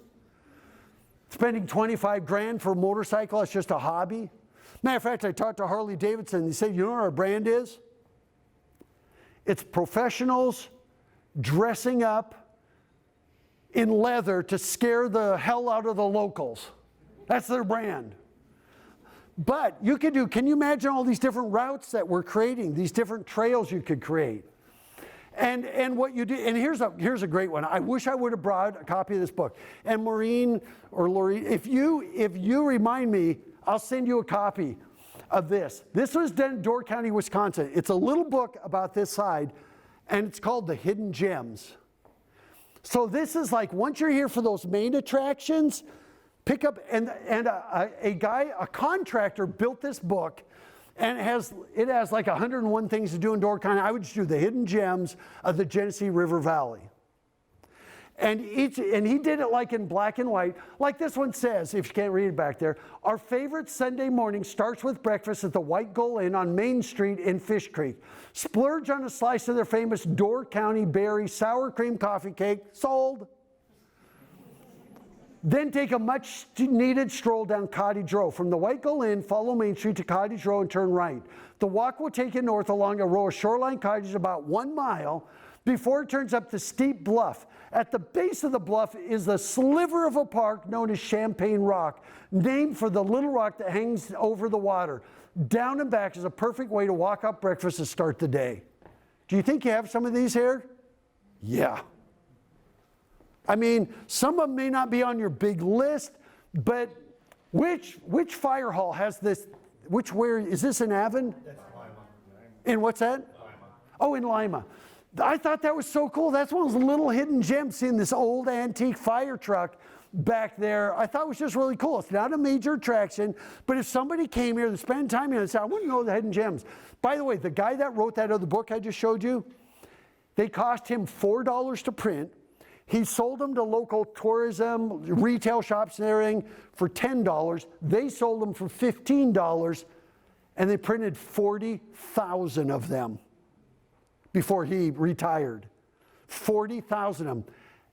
Spending 25 grand for a motorcycle, that's just a hobby. Matter of fact, I talked to Harley Davidson. He said, you know what our brand is? It's professionals dressing up in leather to scare the hell out of the locals. That's their brand. But you could do, can you imagine all these different routes that we're creating, these different trails you could create? And what you do, and here's a great one. I wish I would have brought a copy of this book. And Maureen or Lori, if you remind me, I'll send you a copy of this. This was done in Door County, Wisconsin. It's a little book about this side, and it's called The Hidden Gems. So this is like, once you're here for those main attractions, pick up, and a contractor built this book, and it has like 101 things to do in Door County. I would just do the hidden gems of the Genesee River Valley. And he did it like in black and white. Like this one says, if you can't read it back there, our favorite Sunday morning starts with breakfast at the White Gull Inn on Main Street in Fish Creek. Splurge on a slice of their famous Door County berry sour cream coffee cake, sold. Then take a much needed stroll down Cottage Row. From the White Gull Inn, follow Main Street to Cottage Row and turn right. The walk will take you north along a row of shoreline cottages about 1 mile before it turns up the steep bluff. At the base of the bluff is a sliver of a park known as Champagne Rock, named for the little rock that hangs over the water. Down and back is a perfect way to walk up breakfast to start the day. Do you think you have some of these here? Yeah. I mean, some of them may not be on your big list, but which fire hall has this? Where is this in Avon? That's Lima. In what's that? Lima. Oh, in Lima. I thought that was so cool. That's one of those little hidden gems, seeing this old antique fire truck back there. I thought it was just really cool. It's not a major attraction, but if somebody came here to spend time here and said, I want to know the hidden gems. By the way, the guy that wrote that other book I just showed you, they cost him $4 to print. He sold them to local tourism, retail shops and everything for $10. They sold them for $15, and they printed 40,000 of them before he retired. 40,000 of them.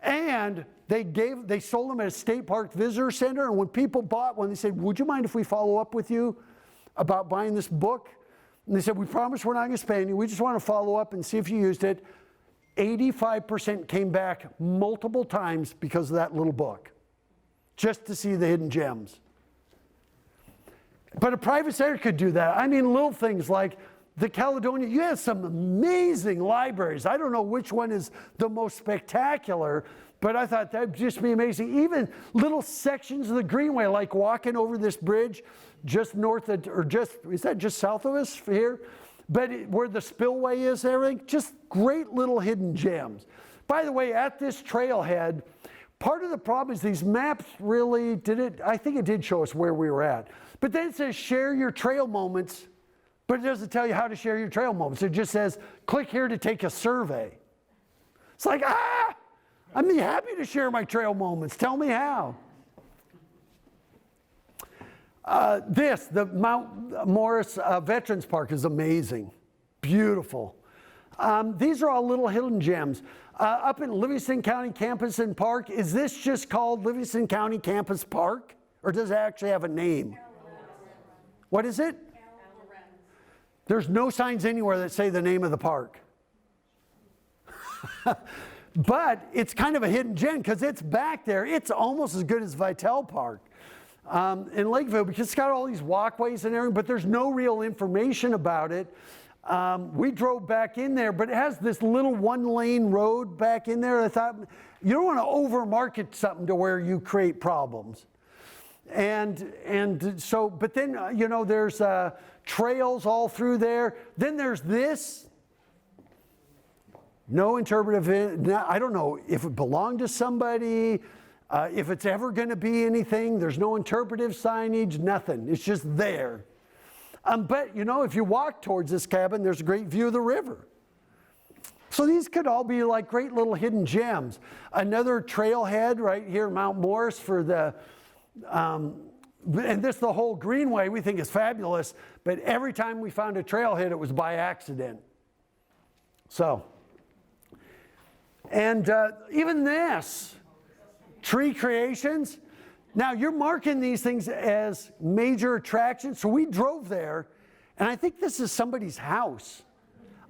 And they sold them at a state park visitor center, and when people bought one, they said, would you mind if we follow up with you about buying this book? And they said, we promise we're not going to spend you. We just want to follow up and see if you used it. 85% came back multiple times because of that little book, just to see the hidden gems. But a private center could do that. I mean, little things like the Caledonia, you have some amazing libraries. I don't know which one is the most spectacular, but I thought that'd just be amazing. Even little sections of the Greenway, like walking over this bridge just north of, is that just south of us here? But where the spillway is, everything, just great little hidden gems. By the way, at this trailhead, part of the problem is these maps really I think it did show us where we were at. But then it says share your trail moments, but it doesn't tell you how to share your trail moments. It just says, click here to take a survey. It's like, I'd be happy to share my trail moments. Tell me how. The Mount Morris Veterans Park is amazing. Beautiful. These are all little hidden gems. Up in Livingston County Campus and Park, is this just called Livingston County Campus Park? Or does it actually have a name? What is it? There's no signs anywhere that say the name of the park. But it's kind of a hidden gem because it's back there. It's almost as good as Vitale Park in Lakeville because it's got all these walkways and everything, but there's no real information about it. We drove back in there, but it has this little one-lane road back in there. I thought, you don't want to over-market something to where you create problems. And so, but then, there's trails all through there. Then there's this. No interpretive, I don't know if it belonged to somebody, if it's ever going to be anything. There's no interpretive signage, nothing. It's just there. But, if you walk towards this cabin, there's a great view of the river. So these could all be like great little hidden gems. Another trailhead right here, Mount Morris for the, and the whole Greenway we think is fabulous, but every time we found a trailhead, it was by accident. So. And even this, tree creations. Now you're marking these things as major attractions. So we drove there, and I think this is somebody's house.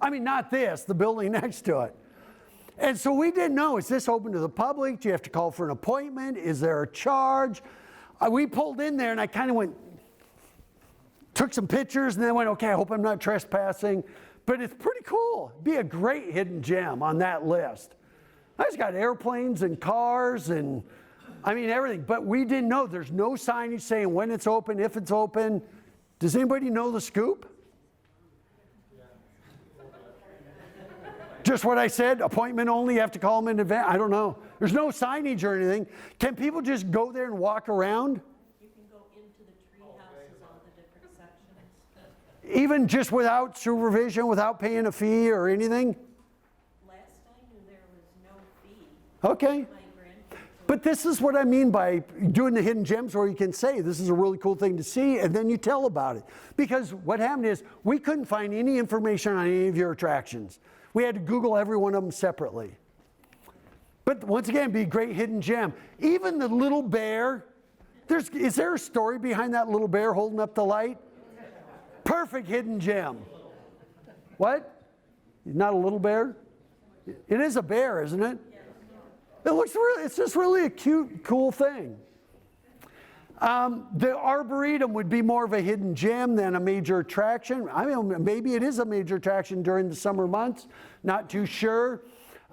I mean, not this, the building next to it. And so we didn't know, is this open to the public? Do you have to call for an appointment? Is there a charge? We pulled in there, and I kind of took some pictures, and then went, okay, I hope I'm not trespassing. But it's pretty cool. It'd be a great hidden gem on that list. I just got airplanes and cars and, everything. But we didn't know. There's no signage saying when it's open, if it's open. Does anybody know the scoop? Just what I said, appointment only, you have to call them in advance. I don't know. There's no signage or anything. Can people just go there and walk around? You can go into the tree houses, all the different sections. Even just without supervision, without paying a fee or anything? Last I knew, there was no fee. Okay. My grandkids But this is what I mean by doing the hidden gems, where you can say, this is a really cool thing to see, and then you tell about it. Because what happened is, we couldn't find any information on any of your attractions. We had to Google every one of them separately. But once again, be a great hidden gem. Even the little bear, is there a story behind that little bear holding up the light? Perfect hidden gem. What? Not a little bear? It is a bear, isn't it? It looks really, it's just really a cute, cool thing. The Arboretum would be more of a hidden gem than a major attraction. I mean, maybe it is a major attraction during the summer months. Not too sure.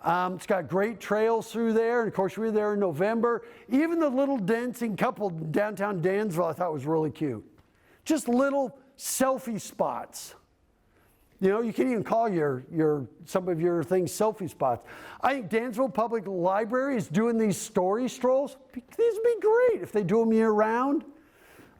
It's got great trails through there. And of course, we were there in November. Even the little dancing couple downtown Dansville I thought was really cute. Just little selfie spots. You know, you can even call some of your things selfie spots. I think Dansville Public Library is doing these story strolls. These would be great if they do them year round.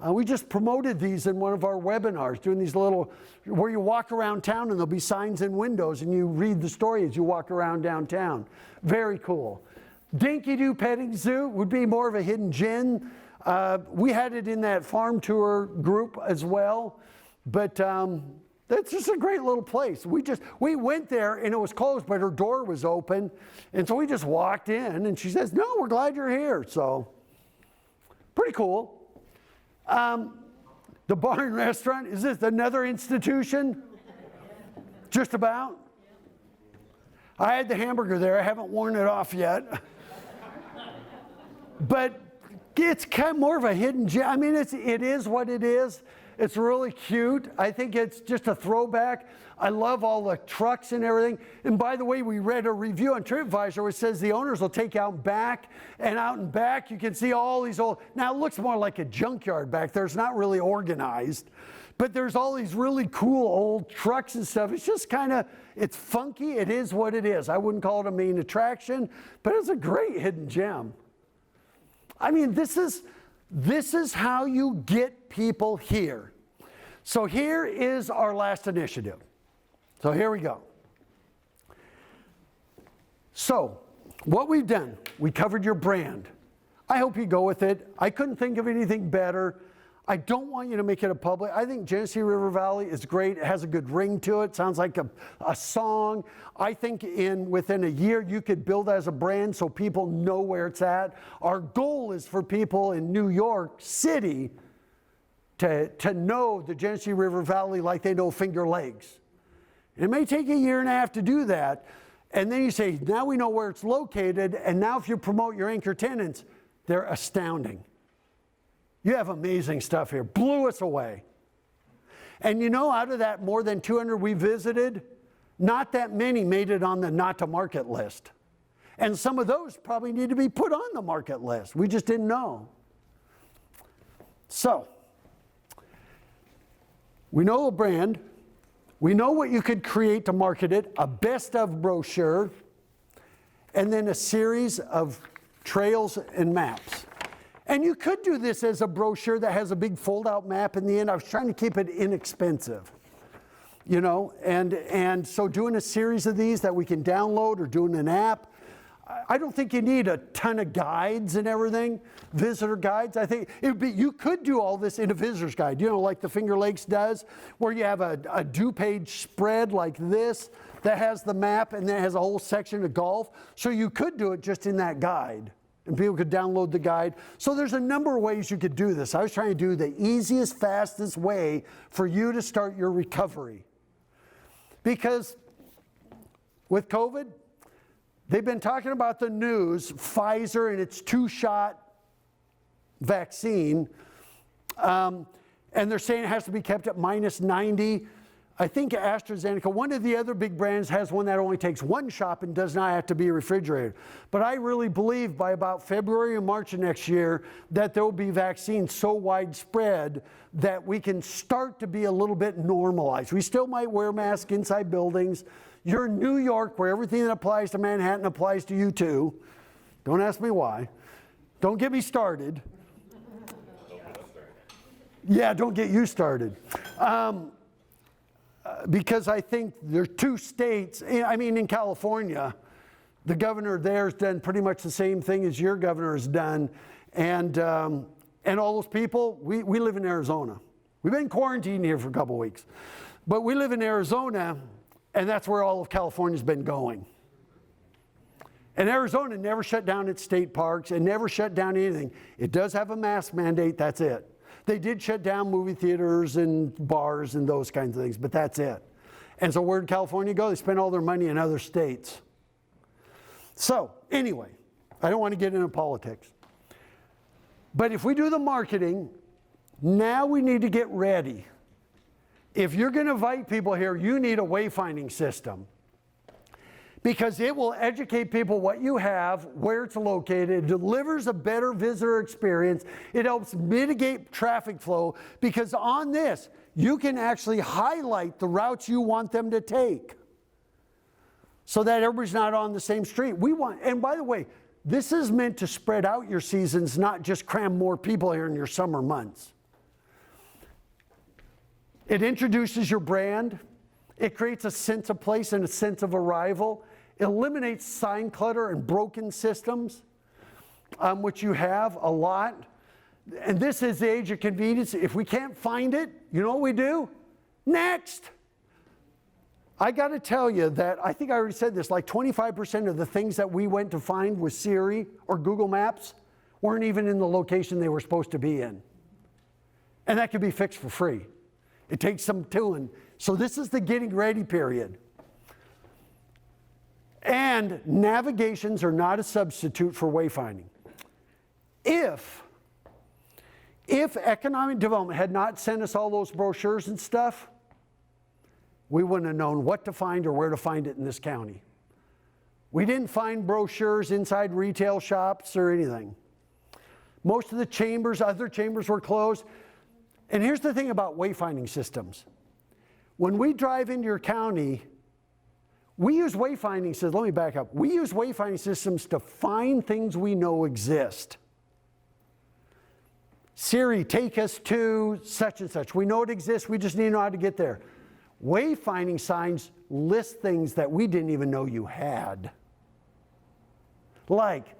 We just promoted these in one of our webinars, doing these little, where you walk around town and there'll be signs in windows and you read the story as you walk around downtown. Very cool. Dinky Doo Petting Zoo would be more of a hidden gem. We had it in that farm tour group as well, but that's just a great little place. We went there and it was closed, but her door was open. And so we just walked in and she says, no, we're glad you're here. So pretty cool. The bar and restaurant, is this another institution? Just about? I had the hamburger there. I haven't worn it off yet. But it's kind of more of a hidden gem. I mean, it is what it is. It's really cute. I think it's just a throwback. I love all the trucks and everything. And by the way, we read a review on TripAdvisor which says the owners will take out back, and out and back you can see all these old, now it looks more like a junkyard back there. It's not really organized. But there's all these really cool old trucks and stuff. It's just kind of, it's funky. It is what it is. I wouldn't call it a main attraction, but it's a great hidden gem. I mean, this is how you get people here. So here is our last initiative. So here we go. So what we've done, we covered your brand. I hope you go with it. I couldn't think of anything better. I don't want you to make it a public. I think Genesee River Valley is great. It has a good ring to it. Sounds like a song. I think within a year you could build as a brand so people know where it's at. Our goal is for people in New York City to know the Genesee River Valley like they know Finger Lakes. It may take a year and a half to do that. And then you say, now we know where it's located. And now if you promote your anchor tenants, they're astounding. You have amazing stuff here. Blew us away. And you know, out of that more than 200 we visited, not that many made it on the not to market list. And some of those probably need to be put on the market list. We just didn't know. So, we know a brand. We know what you could create to market it, a best of brochure, and then a series of trails and maps. And you could do this as a brochure that has a big fold-out map in the end. I was trying to keep it inexpensive, you know, and so doing a series of these that we can download or doing an app. I don't think you need a ton of guides and everything, visitor guides. I think you could do all this in a visitor's guide, you know, like the Finger Lakes does, where you have a due-page spread like this that has the map and then has a whole section of golf. So you could do it just in that guide, and people could download the guide. So there's a number of ways you could do this. I was trying to do the easiest, fastest way for you to start your recovery. Because with COVID, they've been talking about the news, Pfizer and its 2-shot vaccine, and they're saying it has to be kept at -90. I think AstraZeneca, one of the other big brands, has one that only takes 1 shot and does not have to be refrigerated. But I really believe by about February or March of next year that there will be vaccines so widespread that we can start to be a little bit normalized. We still might wear masks inside buildings. You're in New York, where everything that applies to Manhattan applies to you too. Don't ask me why. Don't get me started. Yeah, don't get you started. Because I think there's two states, I mean, in California, the governor there has done pretty much the same thing as your governor has done. And all those people, we live in Arizona. We've been quarantined here for a couple weeks. But we live in Arizona, and that's where all of California's been going. And Arizona never shut down its state parks and never shut down anything. It does have a mask mandate, that's it. They did shut down movie theaters and bars and those kinds of things, but that's it. And so where did California go? They spent all their money in other states. So anyway, I don't want to get into politics. But if we do the marketing, now we need to get ready. If you're going to invite people here, you need a wayfinding system. Because it will educate people what you have, where it's located. It delivers a better visitor experience. It helps mitigate traffic flow, because on this, you can actually highlight the routes you want them to take so that everybody's not on the same street. And by the way, this is meant to spread out your seasons, not just cram more people here in your summer months. It introduces your brand. It creates a sense of place and a sense of arrival. It eliminates sign clutter and broken systems, which you have a lot. And this is the age of convenience. If we can't find it, you know what we do? Next. I got to tell you that, I think I already said this, like 25% of the things that we went to find with Siri or Google Maps weren't even in the location they were supposed to be in. And that could be fixed for free. It takes some doing. So this is the getting ready period. And navigations are not a substitute for wayfinding. If economic development had not sent us all those brochures and stuff, we wouldn't have known what to find or where to find it in this county. We didn't find brochures inside retail shops or anything. Most of the chambers, other chambers were closed. And here's the thing about wayfinding systems. When we drive into your county, we use wayfinding systems. Let me back up. We use wayfinding systems to find things we know exist. Siri, take us to such and such. We know it exists. We just need to know how to get there. Wayfinding signs list things that we didn't even know you had. Like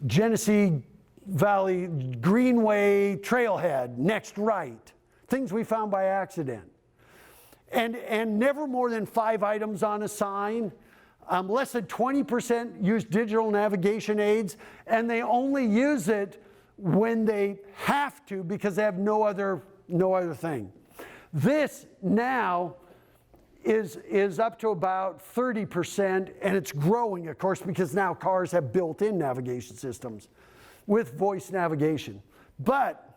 Genesee Valley Greenway Trailhead, next right. Things we found by accident. And never more than 5 items on a sign. Less than 20% use digital navigation aids, and they only use it when they have to because they have no other thing. This now is up to about 30%, and it's growing, of course, because now cars have built-in navigation systems with voice navigation. But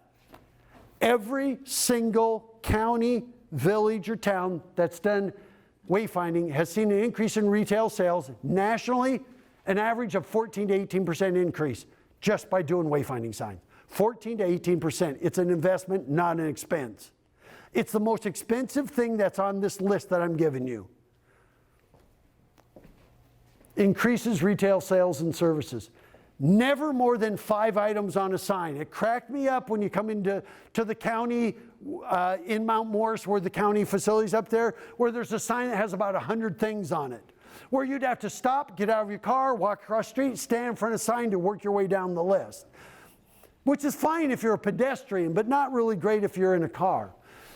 every single county, village, or town that's done wayfinding has seen an increase in retail sales nationally, an average of 14 to 18% increase just by doing wayfinding signs. 14 to 18%. It's an investment, not an expense. It's the most expensive thing that's on this list that I'm giving you. Increases retail sales and services. Never more than 5 items on a sign. It cracked me up when you come into the county in Mount Morris, where the county facility's up there, where there's a sign that has about 100 things on it, where you'd have to stop, get out of your car, walk across the street, stand in front of a sign to work your way down the list. Which is fine if you're a pedestrian, but not really great if you're in a car.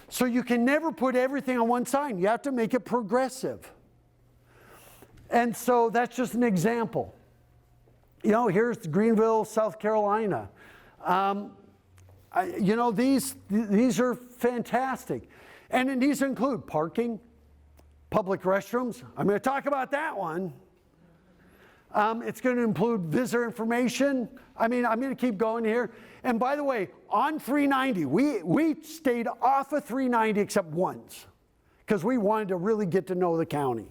So you can never put everything on one sign. You have to make it progressive. And so that's just an example. You know, here's Greenville, South Carolina. You know, these are fantastic. And these include parking, public restrooms. I'm going to talk about that one. It's going to include visitor information. I mean, I'm going to keep going here. And by the way, on 390, we stayed off of 390 except once because we wanted to really get to know the county.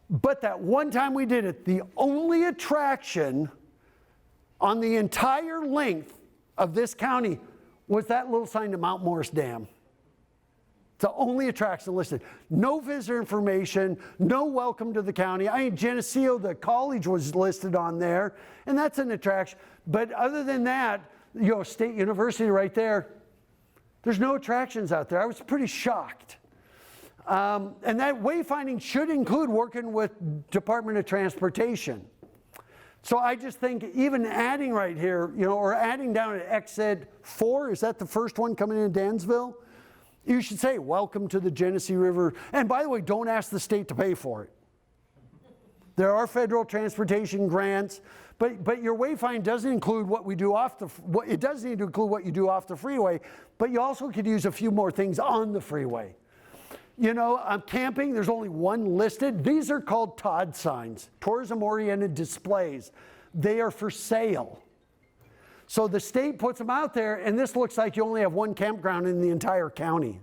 But that one time we did it, the only attraction on the entire length of this county was that little sign to Mount Morris Dam. It's the only attraction listed. No visitor information, no welcome to the county. I mean, Geneseo, the college was listed on there, and that's an attraction. But other than that, you know, State University right there, there's no attractions out there. I was pretty shocked. And that wayfinding should include working with Department of Transportation. So I just think even adding right here, you know, or adding down at exit 4, is that the first one coming in Dansville? You should say, welcome to the Genesee River. And by the way, don't ask the state to pay for it. There are federal transportation grants, but your wayfind doesn't include what we do off the, it does need to include what you do off the freeway, but you also could use a few more things on the freeway. You know, camping, there's only one listed. These are called TOD signs, tourism-oriented displays. They are for sale. So the state puts them out there, and this looks like you only have one campground in the entire county.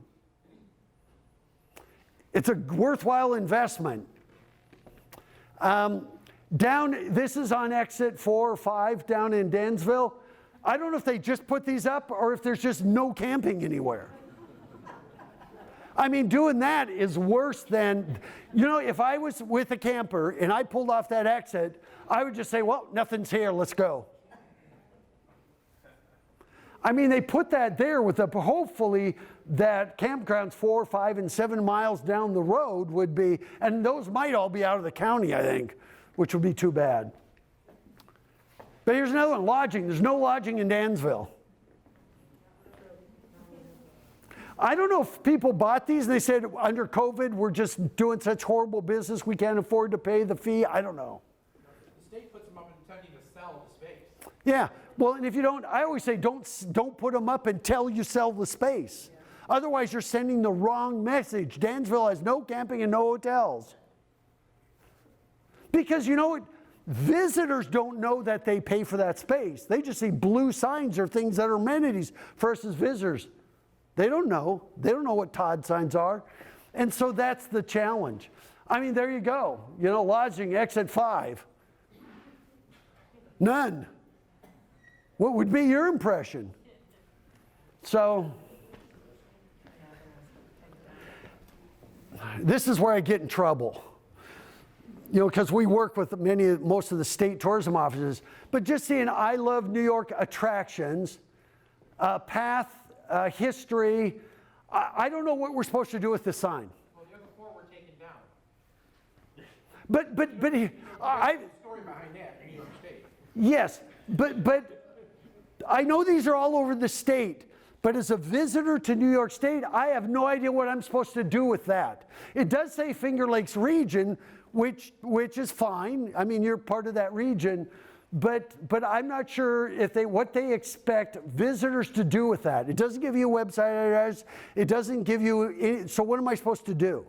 It's a worthwhile investment. This is on exit 4 or 5 down in Dansville. I don't know if they just put these up or if there's just no camping anywhere. I mean, doing that is worse than, you know, if I was with a camper and I pulled off that exit, I would just say, well, nothing's here, let's go. I mean, they put that there with the, hopefully that campgrounds 4, 5, and 7 miles down the road would be, and those might all be out of the county, I think, which would be too bad. But here's another one, lodging. There's no lodging in Dansville. I don't know if people bought these and they said under COVID we're just doing such horrible business we can't afford to pay the fee. I don't know. The state puts them up intending to sell the space. Yeah, well, and if you don't, I always say don't put them up until you sell the space. Yeah. Otherwise you're sending the wrong message. Dansville has no camping and no hotels. Because you know what? Visitors don't know that they pay for that space. They just see blue signs or things that are amenities versus visitors. They don't know. They don't know what TOD signs are. And so that's the challenge. I mean, there you go. You know, lodging, exit 5. None. What would be your impression? So, this is where I get in trouble. You know, because we work with most of the state tourism offices. But just seeing I Love New York attractions, path, history. I don't know what we're supposed to do with this sign. Well, the other 4 were taken down. But There's a story behind that in New York State. yes, but I know these are all over the state. But as a visitor to New York State, I have no idea what I'm supposed to do with that. It does say Finger Lakes region, which is fine. I mean, you're part of that region. But I'm not sure if what they expect visitors to do with that. It doesn't give you a website address. It doesn't give you any, so what am I supposed to do?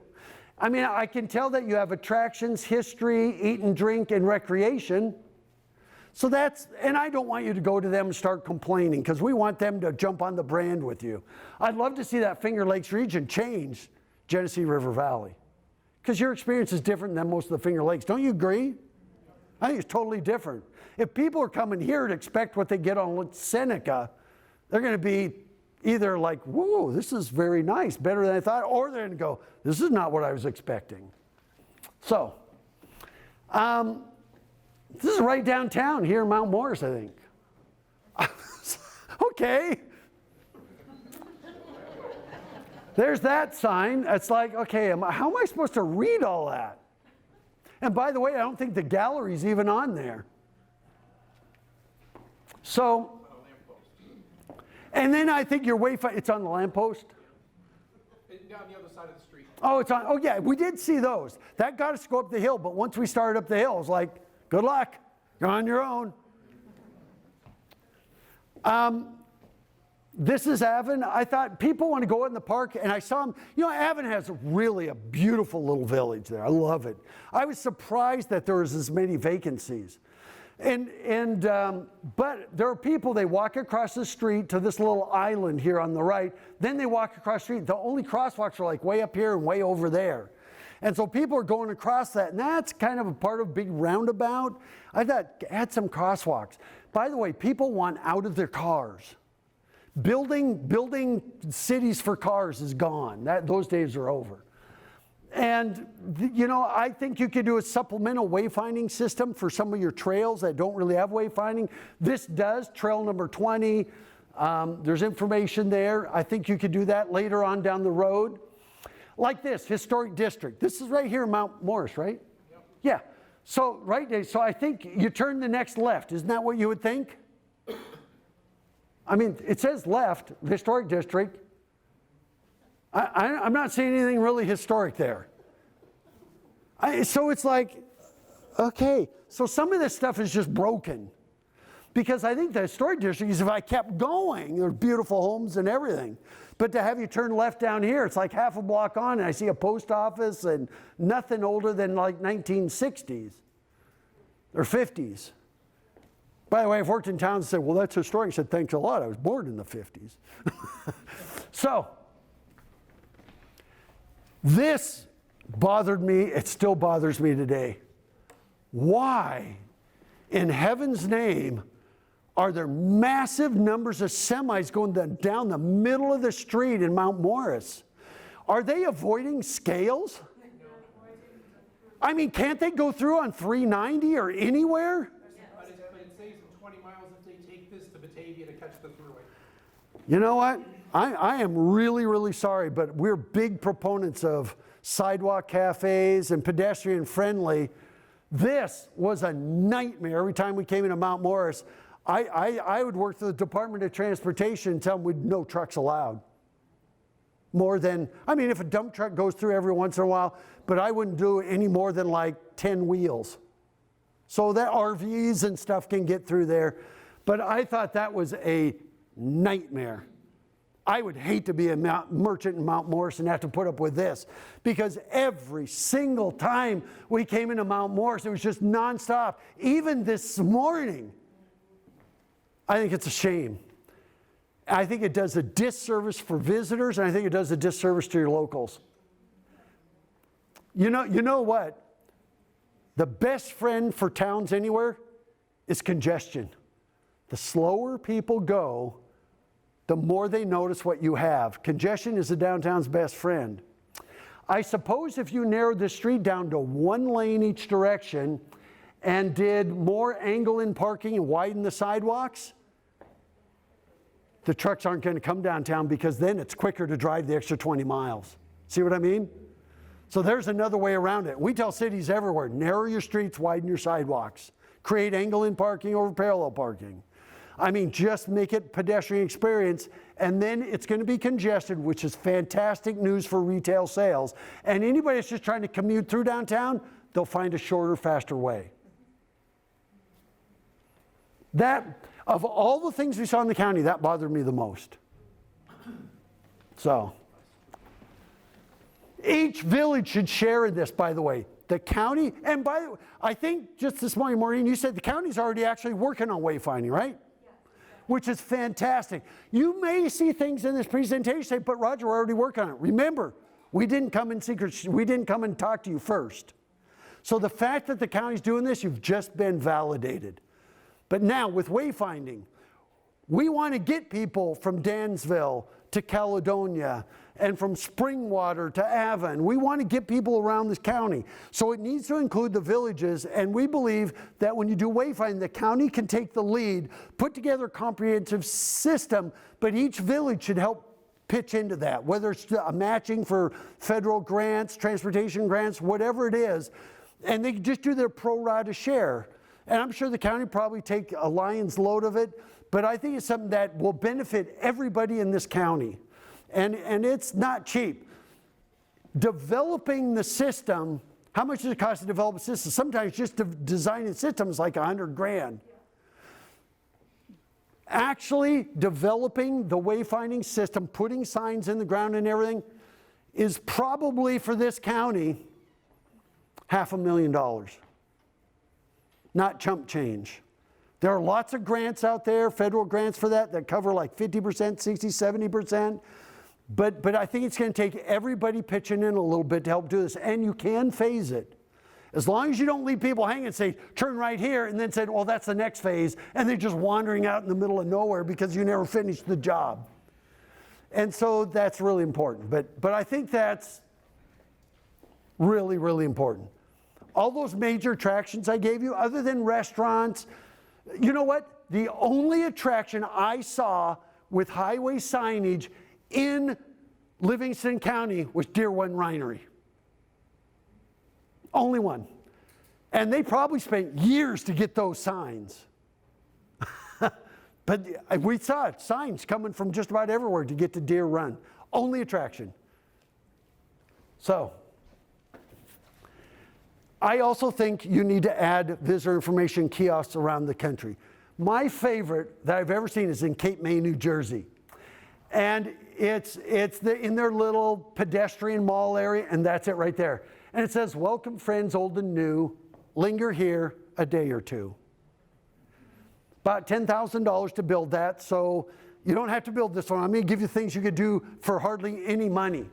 I mean, I can tell that you have attractions, history, eat and drink, and recreation. So and I don't want you to go to them and start complaining because we want them to jump on the brand with you. I'd love to see that Finger Lakes region change Genesee River Valley because your experience is different than most of the Finger Lakes. Don't you agree? I think it's totally different. If people are coming here to expect what they get on Seneca, they're going to be either like, whoa, this is very nice, better than I thought, or they're going to go, this is not what I was expecting. So, this is right downtown here in Mount Morris, I think. Okay. There's that sign. It's like, okay, how am I supposed to read all that? And by the way, I don't think the gallery's even on there. So, and then I think your wayfind, it's on the lamppost? Down the other side of the street. Oh, it's on, oh yeah, we did see those. That got us to go up the hill, but once we started up the hill, it was like, good luck, you're on your own. This is Avon. I thought people want to go out in the park, and I saw them. You know, Avon has really a beautiful little village there. I love it. I was surprised that there was as many vacancies. But there are people, they walk across the street to this little island here on the right, then they walk across the street. The only crosswalks are like way up here and way over there. And so people are going across that, and that's kind of a part of a big roundabout. I thought, add some crosswalks. By the way, people want out of their cars. Building cities for cars is gone. Those days are over. And, you know, I think you could do a supplemental wayfinding system for some of your trails that don't really have wayfinding. This does, trail number 20. There's information there. I think you could do that later on down the road. Like this, historic district. This is right here in Mount Morris, right? Yep. Yeah. So, right, so I think you turn the next left. Isn't that what you would think? I mean, it says left, historic district. I'm not seeing anything really historic there. So it's like, okay, so some of this stuff is just broken. Because I think the historic district is, if I kept going, there's beautiful homes and everything. But to have you turn left down here, it's like half a block on, and I see a post office and nothing older than like 1960s or 50s. By the way, I've worked in towns and said, well, that's historic. I said, thanks a lot. I was born in the 50s. So, this bothered me. It still bothers me today. Why, in heaven's name, are there massive numbers of semis going down the middle of the street in Mount Morris? Are they avoiding scales? I mean, can't they go through on 390 or anywhere? But it saves them 20 miles if they take this to Batavia to catch the thruway. You know what? I am really, really sorry, but we're big proponents of sidewalk cafes and pedestrian friendly. This was a nightmare every time we came into Mount Morris. I would work for the Department of Transportation and tell them we'd no trucks allowed. More than, I mean, if a dump truck goes through every once in a while, but I wouldn't do any more than like 10 wheels. So that RVs and stuff can get through there. But I thought that was a nightmare. I would hate to be a merchant in Mount Morris and have to put up with this, because every single time we came into Mount Morris, it was just nonstop. Even this morning, I think it's a shame. I think it does a disservice for visitors, and I think it does a disservice to your locals. You know what? The best friend for towns anywhere is congestion. The slower people go, the more they notice what you have. Congestion is the downtown's best friend. I suppose if you narrowed the street down to one lane each direction and did more angle in parking and widen the sidewalks, the trucks aren't going to come downtown, because then it's quicker to drive the extra 20 miles. See what I mean? So there's another way around it. We tell cities everywhere, narrow your streets, widen your sidewalks. Create angle in parking over parallel parking. I mean, just make it pedestrian experience, and then it's going to be congested, which is fantastic news for retail sales. And anybody that's just trying to commute through downtown, they'll find a shorter, faster way. That, of all the things we saw in the county, that bothered me the most. So, each village should share in this, by the way. The county, and by the way, I think just this morning, Maureen, you said the county's already actually working on wayfinding, right? Which is fantastic. You may see things in this presentation say, but Roger, we're already working on it. Remember, we didn't come in secret. We didn't come and talk to you first. So the fact that the county's doing this, you've just been validated. But now with wayfinding, we want to get people from Dansville to Caledonia and from Springwater to Avon. We want to get people around this county. So it needs to include the villages, and we believe that when you do wayfinding, the county can take the lead, put together a comprehensive system, but each village should help pitch into that, whether it's a matching for federal grants, transportation grants, whatever it is, and they just do their pro rata share. And I'm sure the county probably take a lion's load of it, but I think it's something that will benefit everybody in this county. And it's not cheap. Developing the system, how much does it cost to develop a system? Sometimes just designing a system is like $100,000. Actually developing the wayfinding system, putting signs in the ground and everything, is probably for this county $500,000. Not chump change. There are lots of grants out there, federal grants for that cover like 50%, 60, 70%. But I think it's going to take everybody pitching in a little bit to help do this. And you can phase it. As long as you don't leave people hanging and say, turn right here, and then say, well, that's the next phase, and they're just wandering out in the middle of nowhere because you never finished the job. And so that's really important. But I think that's really, really important. All those major attractions I gave you, other than restaurants, you know what? The only attraction I saw with highway signage in Livingston County was Deer One Winery. Only one. And they probably spent years to get those signs. But we saw it, signs coming from just about everywhere to get to Deer Run. Only attraction. So, I also think you need to add visitor information kiosks around the country. My favorite that I've ever seen is in Cape May, New Jersey. And it's in their little pedestrian mall area, and that's it right there. And it says, welcome friends old and new, linger here a day or two. About $10,000 to build that, so you don't have to build this one. I'm going to give you things you could do for hardly any money.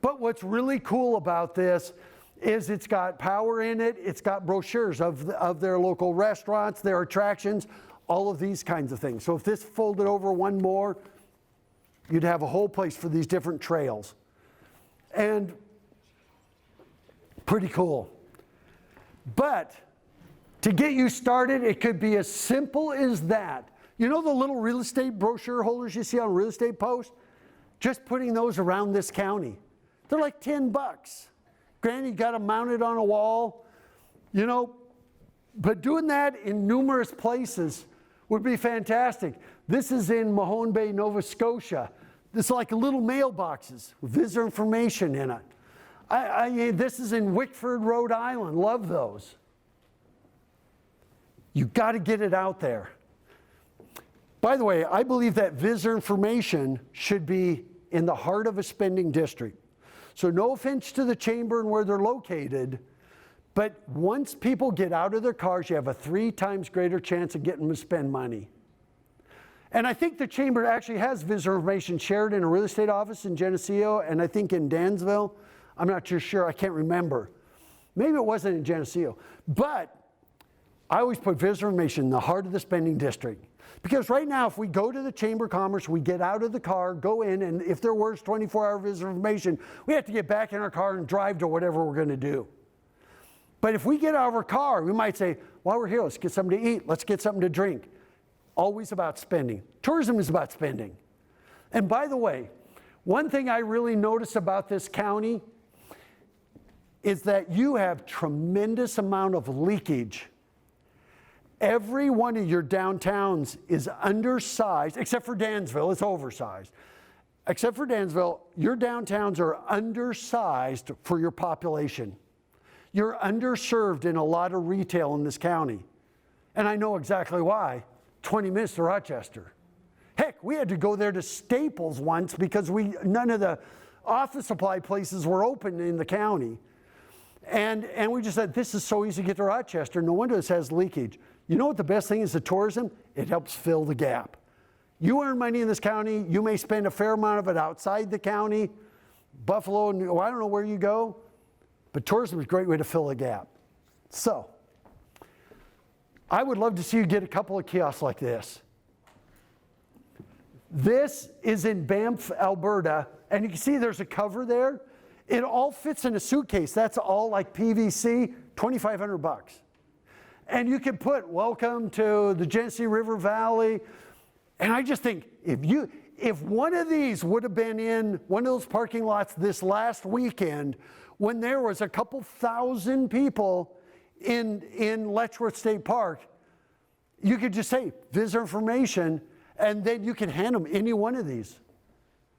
But what's really cool about this is it's got power in it, it's got brochures of their local restaurants, their attractions, all of these kinds of things. So if this folded over one more, you'd have a whole place for these different trails. And pretty cool. But to get you started, it could be as simple as that. You know the little real estate brochure holders you see on Real Estate Post? Just putting those around this county. They're like $10. Granted, you got them mounted on a wall, you know, but doing that in numerous places would be fantastic. This is in Mahone Bay, Nova Scotia. It's like little mailboxes with visitor information in it. This is in Wickford, Rhode Island. Love those. You got to get it out there. By the way, I believe that visitor information should be in the heart of a spending district. So no offense to the chamber and where they're located, but once people get out of their cars, you have a 3 times greater chance of getting them to spend money. And I think the chamber actually has visitor information shared in a real estate office in Geneseo, and I think in Dansville. I'm not too sure, I can't remember. Maybe it wasn't in Geneseo. But I always put visitor information in the heart of the spending district. Because right now, if we go to the Chamber of Commerce, we get out of the car, go in, and if there was 24-hour visitor information, we have to get back in our car and drive to whatever we're going to do. But if we get out of our car, we might say, while we're here, let's get something to eat, let's get something to drink. Always about spending. Tourism is about spending. And by the way, one thing I really notice about this county is that you have tremendous amount of leakage. Every one of your downtowns is undersized, except for Dansville, it's oversized. Except for Dansville, your downtowns are undersized for your population. You're underserved in a lot of retail in this county. And I know exactly why. 20 minutes to Rochester. Heck, we had to go there to Staples once because none of the office supply places were open in the county. And we just said, this is so easy to get to Rochester. No wonder this has leakage. You know what the best thing is to tourism? It helps fill the gap. You earn money in this county. You may spend a fair amount of it outside the county. Buffalo, I don't know where you go. But tourism is a great way to fill a gap. So, I would love to see you get a couple of kiosks like this. This is in Banff, Alberta. And you can see there's a cover there. It all fits in a suitcase. That's all like PVC, $2,500. And you can put welcome to the Genesee River Valley. And I just think if one of these would have been in one of those parking lots this last weekend when there was a couple thousand people in Letchworth State Park, you could just say visitor information, and then you can hand them any one of these.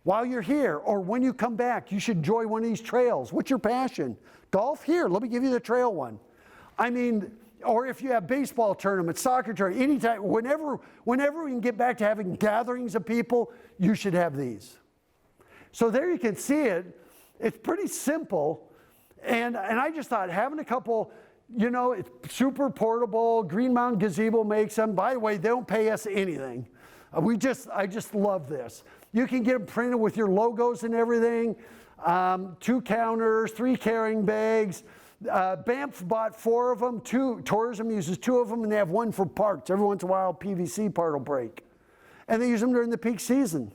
While you're here or when you come back, you should enjoy one of these trails. What's your passion? Golf? Here, let me give you the trail one. I mean, or if you have baseball tournaments, soccer tournament, anytime, whenever we can get back to having gatherings of people, you should have these. So there you can see it. It's pretty simple. And I just thought having a couple, it's super portable. Green Mountain Gazebo makes them. By the way, they don't pay us anything. I just love this. You can get them printed with your logos and everything. 2 counters, 3 carrying bags. Banff bought 4 of them. Tourism uses 2 of them, and they have 1 for parks. Every once in a while, PVC part will break. And they use them during the peak season.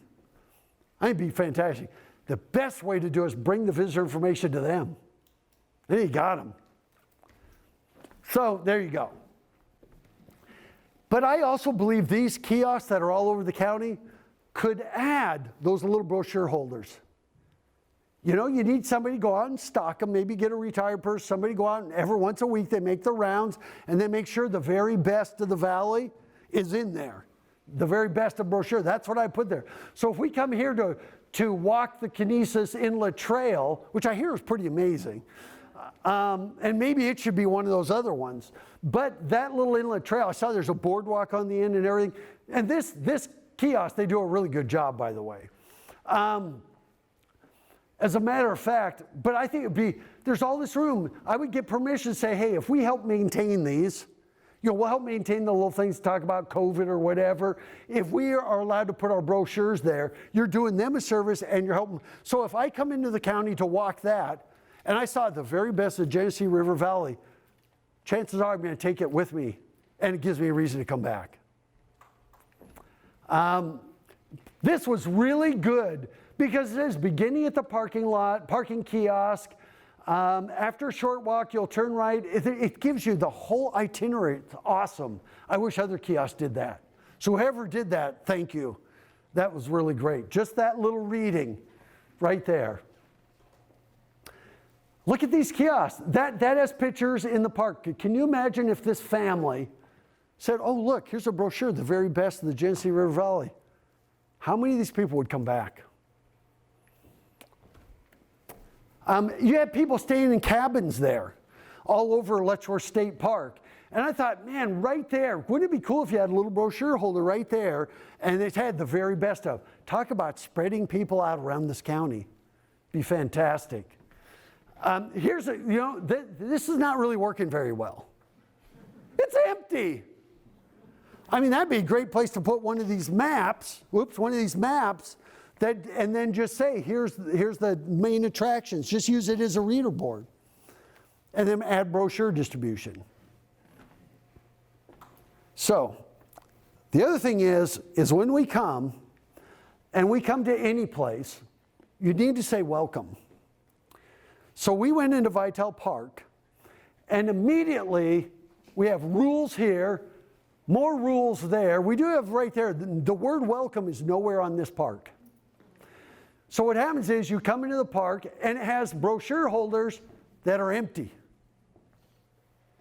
I think it'd be fantastic. The best way to do it is bring the visitor information to them. Then you got them. So there you go. But I also believe these kiosks that are all over the county could add those little brochure holders. You know, you need somebody to go out and stock them, maybe get a retired person, somebody go out and every once a week they make the rounds and they make sure the very best of the valley is in there. The very best of brochure, that's what I put there. So if we come here to walk the Canisius Inlet Trail, which I hear is pretty amazing, and maybe it should be one of those other ones, but that little inlet trail, I saw there's a boardwalk on the end and everything, and this kiosk, they do a really good job, by the way. As a matter of fact, but I think it'd be, there's all this room. I would get permission to say, hey, if we help maintain these, you know, we'll help maintain the little things to talk about COVID or whatever. If we are allowed to put our brochures there, you're doing them a service and you're helping. So if I come into the county to walk that, and I saw the very best of Genesee River Valley, chances are I'm going to take it with me, and it gives me a reason to come back. This was really good because it is beginning at the parking lot, parking kiosk. After a short walk, you'll turn right. It gives you the whole itinerary. It's awesome. I wish other kiosks did that. So whoever did that, thank you. That was really great. Just that little reading right there. Look at these kiosks. That has pictures in the park. Can you imagine if this family said, oh, look, here's a brochure, the very best of the Genesee River Valley. How many of these people would come back? You had people staying in cabins there all over Letchworth State Park. And I thought, man, right there, wouldn't it be cool if you had a little brochure holder right there and it had the very best of. Talk about spreading people out around this county. Be fantastic. Here's this is not really working very well. It's empty. I mean, that'd be a great place to put one of these maps, and then just say, here's the main attractions. Just use it as a reader board. And then add brochure distribution. So, the other thing is when we come, and we come to any place, you need to say welcome. So we went into Vitale Park, and immediately we have rules here, more rules there. We do have right there, the word welcome is nowhere on this park. So what happens is you come into the park and it has brochure holders that are empty.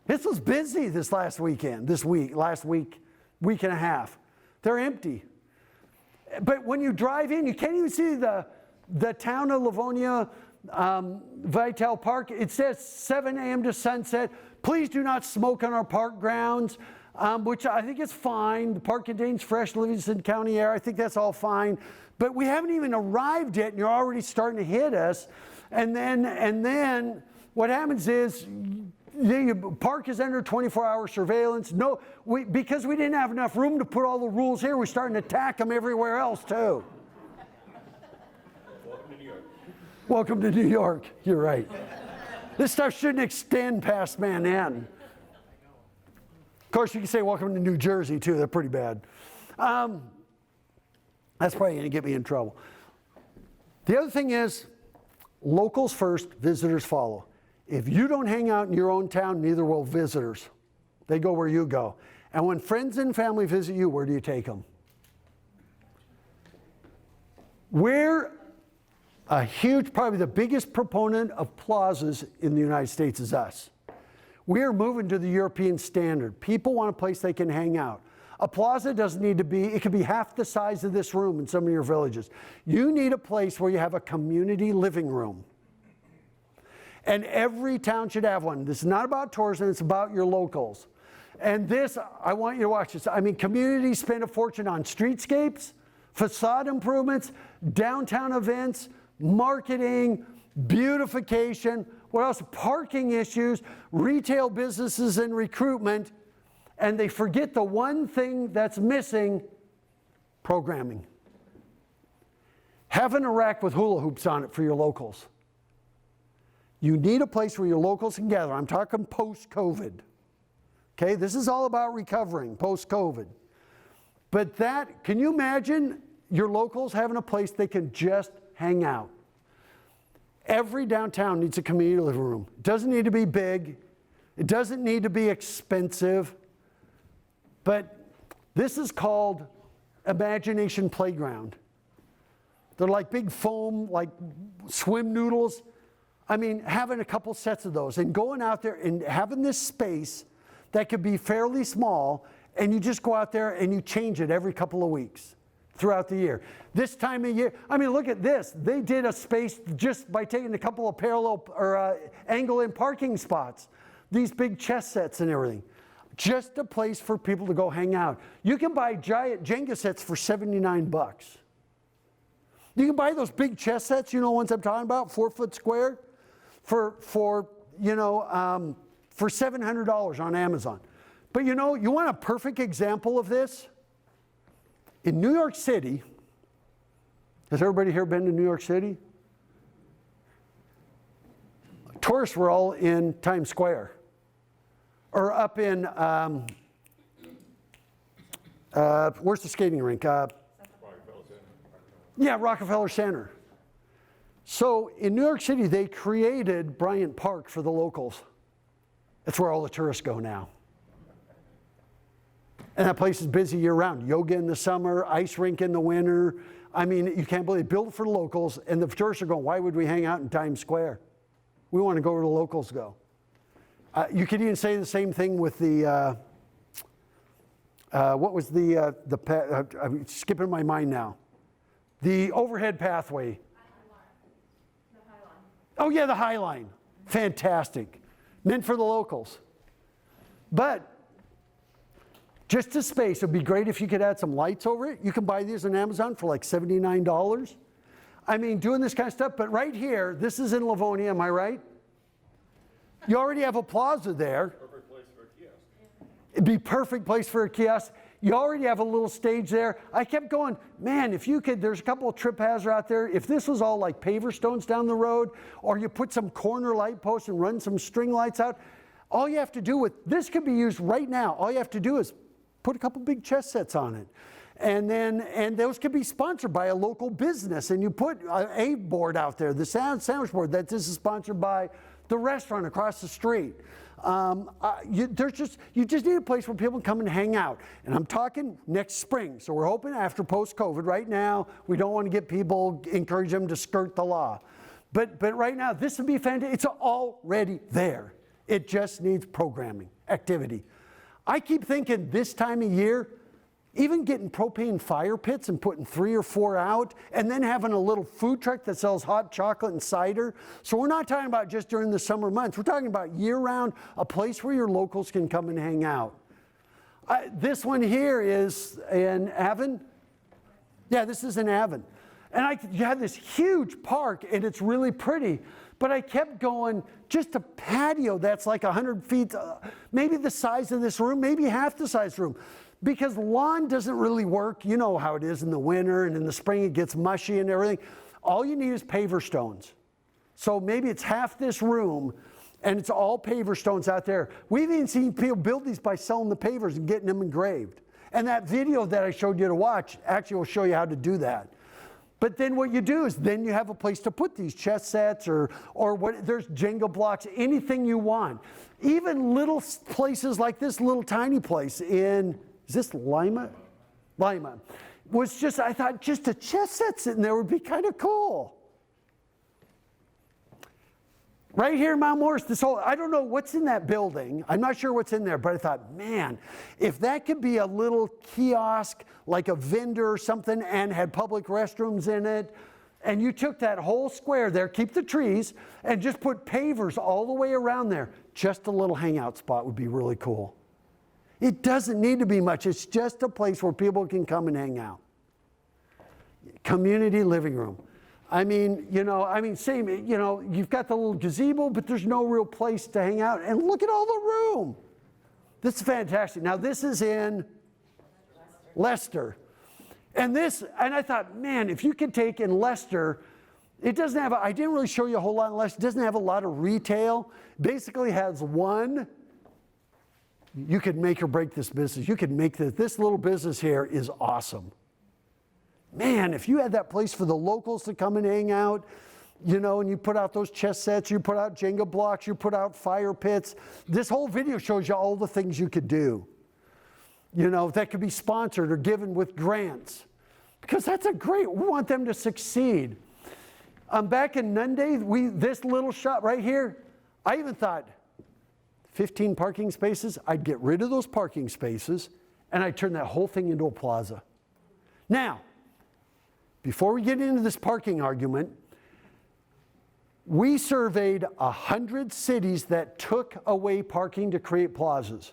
This was busy last week, week and a half. They're empty. But when you drive in, you can't even see the town of Livonia, Vitale Park. It says 7 a.m. to sunset. Please do not smoke on our park grounds, which I think is fine. The park contains fresh Livingston County air. I think that's all fine. But we haven't even arrived yet, and you're already starting to hit us. And then what happens is the park is under 24-hour surveillance. Because we didn't have enough room to put all the rules here, we're starting to attack them everywhere else too. Welcome to New York. Welcome to New York. You're right. This stuff shouldn't extend past Manhattan. Of course, you can say welcome to New Jersey too. They're pretty bad. That's probably going to get me in trouble. The other thing is, locals first, visitors follow. If you don't hang out in your own town, neither will visitors. They go where you go. And when friends and family visit you, where do you take them? We're a huge, probably the biggest proponent of plazas in the United States is us. We are moving to the European standard. People want a place they can hang out. A plaza doesn't need to be, it could be half the size of this room in some of your villages. You need a place where you have a community living room. And every town should have one. This is not about tourism, it's about your locals. And this, I want you to watch this. I mean, communities spend a fortune on streetscapes, facade improvements, downtown events, marketing, beautification, what else? Parking issues, retail businesses and recruitment. And they forget the one thing that's missing, programming. Have an rack with hula hoops on it for your locals. You need a place where your locals can gather. I'm talking post-COVID. Okay, this is all about recovering post-COVID. But can you imagine your locals having a place they can just hang out? Every downtown needs a community living room. It doesn't need to be big. It doesn't need to be expensive. But this is called Imagination Playground. They're like big foam, like swim noodles. I mean, having a couple sets of those and going out there and having this space that could be fairly small, and you just go out there and you change it every couple of weeks throughout the year. This time of year, I mean, look at this. They did a space just by taking a couple of parallel or angle-in parking spots. These big chess sets and everything. Just a place for people to go hang out. You can buy giant Jenga sets for $79. You can buy those big chess sets, you know, ones I'm talking about, 4 foot square, for $700 on Amazon. But you know, you want a perfect example of this? In New York City, has everybody here been to New York City? Tourists were all in Times Square. Or up in, where's the skating rink? Yeah, Rockefeller Center. So in New York City, they created Bryant Park for the locals. That's where all the tourists go now. And that place is busy year-round. Yoga in the summer, ice rink in the winter. I mean, you can't believe it. Built for the locals, and the tourists are going, why would we hang out in Times Square? We want to go where the locals go. You could even say the same thing with the, what was I'm skipping my mind now. The overhead pathway. The High Line. Oh yeah, the High Line. Fantastic. Meant for the locals. But just a space. It would be great if you could add some lights over it. You can buy these on Amazon for like $79. I mean, doing this kind of stuff. But right here, this is in Livonia, am I right? You already have a plaza there. Perfect place for a kiosk. It'd be a perfect place for a kiosk. You already have a little stage there. I kept going, man, if you could, there's a couple of trip hazards out there. If this was all like paver stones down the road, or you put some corner light posts and run some string lights out, all you have to do this could be used right now. All you have to do is put a couple big chess sets on it. And those could be sponsored by a local business. And you put a board out there, the sandwich board, that this is sponsored by the restaurant across the street. You just need a place where people can come and hang out. And I'm talking next spring. So we're hoping after post-COVID. Right now, we don't want to get people, encourage them to skirt the law. But right now, this would be fantastic. It's already there. It just needs programming, activity. I keep thinking this time of year, even getting propane fire pits and putting 3 or 4 out, and then having a little food truck that sells hot chocolate and cider. So we're not talking about just during the summer months. We're talking about year-round, a place where your locals can come and hang out. This one here is in Avon. Yeah, this is in Avon. And you have this huge park, and it's really pretty. But I kept going, just a patio that's like 100 feet, maybe the size of this room, maybe half the size room. Because lawn doesn't really work. You know how it is in the winter, and in the spring it gets mushy and everything. All you need is paver stones. So maybe it's half this room, and it's all paver stones out there. We've even seen people build these by selling the pavers and getting them engraved. And that video that I showed you to watch actually will show you how to do that. But then what you do is then you have a place to put these chess sets or what, there's Jenga blocks, anything you want. Even little places like this little tiny place in, is this Lima? Lima. Was just, I thought just a chess set sitting there would be kind of cool. Right here in Mount Morris, I don't know what's in that building. I'm not sure what's in there, but I thought, man, if that could be a little kiosk, like a vendor or something, and had public restrooms in it, and you took that whole square there, keep the trees, and just put pavers all the way around there, just a little hangout spot would be really cool. It doesn't need to be much. It's just a place where people can come and hang out. Community living room. Same, you've got the little gazebo, but there's no real place to hang out. And look at all the room. This is fantastic. Now, this is in Leicester. And I thought, man, if you could take in Leicester It doesn't have, I didn't really show you a whole lot unless it doesn't have a lot of retail. Basically has one, you could make or break this business. You could make this little business here is awesome. Man, if you had that place for the locals to come and hang out, you know, and you put out those chess sets, you put out Jenga blocks, you put out fire pits. This whole video shows you all the things you could do. You know, that could be sponsored or given with grants. Because that's we want them to succeed. Back in Nunde, this little shop right here, I even thought 15 parking spaces, I'd get rid of those parking spaces and I'd turn that whole thing into a plaza. Now, before we get into this parking argument, we surveyed 100 cities that took away parking to create plazas.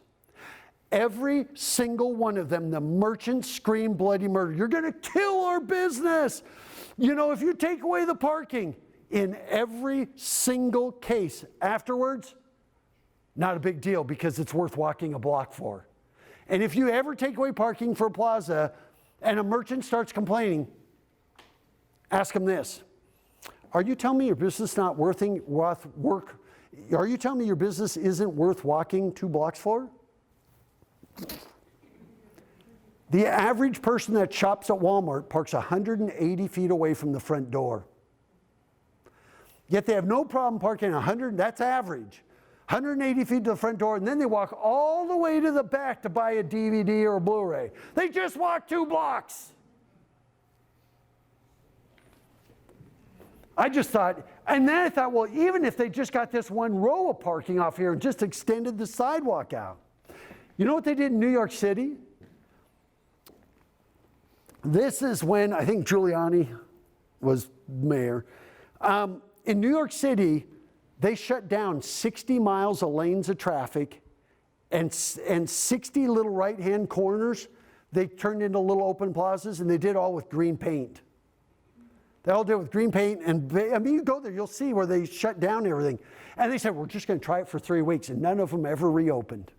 Every single one of them, the merchants screamed bloody murder. You're going to kill our business. You know, if you take away the parking, in every single case afterwards, not a big deal because it's worth walking a block for. And if you ever take away parking for a plaza and a merchant starts complaining, ask them this. Are you telling me your business not worth work? Are you telling me your business isn't worth walking 2 blocks for? The average person that shops at Walmart parks 180 feet away from the front door. Yet they have no problem parking 100, that's average. 180 feet to the front door, and then they walk all the way to the back to buy a DVD or a Blu-ray. They just walked 2 blocks. I just thought, and then I thought, well, even if they just got this one row of parking off here and just extended the sidewalk out. You know what they did in New York City? This is when I think Giuliani was mayor. In New York City, they shut down 60 miles of lanes of traffic and 60 little right-hand corners. They turned into little open plazas, and they did all with green paint. They all did it with green paint, and I mean, you go there, you'll see where they shut down everything. And they said, we're just going to try it for 3 weeks, and none of them ever reopened.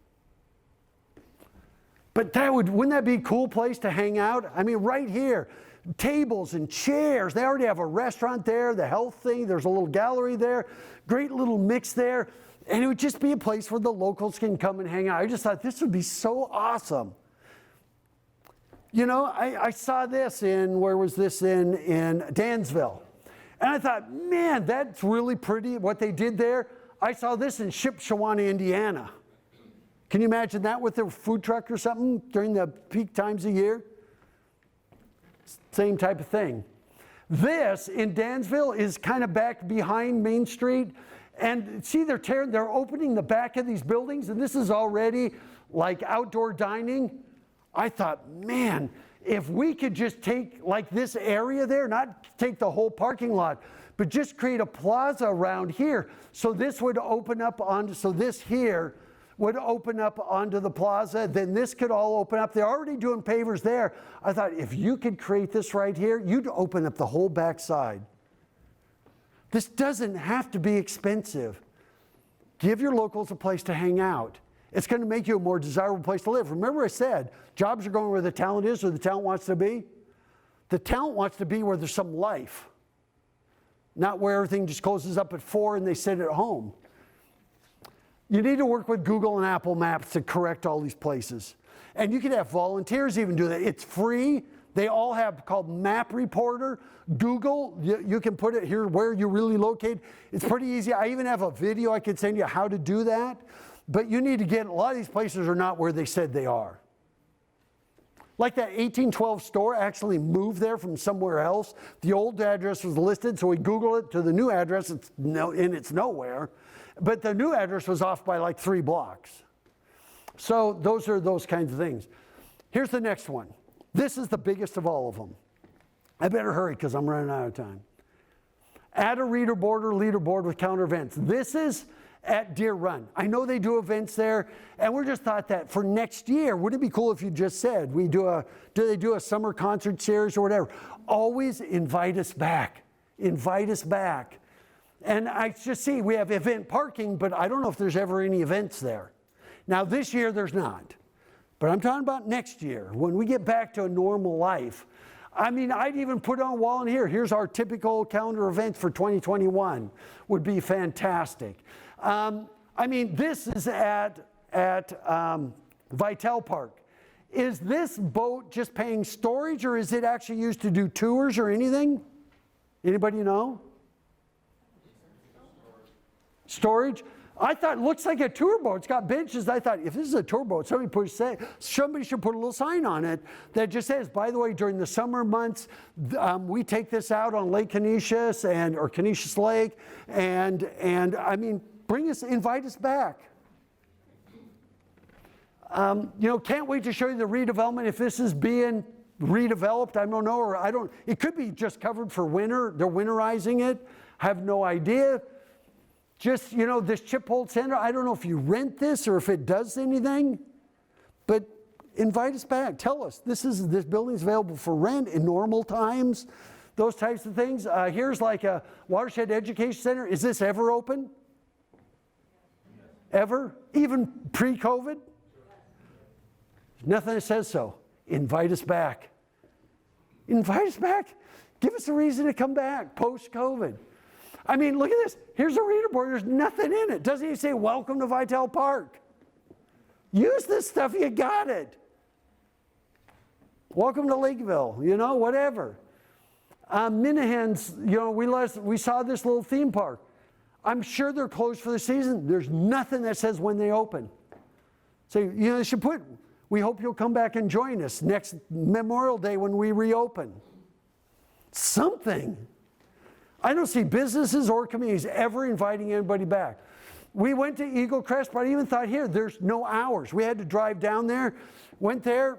But wouldn't that be a cool place to hang out? I mean, right here, tables and chairs. They already have a restaurant there, the health thing. There's a little gallery there, great little mix there. And it would just be a place where the locals can come and hang out. I just thought this would be so awesome. You know, I saw this where was this in Dansville. And I thought, man, that's really pretty, what they did there. I saw this in Shipshewana, Indiana. Can you imagine that with a food truck or something during the peak times of year? Same type of thing. This in Dansville is kind of back behind Main Street. And see, they're opening the back of these buildings, and this is already like outdoor dining. I thought, man, if we could just take like this area there, not take the whole parking lot, but just create a plaza around here. So this would open up onto, so this here would open up onto the plaza, then this could all open up. They're already doing pavers there. I thought if you could create this right here, you'd open up the whole back side. This doesn't have to be expensive. Give your locals a place to hang out. It's going to make you a more desirable place to live. Remember I said, jobs are going where the talent is, where the talent wants to be. The talent wants to be where there's some life, not where everything just closes up at 4 and they sit at home. You need to work with Google and Apple Maps to correct all these places. And you can have volunteers even do that. It's free. They all have called Map Reporter. Google, you can put it here where you're really located. It's pretty easy. I even have a video I could send you how to do that. But you need to get, a lot of these places are not where they said they are. Like that 1812 store actually moved there from somewhere else. The old address was listed, so we Googled it to the new address, and it's nowhere. But the new address was off by like 3 blocks. So those are those kinds of things. Here's the next one. This is the biggest of all of them. I better hurry because I'm running out of time. Add a reader board or leader board with counter events. This is at Deer Run. I know they do events there, and we just thought that for next year, wouldn't it be cool if you just said, do they do a summer concert series or whatever? Always invite us back. Invite us back. And I just see we have event parking, but I don't know if there's ever any events there. Now this year there's not. But I'm talking about next year. When we get back to a normal life, I mean, I'd even put on a wall in here. Here's our typical calendar events for 2021. Would be fantastic. I mean, this is at Vitel Park. Is this boat just paying storage, or is it actually used to do tours or anything? Anybody know? Storage? I thought it looks like a tour boat. It's got benches. I thought if this is a tour boat, somebody should put a little sign on it that just says, by the way, during the summer months, we take this out on Lake Canisius or Canisius Lake, and I mean, invite us back. Can't wait to show you the redevelopment. If this is being redeveloped, I don't know, it could be just covered for winter. They're winterizing it. I have no idea. Just, this Chiphold Center, I don't know if you rent this or if it does anything, but invite us back. Tell us, this building's available for rent in normal times, those types of things. Here's like a Watershed Education Center. Is this ever open? Ever? Even pre-COVID? Nothing that says so. Invite us back. Invite us back. Give us a reason to come back post-COVID. I mean, look at this. Here's a reader board. There's nothing in it. Doesn't even say, welcome to Vitel Park. Use this stuff. You got it. Welcome to Lakeville. Whatever. Minahans, we saw this little theme park. I'm sure they're closed for the season. There's nothing that says when they open. So, they should put, we hope you'll come back and join us next Memorial Day when we reopen. Something. I don't see businesses or communities ever inviting anybody back. We went to Eagle Crest, but I even thought there's no hours. We had to drive down there, went there.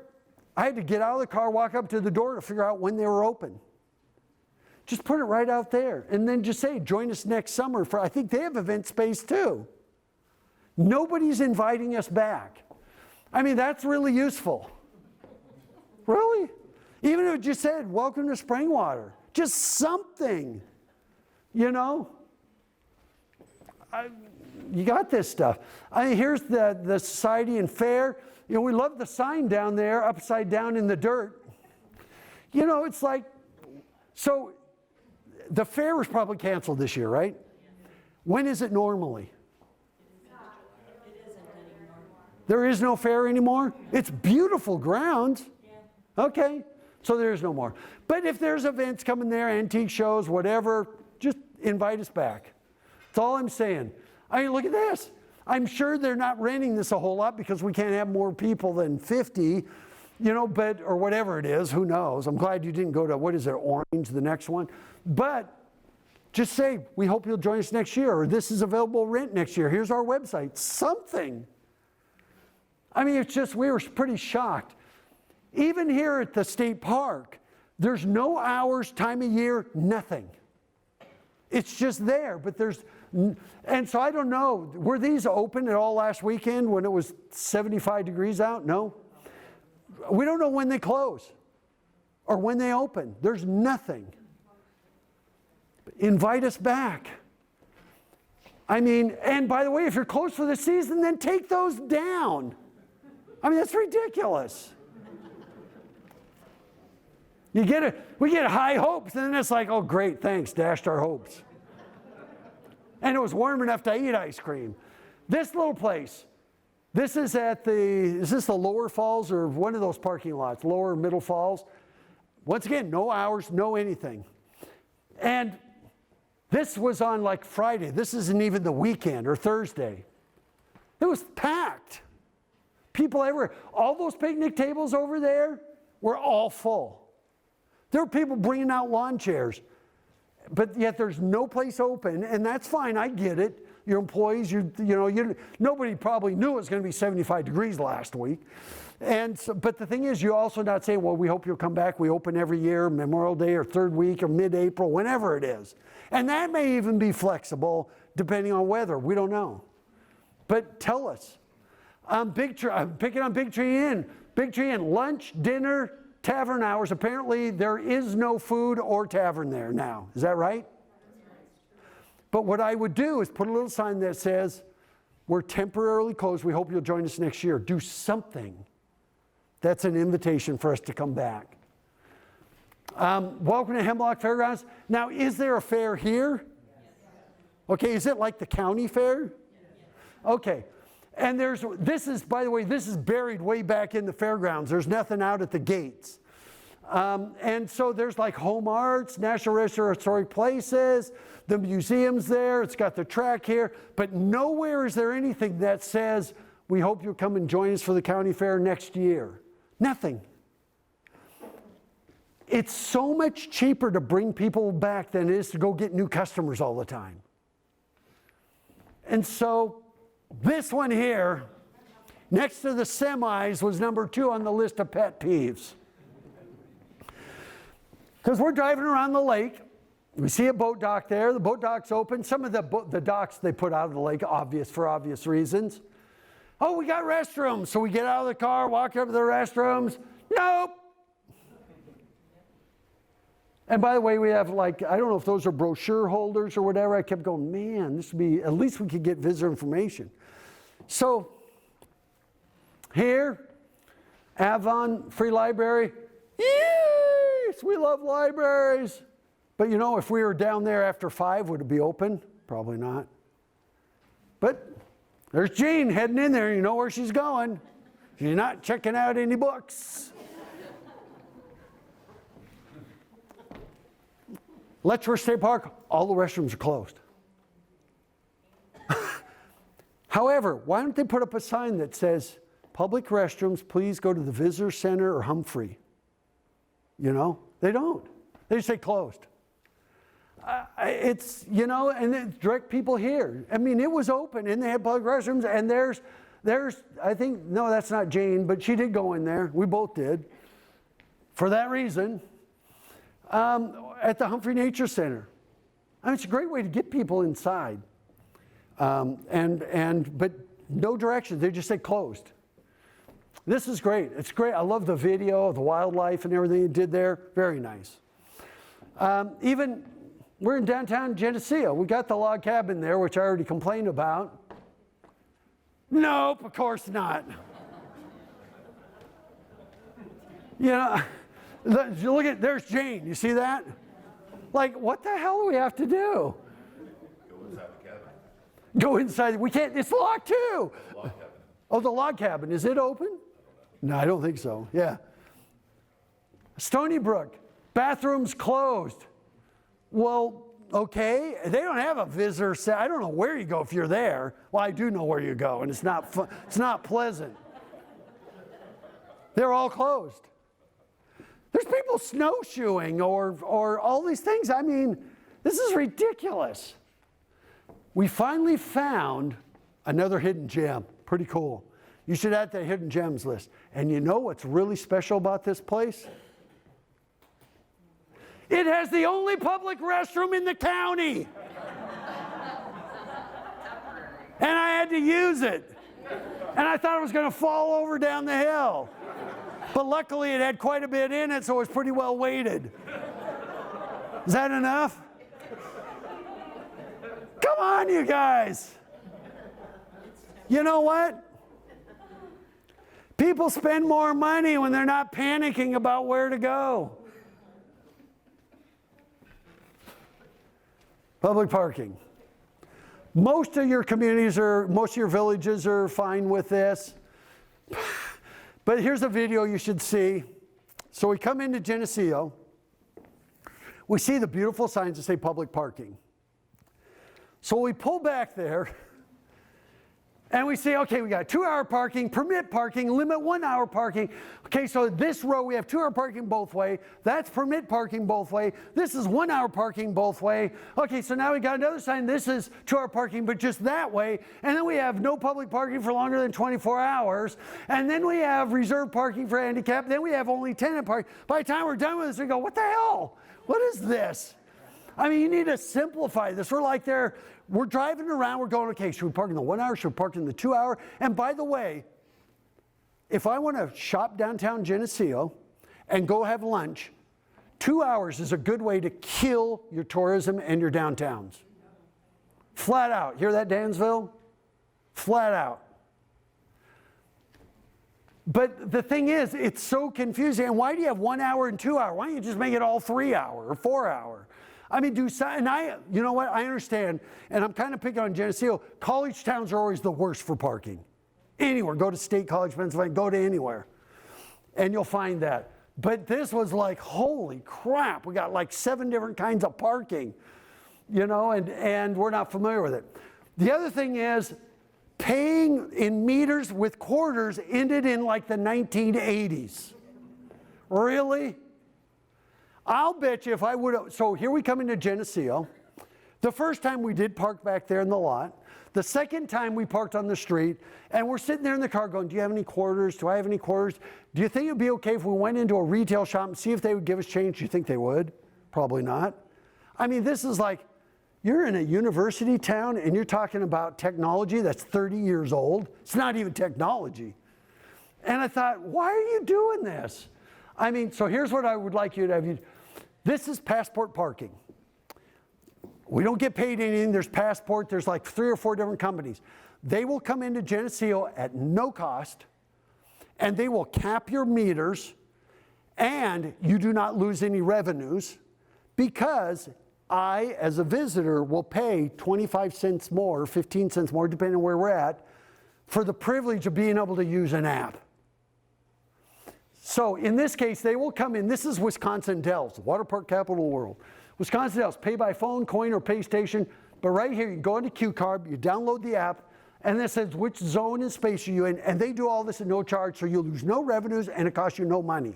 I had to get out of the car, walk up to the door to figure out when they were open. Just put it right out there. And then just say, join us next summer I think they have event space too. Nobody's inviting us back. I mean, that's really useful. Really? Even if it just said, welcome to Springwater. Just something. You got this stuff. Here's the society and fair. We love the sign down there, upside down in the dirt. It's like, so the fair was probably canceled this year, right? When is it normally? It isn't anymore. There is no fair anymore? It's beautiful grounds. Yeah. Okay, so there is no more. But if there's events coming there, antique shows, whatever, just invite us back. That's all I'm saying. Look at this. I'm sure they're not renting this a whole lot because we can't have more people than 50, or whatever it is, who knows. I'm glad you didn't go to, what is it, Orange, the next one. But just say, we hope you'll join us next year, or this is available rent next year. Here's our website, something. It's just, we were pretty shocked. Even here at the state park, there's no hours, time of year, nothing. It's just there, but and so I don't know, were these open at all last weekend when it was 75 degrees out? No. We don't know when they close or when they open. There's nothing. Invite us back. And by the way, if you're closed for the season, then take those down. That's ridiculous. We get high hopes, and then it's like, oh, great, thanks, dashed our hopes. And it was warm enough to eat ice cream. This little place, is this the Lower Falls or one of those parking lots, Lower Middle Falls? Once again, no hours, no anything. And this was on like Friday. This isn't even the weekend or Thursday. It was packed. People everywhere. All those picnic tables over there were all full. There were people bringing out lawn chairs, but yet there's no place open, and that's fine. I get it. Your employees, nobody probably knew it was going to be 75 degrees last week. But the thing is, you're also not saying, well, we hope you'll come back. We open every year, Memorial Day or third week or mid-April, whenever it is. And that may even be flexible depending on weather. We don't know. But tell us. I'm picking on Big Tree Inn. Big Tree Inn, lunch, dinner, tavern hours. Apparently, there is no food or tavern there now. Is that right? But what I would do is put a little sign that says, we're temporarily closed. We hope you'll join us next year. Do something. That's an invitation for us to come back. Welcome to Hemlock Fairgrounds. Now, is there a fair here? Okay, is it like the county fair? Okay. And this is, by the way, this is buried way back in the fairgrounds. There's nothing out at the gates. And so there's like home arts, National Register of Historic Places, the museum's there, it's got the track here, but nowhere is there anything that says, we hope you'll come and join us for the county fair next year. Nothing. It's so much cheaper to bring people back than it is to go get new customers all the time. And so this one here, next to the semis, was number 2 on the list of pet peeves. Because we're driving around the lake, we see a boat dock there, the boat dock's open. Some of the docks they put out of the lake, for obvious reasons. Oh, we got restrooms, so we get out of the car, walk up to the restrooms. Nope. And by the way, we have like, I don't know if those are brochure holders or whatever. I kept going, man, this would be, at least we could get visitor information. So here, Avon Free Library, yes, we love libraries. But you know, if we were down there after 5, would it be open? Probably not. But there's Jean heading in there. You know where she's going. She's not checking out any books. Letchworth State Park, all the restrooms are closed. However, why don't they put up a sign that says, public restrooms, please go to the Visitor Center or Humphrey? You know, they don't. They just say closed. It's, you know, and they direct people here. I mean, it was open and they had public restrooms, and there's, I think, no, that's not Jane, but she did go in there. We both did. For that reason. At the Humphrey Nature Center. I mean, it's a great way to get people inside. But no directions, they just say closed. This is great, it's great. I love the video of the wildlife and everything you did there, very nice. Even, we're in downtown Geneseo. We got the log cabin there, which I already complained about. Nope, of course not. You know, look at, there's Jane, you see that? Like, what the hell do we have to do? Go inside the cabin. Go inside, we can't, it's locked too. The log cabin. Oh, the log cabin, is it open? No, I don't think so, yeah. Stony Brook, bathrooms closed. Well, okay, they don't have a visitor center. I don't know where you go if you're there. Well, I do know where you go, and it's not fun, it's not pleasant. They're all closed. There's people snowshoeing or all these things. I mean, this is ridiculous. We finally found another hidden gem. Pretty cool. You should add to the hidden gems list. And you know what's really special about this place? It has the only public restroom in the county. And I had to use it. And I thought it was going to fall over down the hill. But luckily it had quite a bit in it, so it was pretty well weighted. Is that enough? Come on, you guys. You know what? People spend more money when they're not panicking about where to go. Public parking. Most of your communities most of your villages are fine with this. But here's a video you should see. So we come into Geneseo. We see the beautiful signs that say public parking. So we pull back there. And we say, okay, we got 2-hour parking, permit parking, limit 1-hour parking. Okay, so this row we have 2-hour parking both way. That's permit parking both way. This is 1-hour parking both way. Okay, so now we got another sign. This is 2-hour parking, but just that way. And then we have no public parking for longer than 24 hours. And then we have reserved parking for handicap. Then we have only tenant parking. By the time we're done with this, we go, what the hell? What is this? I mean, you need to simplify this. We're driving around, we're going, okay, should we park in the 1 hour? Should we park in the 2 hour? And by the way, if I want to shop downtown Geneseo and go have lunch, 2 hours is a good way to kill your tourism and your downtowns. Flat out. Hear that, Dansville? Flat out. But the thing is, it's so confusing. And why do you have 1 hour and 2 hour? Why don't you just make it all 3 hour or 4 hour? I mean, you know what? I understand, and I'm kind of picking on Geneseo. College towns are always the worst for parking. Anywhere, go to State College, Pennsylvania, go to anywhere, and you'll find that. But this was like, holy crap, we got like 7 different kinds of parking, you know, and we're not familiar with it. The other thing is, paying in meters with quarters ended in like the 1980s. Really? I'll bet you if I would have, so here we come into Geneseo. The first time we did park back there in the lot. The second time we parked on the street, and we're sitting there in the car going, do you have any quarters? Do I have any quarters? Do you think it would be okay if we went into a retail shop and see if they would give us change? Do you think they would? Probably not. I mean, this is like, you're in a university town and you're talking about technology that's 30 years old. It's not even technology. And I thought, why are you doing this? I mean, so here's what I would like you to have. This is Passport Parking. We don't get paid anything. There's Passport. There's like 3 or 4 different companies. They will come into Geneseo at no cost, and they will cap your meters, and you do not lose any revenues because I, as a visitor, will pay 25 cents more, 15 cents more, depending on where we're at, for the privilege of being able to use an app. So in this case, they will come in. This is Wisconsin Dells, water park capital of the world. Wisconsin Dells, pay by phone, coin, or pay station. But right here, you go into QCarb, you download the app, and it says which zone and space are you in, and they do all this at no charge, so you lose no revenues, and it costs you no money.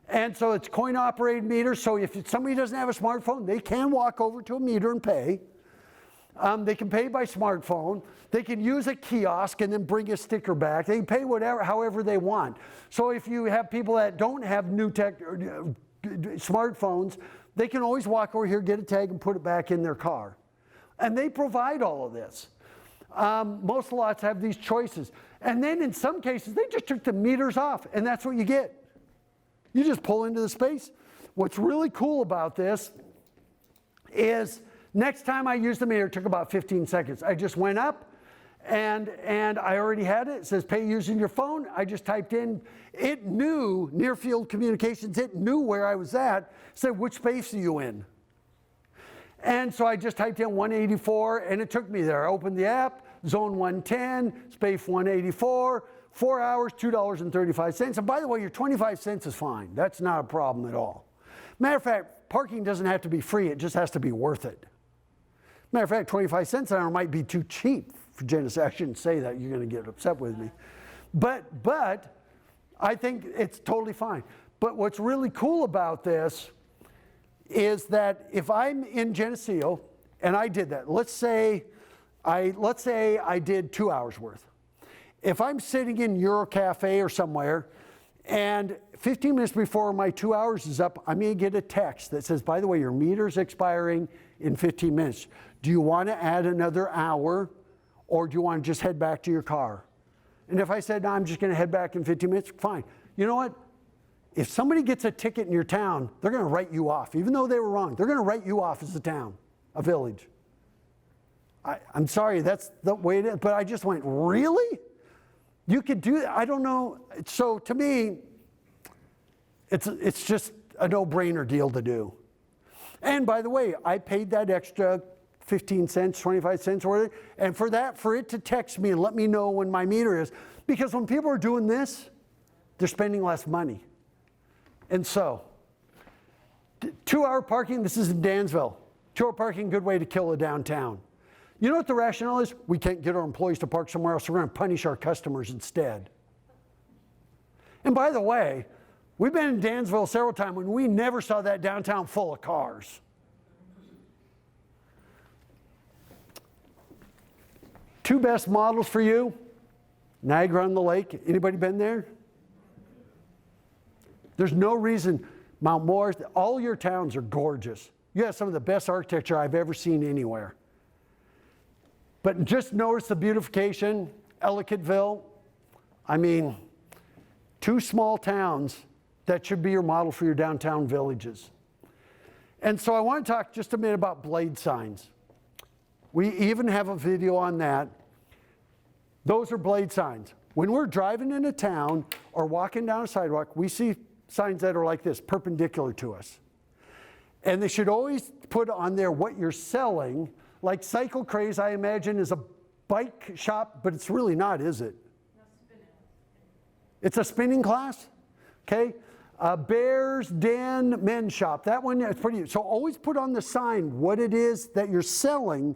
And so it's coin-operated meters, so if somebody doesn't have a smartphone, they can walk over to a meter and pay. They can pay by smartphone. They can use a kiosk and then bring a sticker back. They can pay however they want. So if you have people that don't have new tech smartphones, they can always walk over here, get a tag, and put it back in their car. And they provide all of this. Most lots have these choices. And then in some cases, they just took the meters off, and that's what you get. You just pull into the space. What's really cool about this is next time I used the meter, it took about 15 seconds. I just went up, and I already had it. It says pay using your phone. I just typed in. It knew, near field communications, it knew where I was at. It said, which space are you in? And so I just typed in 184, and it took me there. I opened the app, zone 110, space 184, 4 hours, $2.35. And by the way, your 25 cents is fine. That's not a problem at all. Matter of fact, parking doesn't have to be free. It just has to be worth it. Matter of fact, 25 cents an hour might be too cheap for Geneseo. I shouldn't say that. You're going to get upset with me. But I think it's totally fine. But what's really cool about this is that if I'm in Geneseo and I did that, let's say I did 2 hours worth. If I'm sitting in Euro Cafe or somewhere, and 15 minutes before my 2 hours is up, I may get a text that says, by the way, your meter's expiring in 15 minutes. Do you want to add another hour, or do you want to just head back to your car? And if I said, no, I'm just going to head back in 15 minutes, fine. You know what? If somebody gets a ticket in your town, they're going to write you off. Even though they were wrong, they're going to write you off as a town, a village. I'm sorry, that's the way it is. But I just went, really? You could do that? I don't know. So to me, it's just a no-brainer deal to do. And by the way, I paid that extra 15 cents, 25 cents, or whatever, and for it to text me and let me know when my meter is, because when people are doing this, they're spending less money. And so, 2 hour parking, this is in Dansville. 2 hour parking, good way to kill a downtown. You know what the rationale is? We can't get our employees to park somewhere else, so we're going to punish our customers instead. And by the way, we've been in Dansville several times when we never saw that downtown full of cars. Two best models for you, Niagara on the Lake. Anybody been there? There's no reason. Mount Morris, all your towns are gorgeous. You have some of the best architecture I've ever seen anywhere. But just notice the beautification, Ellicottville. I mean, 2 small towns that should be your model for your downtown villages. And so I want to talk just a minute about blade signs. We even have a video on that. Those are blade signs. When we're driving into town or walking down a sidewalk, we see signs that are like this, perpendicular to us. And they should always put on there what you're selling. Like Cycle Craze, I imagine, is a bike shop, but it's really not, is it? It's a spinning class? Okay. Bear's Den Men's Shop. That one, it's pretty. So always put on the sign what it is that you're selling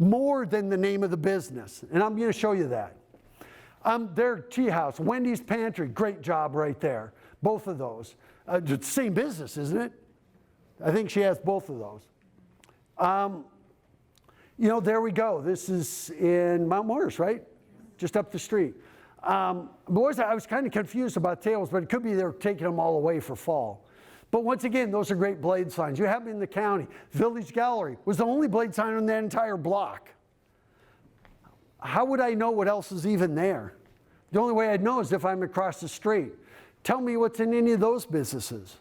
more than the name of the business. And I'm going to show you that. Their tea house, Wendy's Pantry, great job right there. Both of those. It's the same business, isn't it? I think she has both of those. You know, there we go. This is in Mount Morris, right? Just up the street. Boys, I was kind of confused about tables, but it could be they're taking them all away for fall. But once again, those are great blade signs. You have them in the county. Village Gallery was the only blade sign on that entire block. How would I know what else is even there? The only way I'd know is if I'm across the street. Tell me what's in any of those businesses.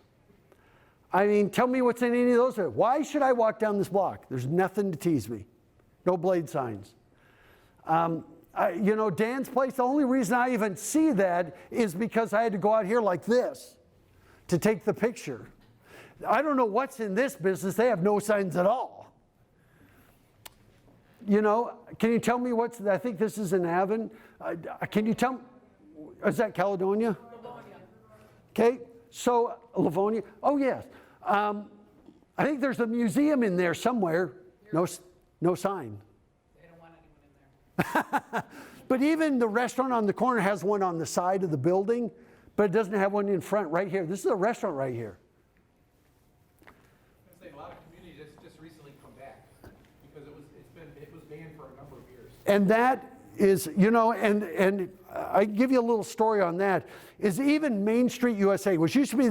I mean, tell me what's in any of those. Why should I walk down this block? There's nothing to tease me. No blade signs. You know, Dan's Place, the only reason I even see that is because I had to go out here like this to take the picture. I don't know what's in this business. They have no signs at all. You know, can you tell me what's, I think this is in Avon. Can you tell me, is that Caledonia? Livonia. Okay, so Livonia, oh yes. I think there's a museum in there somewhere. No sign. They don't want anyone in there. But even the restaurant on the corner has one on the side of the building, but it doesn't have one in front right here. This is a restaurant right here. I was gonna say, a lot of communities just recently come back because it was banned for a number of years. And that is, you know, and I give you a little story on that, is even Main Street USA, which used to be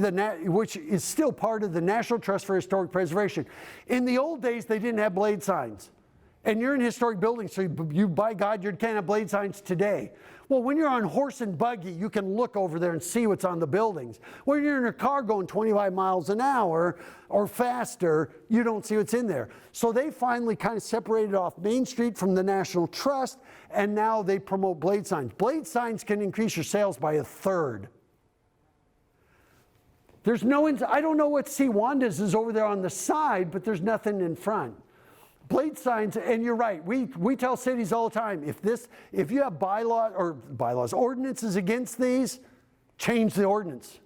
which is still part of the National Trust for Historic Preservation. In the old days, they didn't have blade signs. And you're in historic buildings, so you by God, you can't have blade signs today. Well, when you're on horse and buggy, you can look over there and see what's on the buildings. When you're in a car going 25 miles an hour or faster, you don't see what's in there. So they finally kind of separated off Main Street from the National Trust, and now they promote blade signs. Blade signs can increase your sales by 1/3. There's no, I don't know what Wanda's is over there on the side, but there's nothing in front. Blade signs, and you're right, we tell cities all the time, if you have ordinances against these, change the ordinance.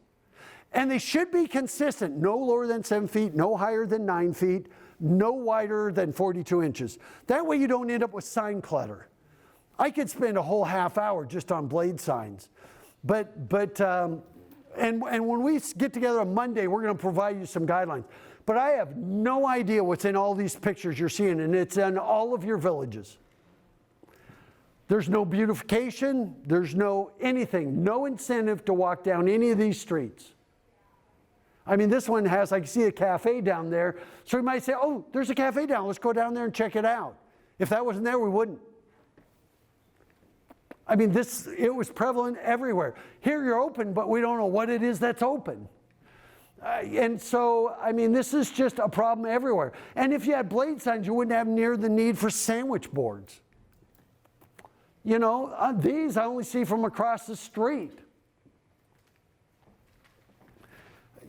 And they should be consistent, no lower than 7 feet, no higher than 9 feet, no wider than 42 inches. That way you don't end up with sign clutter. I could spend a whole half hour just on blade signs. And when we get together on Monday, we're going to provide you some guidelines. But I have no idea what's in all these pictures you're seeing, and it's in all of your villages. There's no beautification, there's no anything, no incentive to walk down any of these streets. I mean, this one has, I can see a cafe down there, so we might say, oh, there's a cafe down, let's go down there and check it out. If that wasn't there, we wouldn't. I mean, it was prevalent everywhere. Here you're open, but we don't know what it is that's open. And so, I mean, this is just a problem everywhere. And if you had blade signs, you wouldn't have near the need for sandwich boards. You know, these I only see from across the street.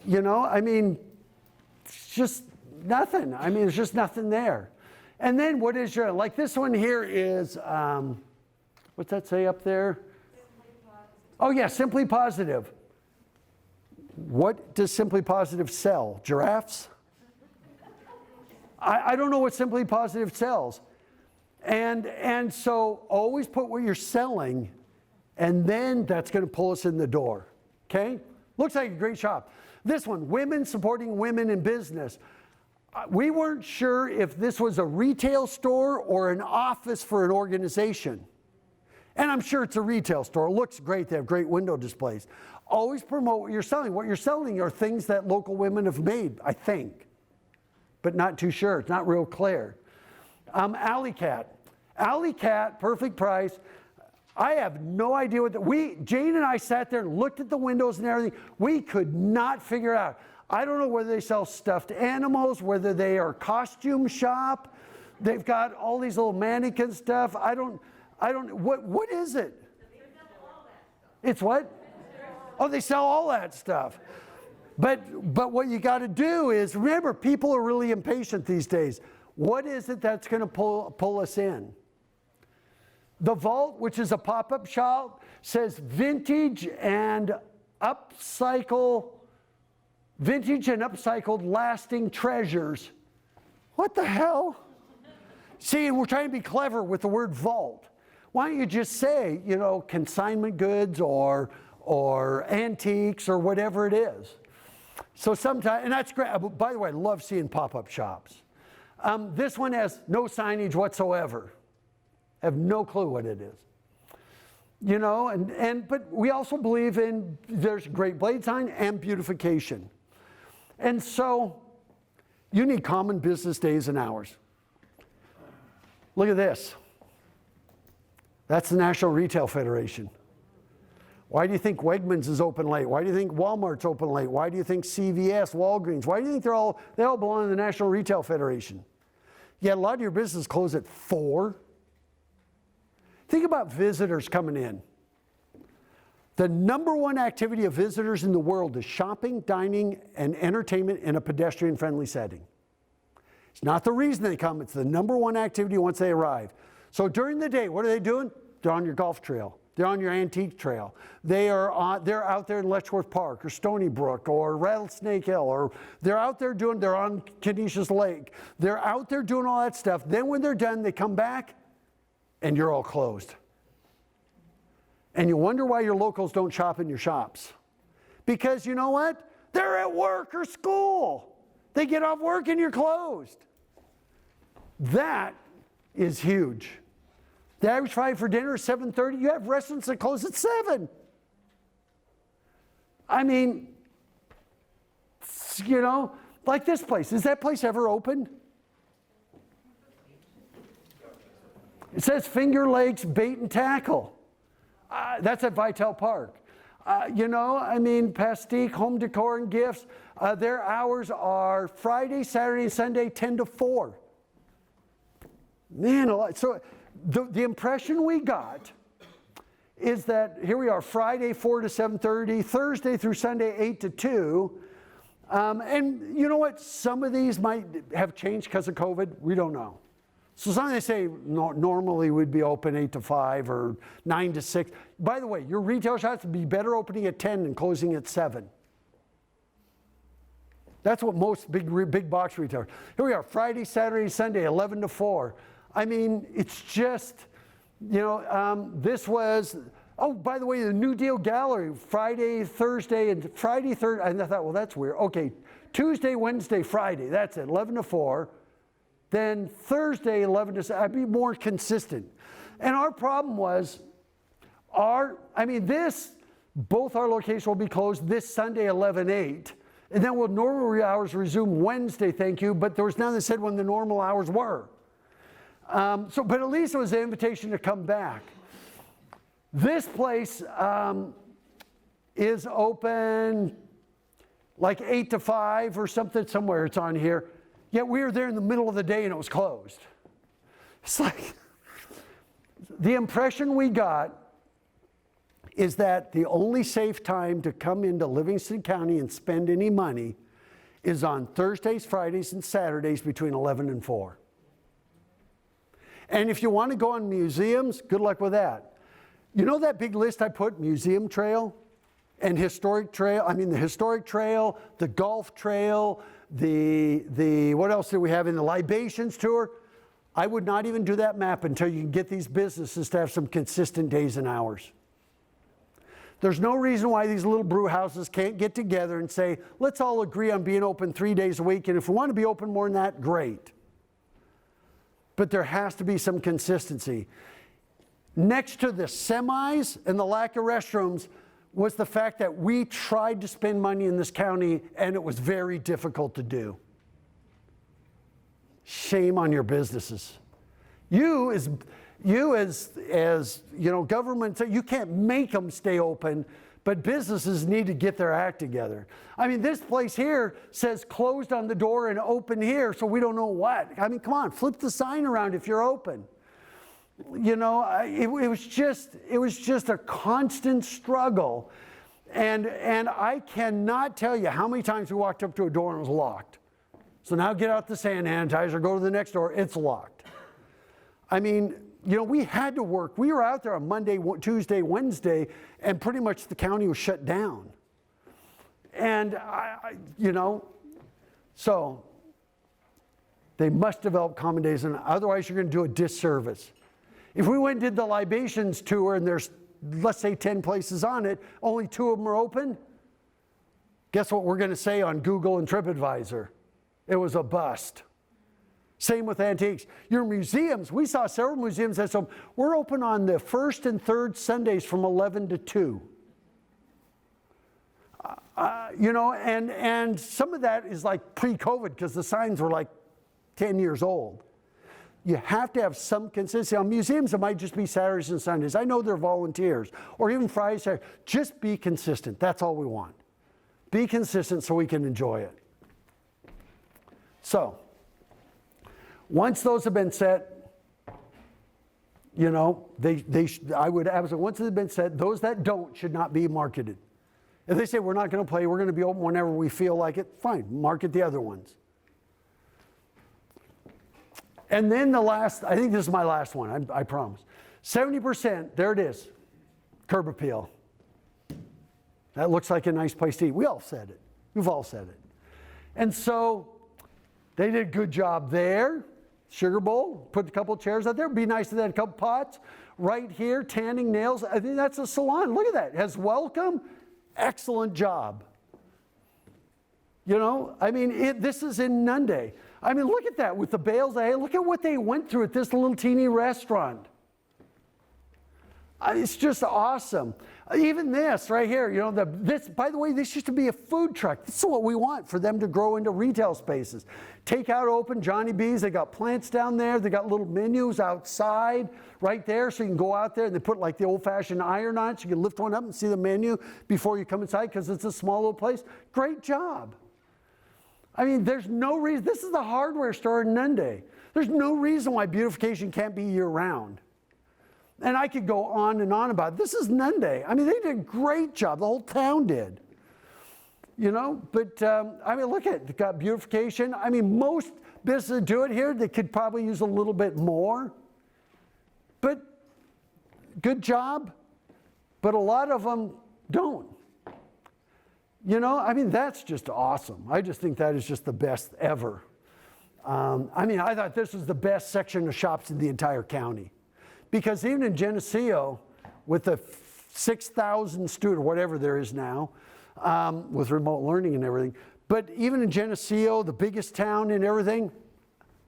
You know, I mean, it's just nothing. I mean, there's just nothing there. And then what is your, like this one here is, what's that say up there? Simply Positive. Oh yeah, Simply Positive. What does Simply Positive sell? Giraffes? I don't know what Simply Positive sells. And so always put what you're selling, and then that's going to pull us in the door. Okay? Looks like a great shop. This one, Women Supporting Women in Business. We weren't sure if this was a retail store or an office for an organization. And I'm sure it's a retail store. It looks great. They have great window displays. Always promote what you're selling. What you're selling are things that local women have made, I think. But not too sure. It's not real clear. Alley Cat. Alley Cat, perfect price. I have no idea what Jane and I sat there and looked at the windows and everything. We could not figure out. I don't know whether they sell stuffed animals, whether they are costume shop. They've got all these little mannequin stuff. I don't, what is it? They're It's what? Oh, they sell all that stuff. But what you got to do is, remember, people are really impatient these days. What is it that's going to pull us in? The Vault, which is a pop-up shop, says vintage and upcycled lasting treasures. What the hell? See, we're trying to be clever with the word vault. Why don't you just say, you know, consignment goods or antiques or whatever it is. So sometimes, and that's great. By the way, I love seeing pop-up shops. This one has no signage whatsoever. I have no clue what it is. You know, but we also believe in there's great blade sign and beautification. And so you need common business days and hours. Look at this. That's the National Retail Federation. Why do you think Wegmans is open late? Why do you think Walmart's open late? Why do you think CVS, Walgreens? Why do you think they all belong to the National Retail Federation? Yet a lot of your businesses close at 4. Think about visitors coming in. The number one activity of visitors in the world is shopping, dining, and entertainment in a pedestrian-friendly setting. It's not the reason they come, it's the number one activity once they arrive. So during the day, what are they doing? They're on your golf trail. They're on your antique trail. They're out there in Letchworth Park or Stony Brook or Rattlesnake Hill, or they're out there they're on Canisius Lake. They're out there doing all that stuff. Then when they're done, they come back and you're all closed. And you wonder why your locals don't shop in your shops. Because you know what? They're at work or school. They get off work and you're closed. That is huge. The average Friday for dinner is 7:30. You have restaurants that close at 7. I mean, you know, like this place. Is that place ever open? It says Finger Lakes Bait and Tackle. That's at Vitale Park. You know, I mean, Pastique, Home Decor and Gifts. Their hours are Friday, Saturday, and Sunday, 10 to 4. Man, a lot. So the impression we got is that here we are, Friday 4 to 7:30, Thursday through Sunday 8 to 2. And you know what? Some of these might have changed because of COVID. We don't know. So some they say normally we'd be open 8 to 5 or 9 to 6. By the way, your retail shops would be better opening at 10 and closing at 7. That's what most big box retailers. Here we are, Friday, Saturday, Sunday, 11 to 4. I mean, it's just, you know, this was, oh, by the way, the New Deal Gallery, Friday, Thursday, and Friday, Thursday. And I thought, well, that's weird. Okay, Tuesday, Wednesday, Friday, that's it, 11 to 4. Then Thursday, 11 to 7, I'd be more consistent. And our problem was, both our locations will be closed this Sunday, 11/8. And then normal hours resume Wednesday, thank you, but there was none that said when the normal hours were. But at least it was an invitation to come back. This place is open like 8 to 5 or something, somewhere it's on here. Yet we were there in the middle of the day and it was closed. It's like, the impression we got is that the only safe time to come into Livingston County and spend any money is on Thursdays, Fridays, and Saturdays between 11 and 4. And if you want to go on museums, good luck with that. You know that big list I put, museum trail and historic trail? I mean, the historic trail, the golf trail, the what else do we have in the libations tour? I would not even do that map until you can get these businesses to have some consistent days and hours. There's no reason why these little brew houses can't get together and say, let's all agree on being open 3 days a week, and if we want to be open more than that, great. But there has to be some consistency. Next to the semis and the lack of restrooms was the fact that we tried to spend money in this county and it was very difficult to do. Shame on your businesses. You as you know, government, you can't make them stay open, but businesses need to get their act together. I mean, this place here says closed on the door and open here, so we don't know what. I mean, come on, flip the sign around if you're open. You know, it was just a constant struggle. And I cannot tell you how many times we walked up to a door and it was locked. So now get out the hand sanitizer, go to the next door, it's locked. I mean, you know, we had to work. We were out there on Monday, Tuesday, Wednesday, and pretty much the county was shut down. And, you know, so they must develop common days, and otherwise you're going to do a disservice. If we went and did the libations tour and there's, let's say, 10 places on it, only 2 of them are open, guess what we're going to say on Google and TripAdvisor? It was a bust. Same with antiques. Your museums, we saw several museums that said, we're open on the first and third Sundays from 11 to 2. You know, and some of that is like pre-COVID because the signs were like 10 years old. You have to have some consistency. On museums, it might just be Saturdays and Sundays. I know they're volunteers, or even Fridays, Saturdays. Just be consistent. That's all we want. Be consistent so we can enjoy it. So, once those have been set, you know, I would absolutely, once they've been set, those that don't should not be marketed. If they say we're not going to play, we're going to be open whenever we feel like it, fine, market the other ones. And then the last, I think this is my last one, I promise. 70%, there it is, curb appeal. That looks like a nice place to eat. We all said it. We've all said it. And so they did a good job there. Sugar Bowl, put a couple chairs out there. Be nice to that, a couple pots. Right here, tanning nails. I think that's a salon. Look at that. Has welcome. Excellent job. You know, I mean, this is in Nunde. I mean, look at that with the bales. Hey, look at what they went through at this little teeny restaurant. It's just awesome. Even this right here, you know, this, by the way, this used to be a food truck. This is what we want for them to grow into retail spaces. Takeout open, Johnny B's, they got plants down there. They got little menus outside right there so you can go out there and they put like the old-fashioned iron on it so you can lift one up and see the menu before you come inside because it's a small little place. Great job. I mean, there's no reason. This is the hardware store in Nunde. There's no reason why beautification can't be year-round. And I could go on and on about it. This is Nunde. I mean, they did a great job. The whole town did. You know, but I mean, look at it. They got beautification. I mean, most businesses do it here. They could probably use a little bit more. But good job. But a lot of them don't. You know, I mean, that's just awesome. I just think that is just the best ever. I mean, I thought this was the best section of shops in the entire county. Because even in Geneseo, with the 6,000 students, whatever there is now, with remote learning and everything, but even in Geneseo, the biggest town and everything,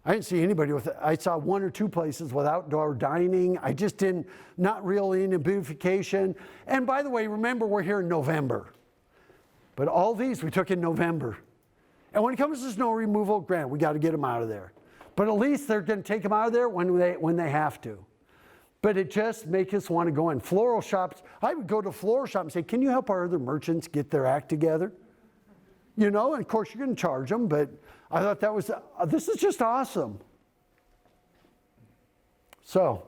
I didn't see anybody with it. I saw 1 or 2 places with outdoor dining. I just didn't, not really into beautification. And by the way, remember, we're here in November. But all these we took in November. And when it comes to snow removal, granted, we got to get them out of there. But at least they're going to take them out of there when they have to. But it just makes us want to go in. Floral shops, I would go to a floral shop and say, can you help our other merchants get their act together? You know, and of course you're going to charge them, but I thought that was, this is just awesome. So,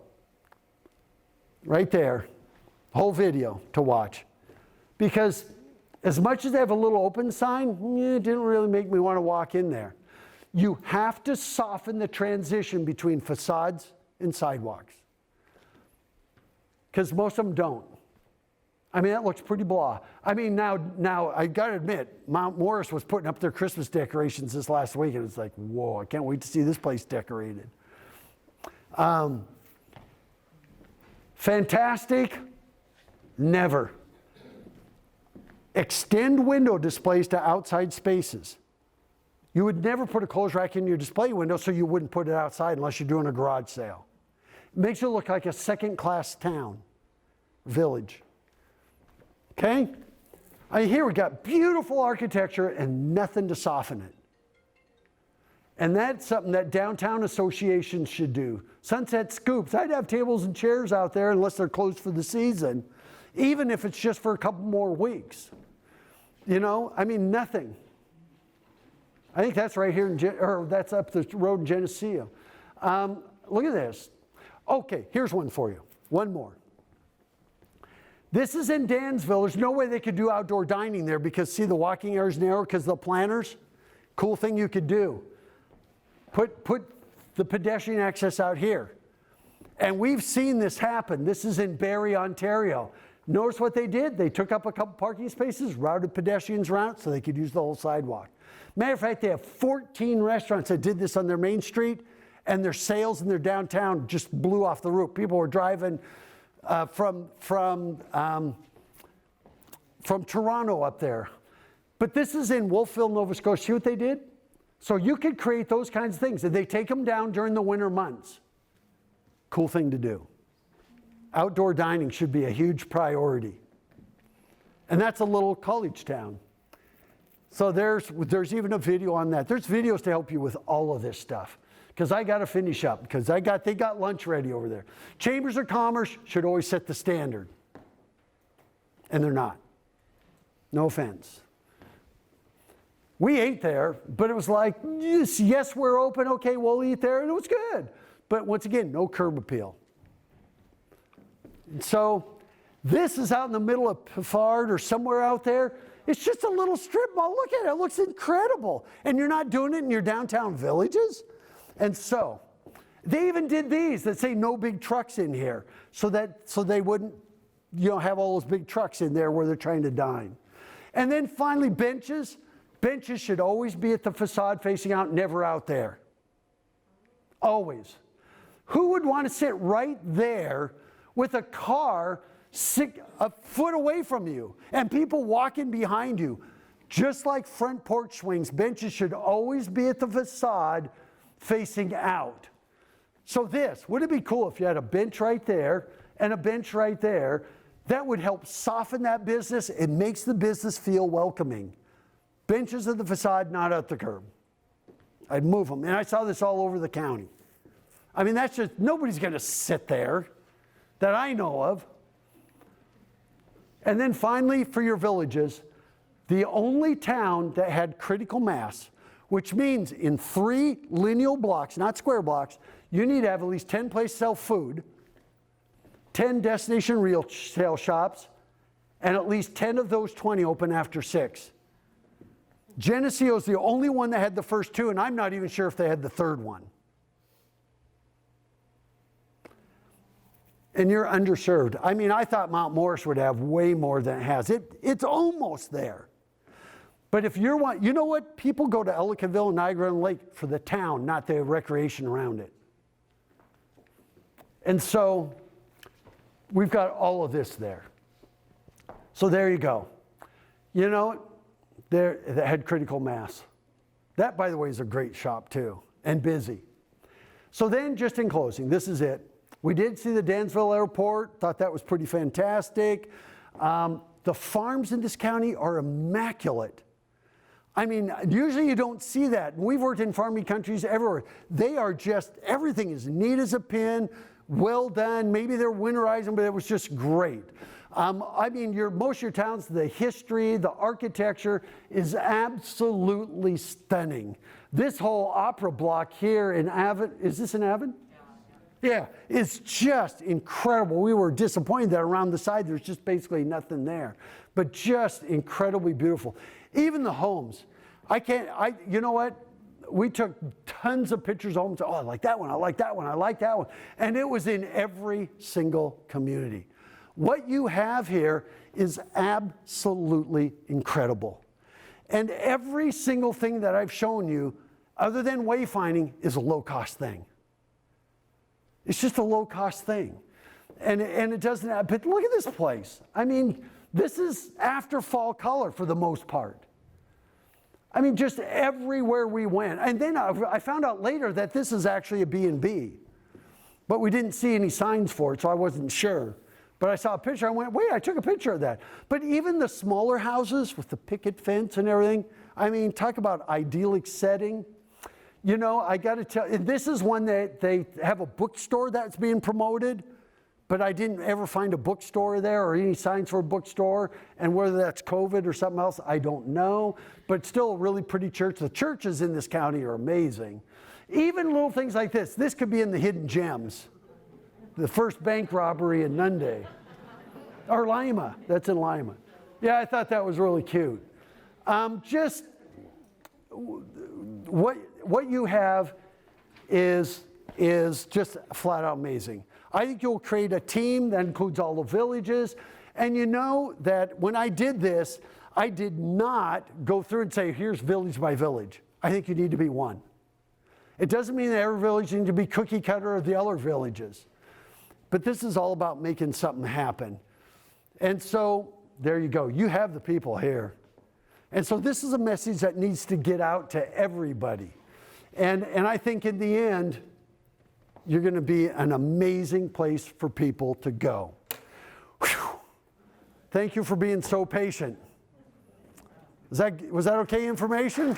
right there, whole video to watch. Because as much as they have a little open sign, it didn't really make me want to walk in there. You have to soften the transition between facades and sidewalks. Because most of them don't. I mean, that looks pretty blah. I mean, now I got to admit, Mount Morris was putting up their Christmas decorations this last week, and it's like, whoa, I can't wait to see this place decorated. Fantastic? Never. Extend window displays to outside spaces. You would never put a clothes rack in your display window, so you wouldn't put it outside unless you're doing a garage sale. It makes it look like a second-class town, village. Okay? I mean, here we got beautiful architecture and nothing to soften it. And that's something that downtown associations should do. Sunset Scoops, I'd have tables and chairs out there unless they're closed for the season, even if it's just for a couple more weeks. You know, I mean, nothing. I think that's right here, or that's up the road in Geneseo. Look at this. Okay, here's one for you. One more. This is in Dansville. There's no way they could do outdoor dining there because, see, the walking area is narrow because of the planters. Cool thing you could do. Put the pedestrian access out here. And we've seen this happen. This is in Barrie, Ontario. Notice what they did? They took up a couple parking spaces, routed pedestrians around so they could use the whole sidewalk. Matter of fact, they have 14 restaurants that did this on their main street, and their sales in their downtown just blew off the roof. People were driving from Toronto up there. But this is in Wolfville, Nova Scotia. See what they did? So you could create those kinds of things, and they take them down during the winter months. Cool thing to do. Outdoor dining should be a huge priority. And that's a little college town. So there's even a video on that. There's videos to help you with all of this stuff. Because I got to finish up, because they got lunch ready over there. Chambers of Commerce should always set the standard. And they're not. No offense. We ate there, but it was like, yes, we're open, okay, we'll eat there, and it was good. But once again, no curb appeal. And so this is out in the middle of Peffard or somewhere out there. It's just a little strip mall. Look at it. It looks incredible. And you're not doing it in your downtown villages? And so they even did these that say no big trucks in here so they wouldn't have all those big trucks in there where they're trying to dine. And then finally, benches. Benches should always be at the facade facing out, never out there. Always. Who would want to sit right there with a car a foot away from you and people walking behind you? Just like front porch swings, benches should always be at the facade facing out. So wouldn't it be cool if you had a bench right there and a bench right there? That would help soften that business. It makes the business feel welcoming. Benches at the facade, not at the curb. I'd move them. And I saw this all over the county. I mean, that's just, nobody's going to sit there that I know of. And then finally, for your villages, the only town that had critical mass, which means in 3 lineal blocks, not square blocks, you need to have at least 10 places to sell food, 10 destination retail shops, and at least 10 of those 20 open after 6. Geneseo is the only one that had the first 2, and I'm not even sure if they had the third one. And you're underserved. I mean, I thought Mount Morris would have way more than it has. It's almost there. But if you know what? People go to Ellicottville and Niagara on the Lake for the town, not the recreation around it. And so we've got all of this there. So there you go. You know, they had critical mass. That, by the way, is a great shop too, and busy. So then, just in closing, this is it. We did see the Dansville Airport, thought that was pretty fantastic. The farms in this county are immaculate. I mean, usually you don't see that. We've worked in farming countries everywhere. They are just, everything is neat as a pin, well done. Maybe they're winterizing, but it was just great. I mean, most of your towns, the history, the architecture is absolutely stunning. This whole opera block here in Avon, is this in Avon? Yeah, it's just incredible. We were disappointed that around the side there's just basically nothing there, but just incredibly beautiful. Even the homes. You know what? We took tons of pictures of homes. Oh, I like that one, I like that one, I like that one. And it was in every single community. What you have here is absolutely incredible. And every single thing that I've shown you, other than wayfinding, is a low-cost thing. It's just a low-cost thing. And it doesn't have, but look at this place. I mean, this is after fall color for the most part. I mean, just everywhere we went. And then I found out later that this is actually a B&B. But we didn't see any signs for it, so I wasn't sure. But I saw a picture, I went, wait, I took a picture of that. But even the smaller houses with the picket fence and everything, I mean, talk about idyllic setting. You know, I got to tell you, this is one that they have a bookstore that's being promoted, but I didn't ever find a bookstore there or any signs for a bookstore. And whether that's COVID or something else, I don't know. But still a really pretty church. The churches in this county are amazing. Even little things like this. This could be in the hidden gems. the first bank robbery in Nunde. Or Lima, that's in Lima. Yeah, I thought that was really cute. Just what you have is just flat out amazing. I think you'll create a team that includes all the villages. And you know that when I did this, I did not go through and say, here's village by village. I think you need to be one. It doesn't mean that every village needs to be cookie cutter of the other villages. But this is all about making something happen. And so there you go. You have the people here. And so this is a message that needs to get out to everybody. And I think in the end, you're going to be an amazing place for people to go. Whew. Thank you for being so patient. Was that okay information?